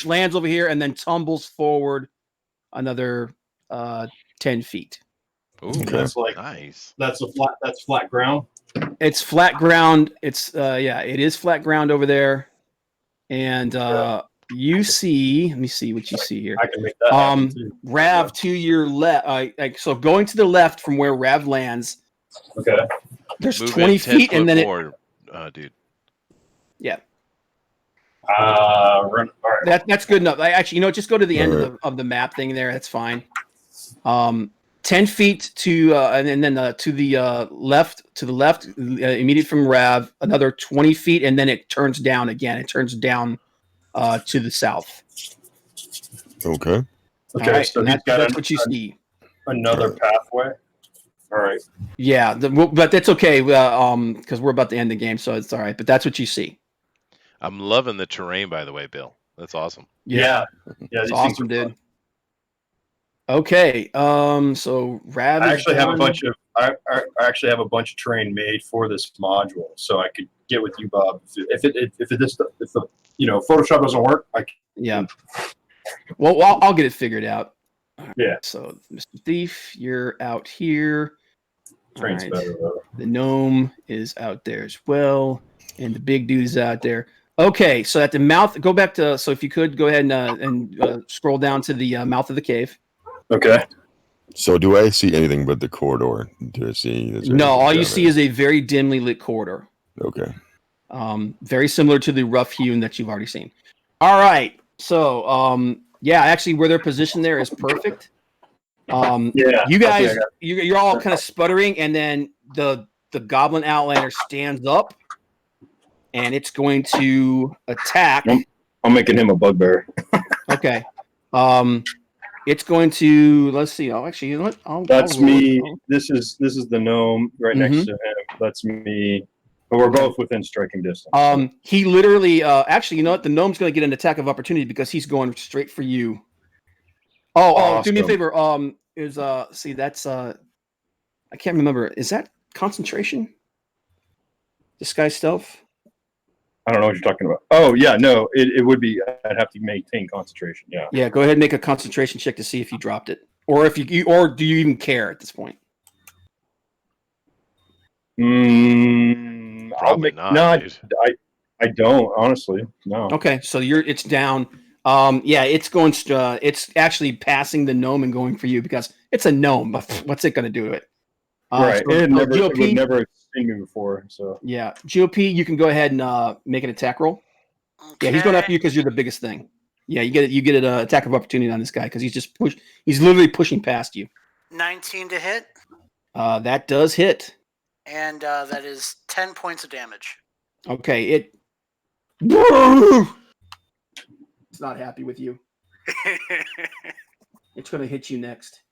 lands over here and then tumbles forward another 10 feet. Ooh, That's like nice. that's flat ground. It's flat ground. It's it is flat ground over there. And you see, let me see what you see here. I can make that happen too. Rav to your left. So going to the left from where Rav lands. Okay. There's Move 20 in 10 feet, foot and then more, dude. Yeah. Run. All right. That's good enough. Actually, just go to the end All of the map thing there. That's fine. 10 feet to and then to the left, immediate from Rav, another 20 feet, and then it turns down again. It turns down to the south. Okay. Okay. Right, So that's what you see. Another pathway. All right. Yeah, but that's okay because we're about to end the game, so it's all right. But that's what you see. I'm loving the terrain, by the way, Bill. That's awesome. Yeah. It's awesome, dude. Okay, so Rav. I actually have a bunch of I actually have a bunch of terrain made for this module, so I could get with you, Bob. If the Photoshop doesn't work, I can. Yeah. Well, I'll get it figured out. Yeah. So, Mr. Thief, you're out here. Terrain's better though. The gnome is out there as well, and the big dude is out there. Okay, so at the mouth, go back to. So if you could go ahead and scroll down to the mouth of the cave. Okay. So do I see anything but the corridor? Do I see? No, all you see is a very dimly lit corridor. Okay. Very similar to the rough hewn that you've already seen. All right. So, actually, where they're positioned there is perfect. You guys, you're all kind of sputtering, and then the Goblin Outlander stands up, and it's going to attack. I'm making him a bugbear. Okay. It's going to. Let's see. Oh, actually, you know what? That's me. This is the gnome right next to him. That's me. But we're both within striking distance. He literally. Actually, you know what? The gnome's going to get an attack of opportunity because he's going straight for you. Oh, do me a favor. See, that's I can't remember. Is that concentration? Disguise stealth? I don't know what you're talking about. Oh yeah, no, it would be. I'd have to maintain concentration. Yeah. Yeah, go ahead and make a concentration check to see if you dropped it, or if you or do you even care at this point? Probably not. No, dude. I don't honestly. No. Okay, so it's down. It's going. It's actually passing the gnome and going for you because it's a gnome. What's it going to do to it? Right. So, it would never seen me before. So yeah, GOP, you can go ahead and make an attack roll. Okay. Yeah, he's going after you because you're the biggest thing. Yeah, you get an attack of opportunity on this guy because he's literally pushing past you. 19 to hit. That does hit. And that is 10 points of damage. Okay, it's not happy with you. It's going to hit you next.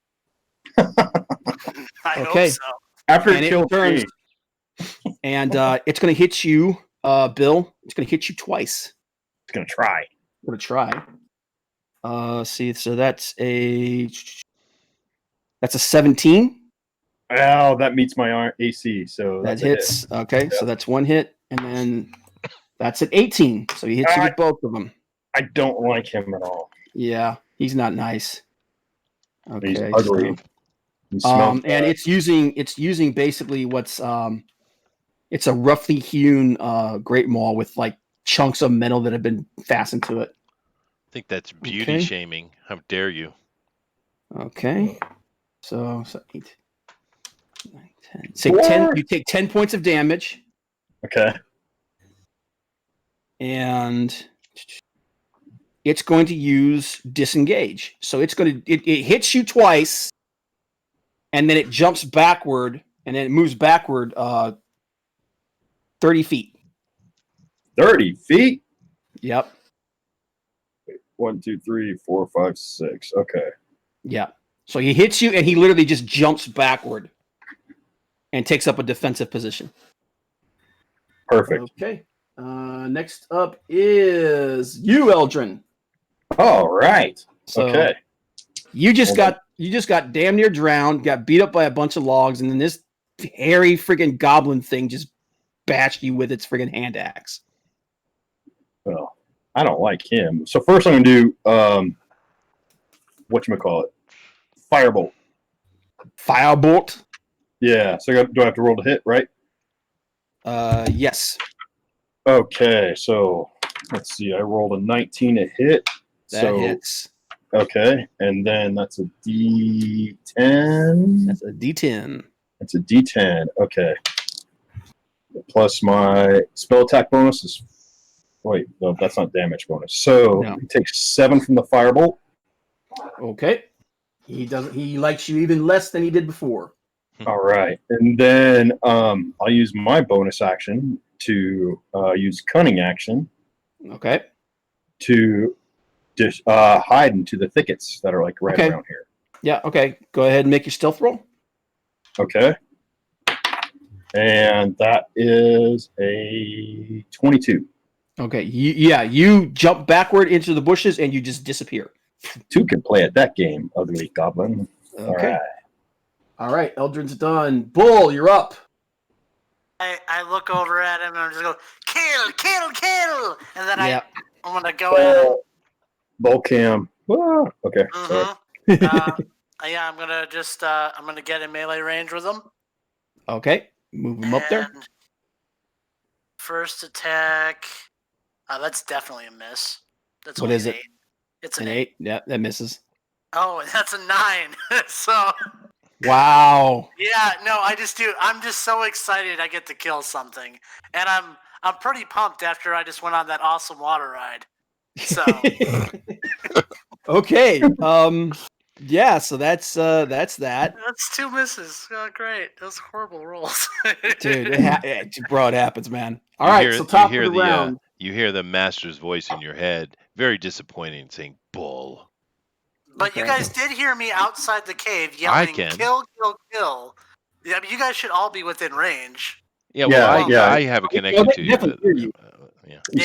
I hope so. After it kills me. And it's going to hit you, Bill. It's going to hit you twice. It's going to try. Going to try. See, so that's a 17. Well, that meets my AC, so that hits. Okay, yeah. So that's one hit, and then that's an 18. So he hits you with both of them. I don't like him at all. Yeah, he's not nice. Okay, he's ugly. And it's using basically what's it's a roughly hewn great maul with like chunks of metal that have been fastened to it. I think that's beauty shaming. How dare you? Okay, so 8, 9, 10. Say 10. You take 10 points of damage. Okay. And it's going to use disengage. So it's going to it hits you twice, and then it jumps backward, and then it moves backward 30 feet. 30 feet? Yep. 1, 2, 3, 4, 5, 6. Okay. Yeah. So he hits you, and he literally just jumps backward and takes up a defensive position. Perfect. Okay. Next up is you, Eldrin. All right. So okay. You just got damn near drowned, got beat up by a bunch of logs, and then this hairy freaking goblin thing just bashed you with its freaking hand axe. Well, I don't like him. So first I'm going to do, whatchamacallit? Firebolt. Firebolt? Yeah. So do I have to roll to hit, right? Yes. Okay. So let's see. I rolled a 19 to hit. That hits. Okay. And then that's a D10. That's a D10. It's a D10. Okay. Plus my spell attack bonus is. Wait, no, that's not damage bonus. So he takes 7 from the firebolt. Okay. He likes you even less than he did before. All right, and then I'll use my bonus action to use cunning action. Okay. To hide into the thickets that are like right around here. Yeah. Okay. Go ahead and make your stealth roll. Okay. And that is a 22. Okay. You jump backward into the bushes and you just disappear. 2 can play at that game, ugly goblin. Okay. All right. Eldrin's done. Bull, you're up. I look over at him and I'm just go, kill, kill, kill, and then I'm gonna go in. Bull cam. Ah, okay. Sorry. Yeah, I'm gonna get in melee range with him. Okay. Move him up there. First attack. That's definitely a miss. That's what is it? 8. It's an 8. Yeah, that misses. Oh, that's a 9. So. Wow. Yeah, no, I'm just so excited I get to kill something. And I'm pretty pumped after I just went on that awesome water ride. So okay. Yeah, so that's that. That's 2 misses. Oh, great. Those horrible rolls. Dude, it happens, man. All right, so top of the round. You hear the master's voice in your head, very disappointing, saying "bull." But you guys did hear me outside the cave yelling, "Kill, kill, kill!" Yeah, you guys should all be within range. Yeah, well, I have a connection to you. But, yeah. You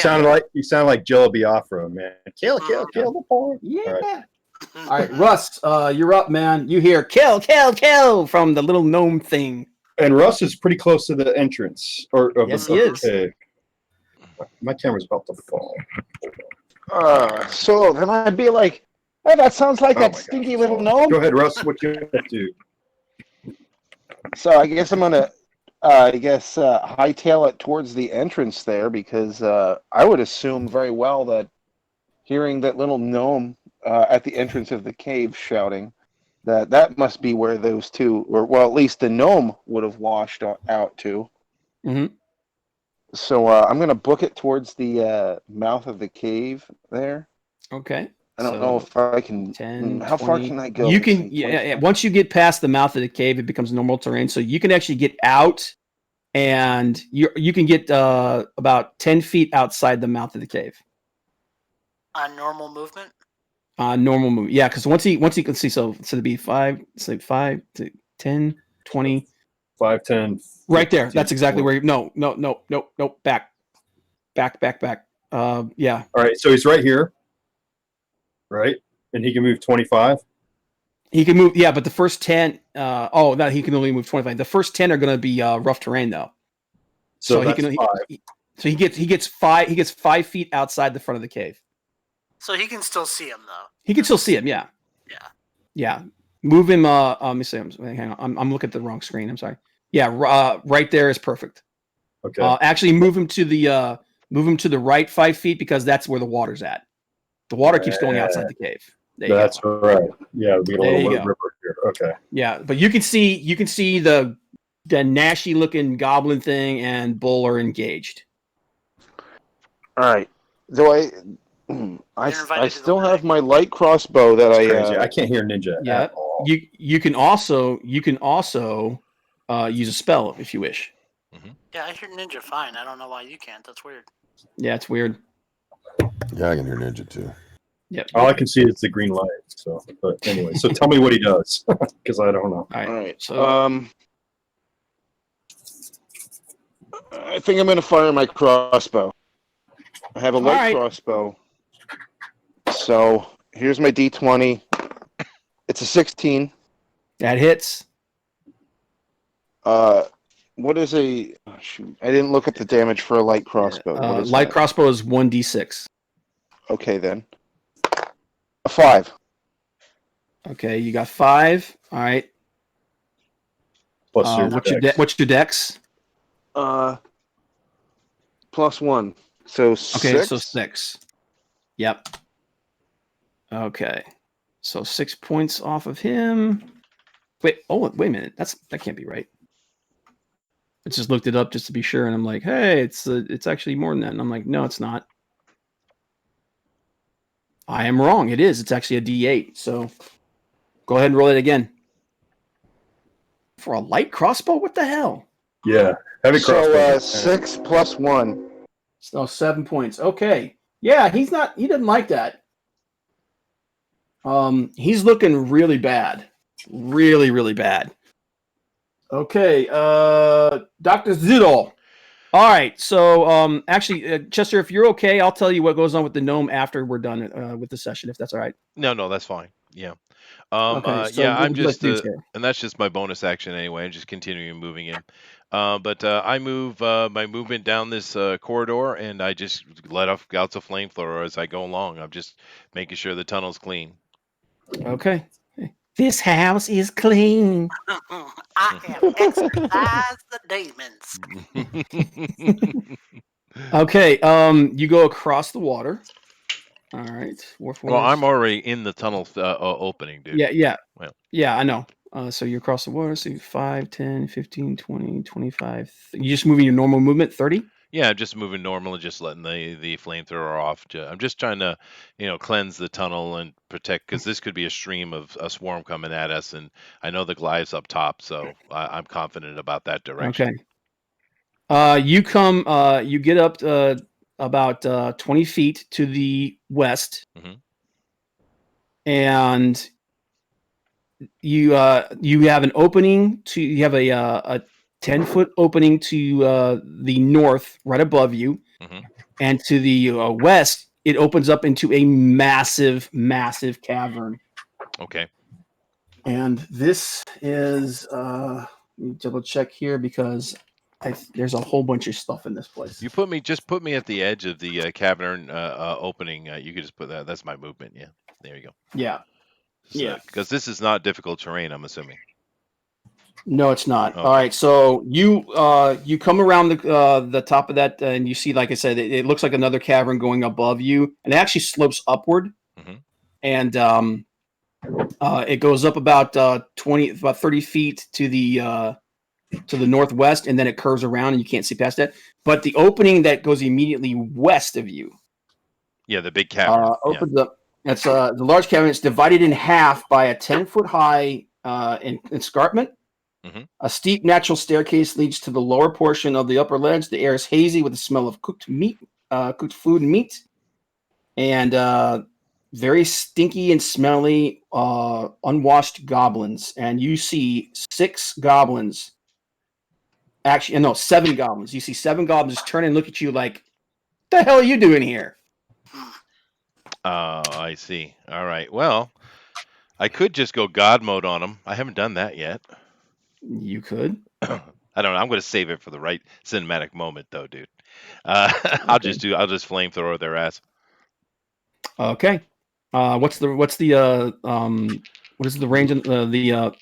sound like Joe Biafra, man. Kill the porn. Yeah. All right, Russ, you're up, man. You hear "kill, kill, kill" from the little gnome thing. And Russ is pretty close to the entrance, yes, he is. Cave. My camera's about to fall. So then I'd be like, "Hey, that sounds like that stinky little gnome." Go ahead, Russ. What you gonna do? So I guess I'm gonna, hightail it towards the entrance there because I would assume very well that hearing that little gnome at the entrance of the cave shouting, that must be where those two, or well, at least the gnome would have washed out to. Mm-hmm. So I'm gonna book it towards the mouth of the cave there. Okay. I don't know if I can. 10, how 20, far can I go? You can, yeah. Once you get past the mouth of the cave, it becomes normal terrain. So you can actually get out, and you can get about 10 feet outside the mouth of the cave. On normal movement. Normal movement, yeah. Because once he can see, so it'd be 5, say 5 to 10, 20, 5, 10. Right there. That's exactly where. No. Back. Yeah. All right. So he's right here. Right, and he can move 25. He can move, yeah, but the first 10. No, he can only move 25. The first 10 are going to be rough terrain, though. So he can. 5. So he gets 5. He gets 5 feet outside the front of the cave. So he can still see him, though. He can still see him. Yeah. Yeah. Yeah. Move him. Let me see. Hang on. I'm looking at the wrong screen. I'm sorry. Yeah. Right there is perfect. Okay. Actually, move him to the right 5 feet because that's where the water's at. The water keeps going outside the cave. That's right. Yeah, we get a little river here. Okay. Yeah, but you can see the nasty looking goblin thing and Bull are engaged. All right. Do I still have my light crossbow that I can't hear Ninja at all. You can also use a spell if you wish. Mm-hmm. Yeah, I hear Ninja fine. I don't know why you can't. That's weird. Yeah, it's weird. Yeah, I can hear Ninja too. Yep. All I can see is the green light. So, but anyway, so tell me what he does, because I don't know. All right. So, I think I'm going to fire my crossbow. I have a light crossbow. So here's my D20. It's a 16. That hits. What is a? Oh, shoot, I didn't look at the damage for a light crossbow. What is light that? crossbow is 1d6. Okay then. A 5. Okay, you got 5. All right. Plus what's your dex? +1. So 6. Okay, so 6. Yep. Okay. So 6 points off of him. Wait a minute. That can't be right. I just looked it up just to be sure, and I'm like, hey, it's actually more than that. And I'm like, no, it's not. I am wrong. It is. It's actually a D8. So go ahead and roll it again. For a light crossbow? What the hell? Yeah, heavy crossbow. So 6 + 1. So 7 points. Okay. Yeah, he doesn't like that. He's looking really bad. Really, really bad. Okay, Dr. Zidol. All right, so actually, Chester, if you're okay, I'll tell you what goes on with the gnome after we're done with the session, if that's all right. No, that's fine. Yeah. Okay, so yeah, what I'm would you like just, to do, Sarah? and that's just my bonus action anyway. I'm just continuing moving him. But I move my movement down this corridor, and I just let off gouts of flamethrower as I go along. I'm just making sure the tunnel's clean. Okay. This house is clean. I have exorcised the demons. Okay, you go across the water. All right. Well, I'm already in the tunnel opening, dude. Yeah. Well. Yeah, I know. So you're across the water, so 5, 10, 15, 20, 25. You just moving your normal movement, 30? Yeah, I'm just moving normal and just letting the flamethrower off. I'm just trying to, cleanse the tunnel and protect, because this could be a stream of a swarm coming at us, and I know the Goliath's up top, so I'm confident about that direction. Okay. You get up about 20 feet to the west, and you have an opening you have a 10-foot opening to the north right above you, and to the west it opens up into a massive cavern. Okay. And this is let me double check here, because there's a whole bunch of stuff in this place. You put me at the edge of the cavern opening. You could just put that. That's my movement. Yeah. There you go. Yeah. So, because this is not difficult terrain, I'm assuming. No, it's not. Okay. All right, so you come around the top of that, and you see, like I said, it looks like another cavern going above you, and it actually slopes upward, and it goes up about 30 feet to the northwest, and then it curves around, and you can't see past that. But the opening that goes immediately west of you, the big cavern, opens up. That's the large cavern. It's divided in half by a 10-foot high escarpment. A steep natural staircase leads to the lower portion of the upper ledge. The air is hazy with the smell of cooked food and meat, and very stinky and smelly, unwashed goblins. And you see 6 goblins. Actually, no, 7 goblins. You see 7 goblins turn and look at you like, "What the hell are you doing here?" Oh, I see. All right. Well, I could just go God mode on them. I haven't done that yet. You could. I don't know. I'm going to save it for the right cinematic moment, though, dude. I'll just flamethrower their ass. Okay. What is the range of the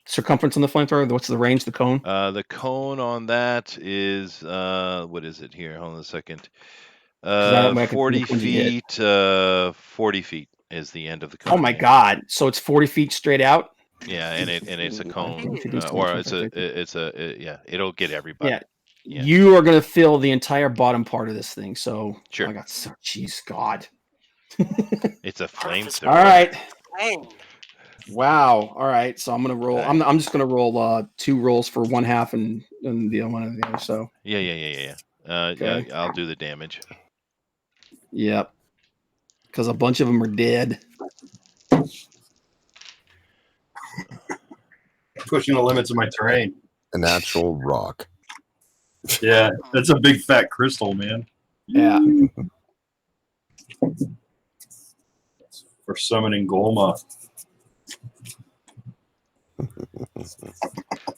circumference on the flamethrower? What's the range? The cone? The cone on that is what is it here? Hold on a second. 40 feet. 40 feet is the end of the cone. Oh my god! So it's 40 feet straight out. Yeah, and it's a cone, or it'll get everybody. Yeah. You are gonna fill the entire bottom part of this thing. So sure. I got jeez, God. It's a flamethrower. All right. Wow. All right. So I'm gonna roll. I'm just gonna roll 2 rolls for 1/2 and the other one of the other. So yeah. Okay. I'll do the damage. Yep. because a bunch of them are dead. Pushing the limits of my terrain. A natural rock. Yeah, that's a big fat crystal, man. Yeah. For summoning Golma.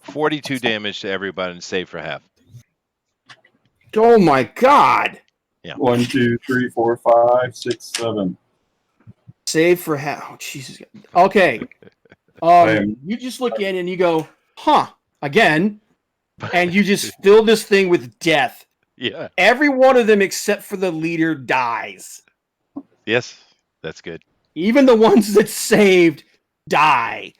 42 damage to everybody and save for half. Oh my god! Yeah. 1, 2, 3, 4, 5, 6, 7. Save for half. Oh, Jesus. Okay. You just look in and you go, huh, again. And you just fill this thing with death. Yeah. Every one of them except for the leader dies. Yes, that's good. Even the ones that saved die.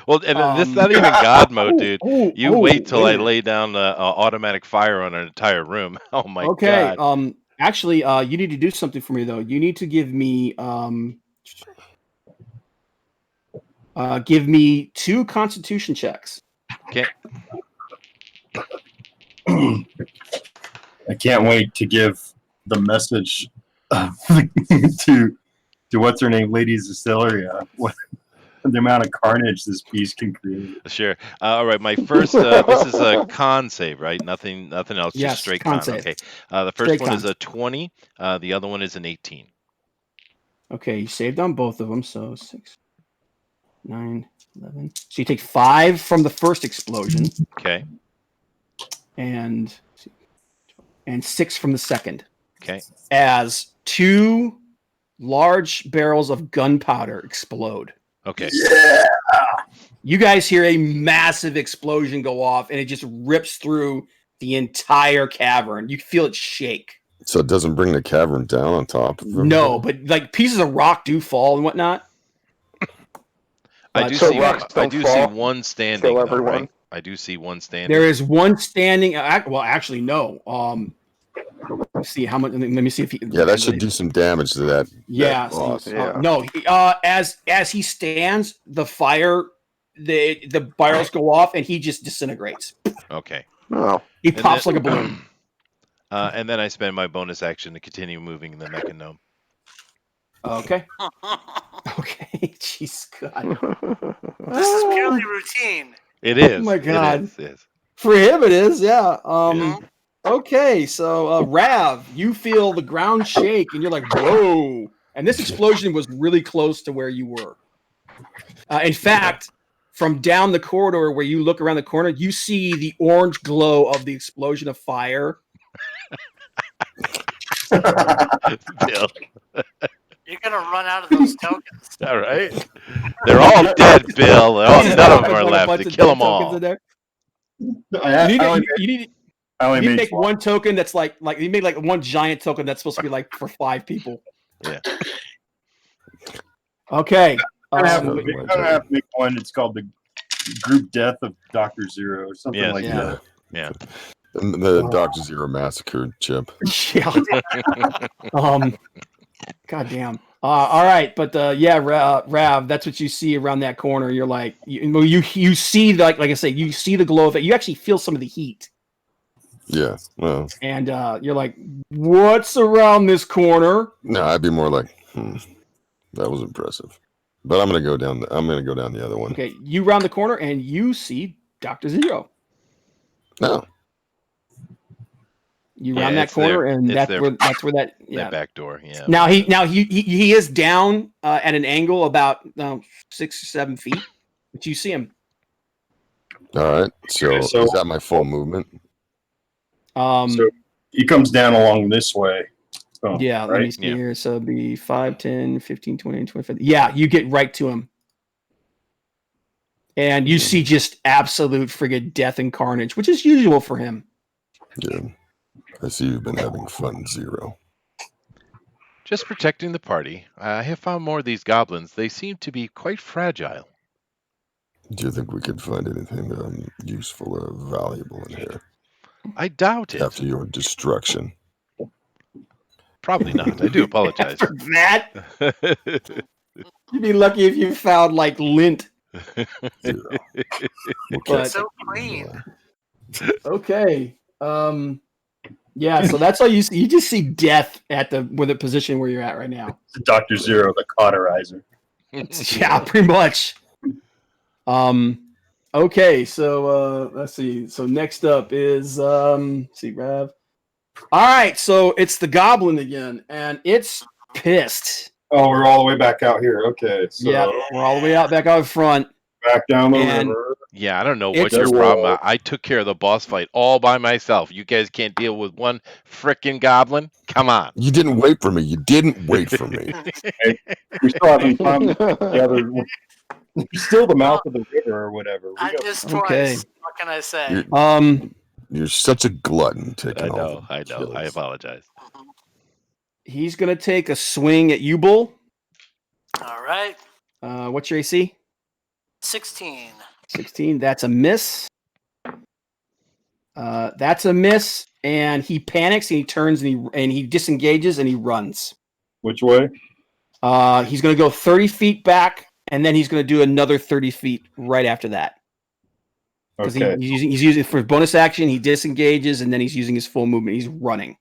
Well, and this is not even God mode, dude. You wait till I lay down automatic fire on an entire room. Oh my god. Okay. Actually, you need to do something for me though. You need to give me 2 Constitution checks. Okay. I can't wait to give the message to what's her name, Lady Cecilia. What the amount of carnage this beast can create. Sure. All right. My first. This is a con save, right? Nothing else. Yes, just straight con con. save. Okay. The first Straight one con. is a 20. The other one is an 18. Okay, you saved on both of them, so 6, 9, 11. So you take 5 from the first explosion. Okay. And 6 from the second. Okay. As 2 large barrels of gunpowder explode. Okay. Yeah. You guys hear a massive explosion go off, and it just rips through the entire cavern. You feel it shake. So it doesn't bring the cavern down on top of them? No, but like pieces of rock do fall and whatnot. I do So see. rocks I don't do fall, see one standing. kill Though, everyone. right? I do see one standing. There is one standing. Well, actually, no. Let's see how much. Let me see if he. Yeah, that should do some damage to that. Yeah. that boss. No. As he stands, the fire, the barrels go off, and he just disintegrates. Okay. Oh. He pops like a balloon. And then I spend my bonus action to continue moving the mechanome. Okay. Okay. Jeez, God. This is purely routine. It is. Oh my God. It is. For him, it is. Yeah. Yeah. Okay. So, Rav, you feel the ground shake, and you're like, "Whoa!" And this explosion was really close to where you were. In fact, from down the corridor where you look around the corner, you see the orange glow of the explosion of fire. Bill. You're gonna run out of those tokens. All right. They're all dead, Bill. None of them are left. To kill them all. In there. I You only need to made make one token that's like you make like one giant token that's supposed to be like for 5 people. Yeah. Okay. I'm gonna have to make one. It's called the Group Death of Dr. Zero or something like that. Yeah. The Dr. Zero Massacre chip. Yeah. God damn. All right, but Rav, that's what you see around that corner. You're like, you see like I say, you see the glow of it. You actually feel some of the heat. Yeah. Well. And you're like, what's around this corner? No, I'd be more like, that was impressive. But I'm gonna go down. I'm gonna go down the other one. Okay, you round the corner and you see Dr. Zero. No. You round that corner, and that's where that back door. Yeah. Now he is down at an angle about 6 or 7 feet, but you see him. All right. So is that my full movement? So he comes down along this way. Oh, yeah. right? Let me see here. So it'd be 5, 10, 15, 20, 25. Yeah, you get right to him. And you see just absolute friggin' death and carnage, which is usual for him. Yeah. I see you've been having fun, Zero. Just protecting the party. I have found more of these goblins. They seem to be quite fragile. Do you think we could find anything useful or valuable in here? I doubt it. After your destruction. Probably not. I do apologize. After that? You'd be lucky if you found like lint. Okay. But, so clean. Okay. Yeah, so that's all you see. You just see death at the position where you're at right now. Dr. Zero, the cauterizer. Yeah, pretty much. Okay, so let's see. So next up is see Rav. All right, so it's the goblin again, and it's pissed. Oh, we're all the way back out here. Okay, so Yeah, we're all the way back out front. back down the And river. Yeah, I don't know It's what's your a problem. wall. I took care of the boss fight all by myself. You guys can't deal with one frickin' goblin? Come on. You didn't wait for me. You didn't wait for me. We still haven't found the other. Still the mouth of the river or whatever. I missed Okay. twice. What can I say? You're such a glutton taking I all know. the I kills. apologize. he's gonna take a swing at you, Bull. All right. What's your AC? 16. 16. That's a miss. That's a miss, and he panics and he turns and he disengages and he runs. Which way? He's going to go 30 feet back, and then he's going to do another 30 feet right after that. Because Okay. he's using for bonus action. He disengages, and then he's using his full movement. He's running.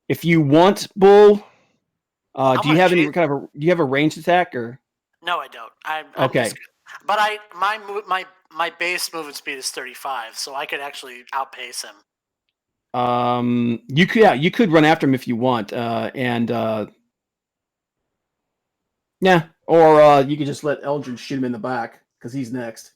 If you want, Bull, do you have any kind of do you have a ranged attack or? No, I don't. I'm Okay. just, but my base movement speed is 35, so I could actually outpace him. You could run after him if you want, yeah, or you could just let Eldrin shoot him in the back because he's next.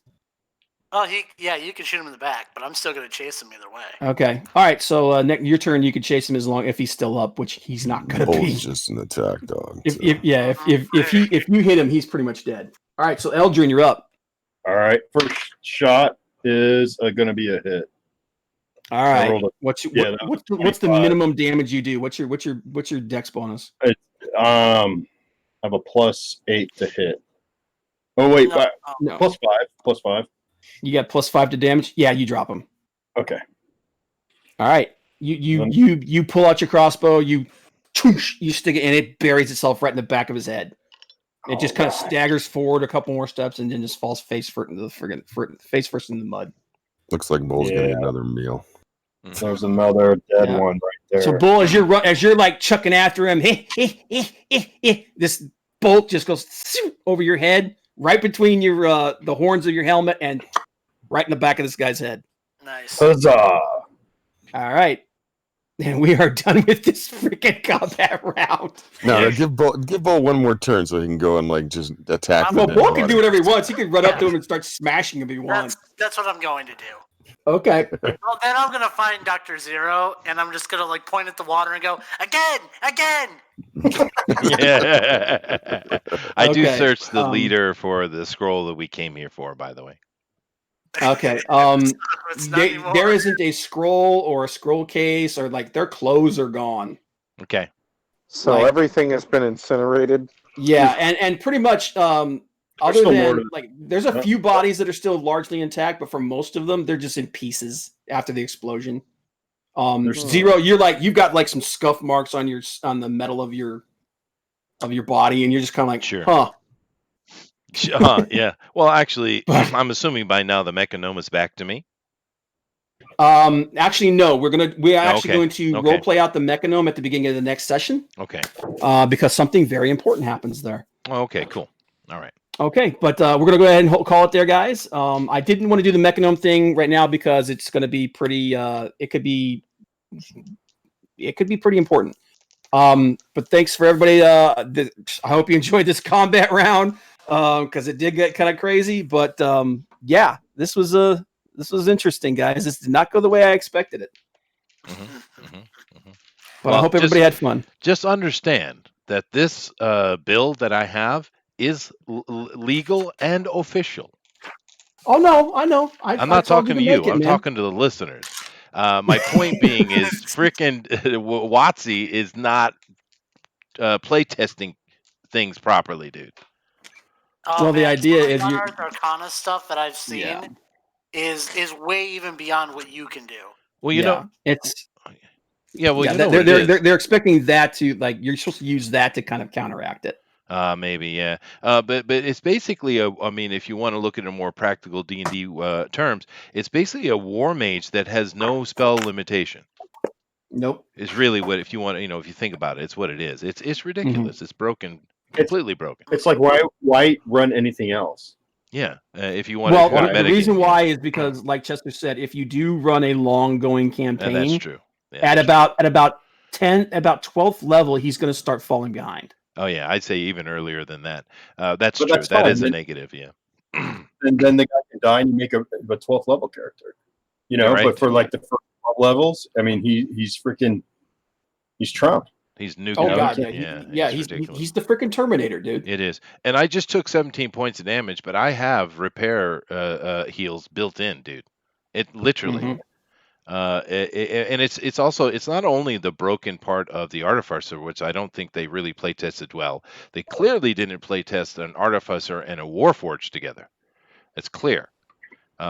Oh, you can shoot him in the back, but I'm still going to chase him either way. Okay, all right. So your turn, you could chase him as long if he's still up, which he's not going to be. Bull's just an attack dog. If you hit him, he's pretty much dead. All right, so Eldrin, you're up. All right. First shot is going to be a hit. All right. What's the minimum damage you do? What's your dex bonus? I have a +8 to hit. Oh wait, no. +5. You got +5 to damage. Yeah, you drop him. Okay. All right. You pull out your crossbow. You stick it, and it buries itself right in the back of his head. It just kind of staggers forward a couple more steps, and then just falls face first into the mud. Looks like Bull's getting another meal. There's another dead one right there. So Bull, as you're like chucking after him, this bolt just goes over your head, right between your the horns of your helmet, and right in the back of this guy's head. Nice. Huzzah! All right. And we are done with this freaking combat round. No, give Bull one more turn so he can go and like just attack. Well, Bull can do whatever he wants. He can run up to him and start smashing him if he wants. That's what I'm going to do. Okay. Well, then I'm gonna find Dr. Zero, and I'm just gonna like point at the water and go again. Yeah. I do search the leader for the scroll that we came here for, by the way. Okay. There isn't a scroll or a scroll case or like their clothes are gone. Okay. So everything has been incinerated. Yeah, and pretty much other than like there's a few bodies that are still largely intact, but for most of them they're just in pieces after the explosion. Zero, you've got like some scuff marks on the metal of your body, and you're just kind of like, sure. Huh. Yeah. Well, actually, I'm assuming by now the Mechanom is back to me. Actually, no. We're actually going to role play out the Mechanom at the beginning of the next session. Okay. Because something very important happens there. Okay. Cool. All right. Okay, but we're gonna go ahead and call it there, guys. I didn't want to do the Mechanom thing right now because it's going to be pretty. It could be pretty important. But thanks for everybody. I hope you enjoyed this combat round. Because it did get kind of crazy, but yeah, this was interesting, guys. This did not go the way I expected it. But I hope everybody had fun. Just understand that this build that I have is legal and official. Oh no, I know. I'm not talking to you. I'm talking to the listeners. My point being is, frickin' Watsy is not play testing things properly, dude. Well, the idea is the Arcana stuff that I've seen is way even beyond what you can do. Well, you know, it's well, they're expecting that to like you're supposed to use that to kind of counteract it. Maybe, yeah. But it's basically I mean, if you want to look at a more practical D&D terms, it's basically a war mage that has no spell limitation. Nope. It's really what, if you want, if you think about it, it's what it is. It's ridiculous. It's broken, It's completely broken. It's like why run anything else? Yeah, if you want to go to the reason metagame, why is because, like Chester said, if you do run a long-going campaign, that's true. Yeah, at about 12th level, he's going to start falling behind. Oh yeah, I'd say even earlier than that. That's But true. that's That fine. is a negative. Yeah. And then the guy can die, and you make a 12th level character. Right. But for like the first 12 levels, I mean, he's Trump. He's nuking. Oh god, yeah. He's the freaking Terminator, dude. It is. And I just took 17 points of damage, but I have repair heals built in, dude. It literally. And it's also, it's not only the broken part of the Artificer, which I don't think they really play tested well. They clearly didn't play test an Artificer and a Warforged together. It's clear.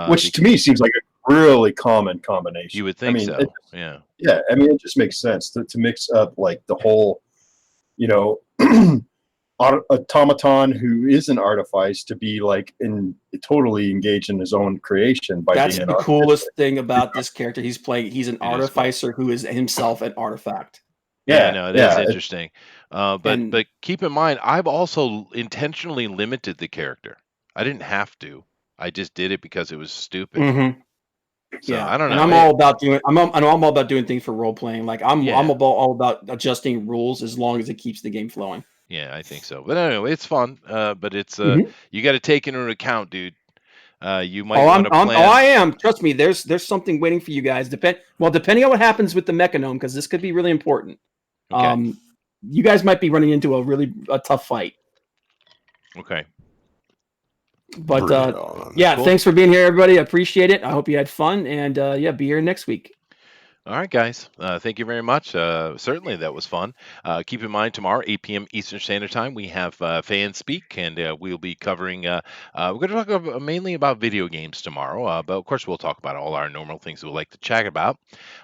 Which to me seems like a really common combination. You would think so. Yeah. Yeah. I mean, it just makes sense to mix up like the whole, automaton who is an artifice to be like totally engaged in his own creation. That's the coolest thing about this character he's playing. He's an artificer who is himself an artifact. Yeah, no, that's interesting. But keep in mind, I've also intentionally limited the character. I didn't have to. I just did it because it was stupid. Mm-hmm. So, I don't know. And I'm all about doing things for role playing. Like I'm all about adjusting rules as long as it keeps the game flowing. Yeah, I think so. But anyway, it's fun. But it's you got to take into account, dude. You might want to plan. I am. Trust me. There's something waiting for you guys. Depending on what happens with the Mechanome, because this could be really important. Okay. You guys might be running into a tough fight. Okay. But cool. Thanks for being here, everybody. I appreciate it. I hope you had fun, and be here next week. All right, guys. Thank you very much. Certainly, that was fun. Keep in mind, tomorrow, 8 p.m. Eastern Standard Time, we have Fan Speak, and we'll be covering. We're going to talk mainly about video games tomorrow, but of course, we'll talk about all our normal things we like to chat about.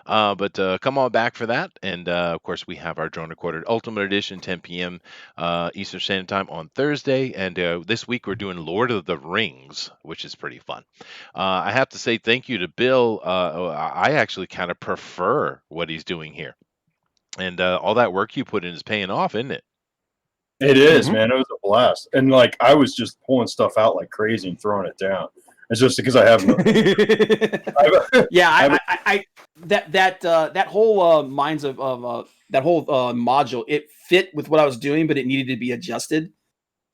But come on back for that, and of course, we have our Drone Recorded Ultimate Edition, 10 p.m. Eastern Standard Time on Thursday, and this week we're doing Lord of the Rings, which is pretty fun. I have to say thank you to Bill. I actually kind of prefer what he's doing here, and all that work you put in is paying off, isn't it? It is, man. It was a blast, and like I was just pulling stuff out like crazy and throwing it down. It's just because I have no. That whole minds of that whole module, it fit with what I was doing, but it needed to be adjusted.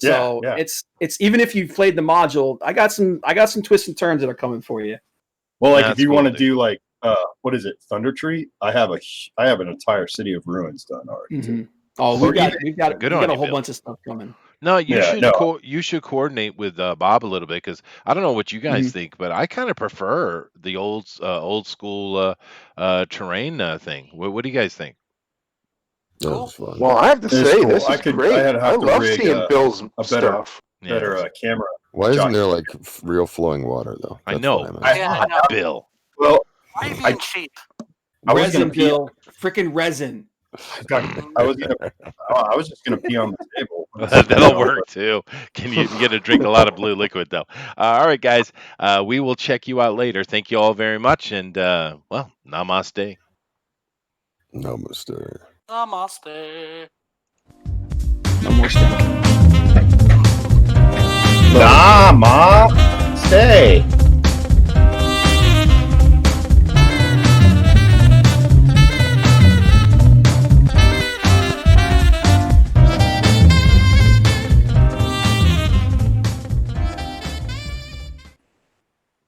So it's even if you played the module, I got some twists and turns that are coming for you. Well, like if you want to do like what is it, Thunder Tree? I have an entire City of Ruins done already. Mm-hmm. Oh, we got a whole bunch of stuff coming. No, you should coordinate with Bob a little bit, because I don't know what you guys think, but I kind of prefer the old school terrain thing. What do you guys think? Cool. Fun. Well, I have to say, cool. This is great. I love seeing Bill's stuff. Better camera. Why isn't there like real flowing water though? That's I know. Bill. Well, why are you being cheap? Resin, Bill. Freaking resin. I was just gonna pee on the table. That'll work too. You get to drink a lot of blue liquid though. All right, guys. We will check you out later. Thank you all very much, and well, namaste. Namaste. Namaste. Namaste.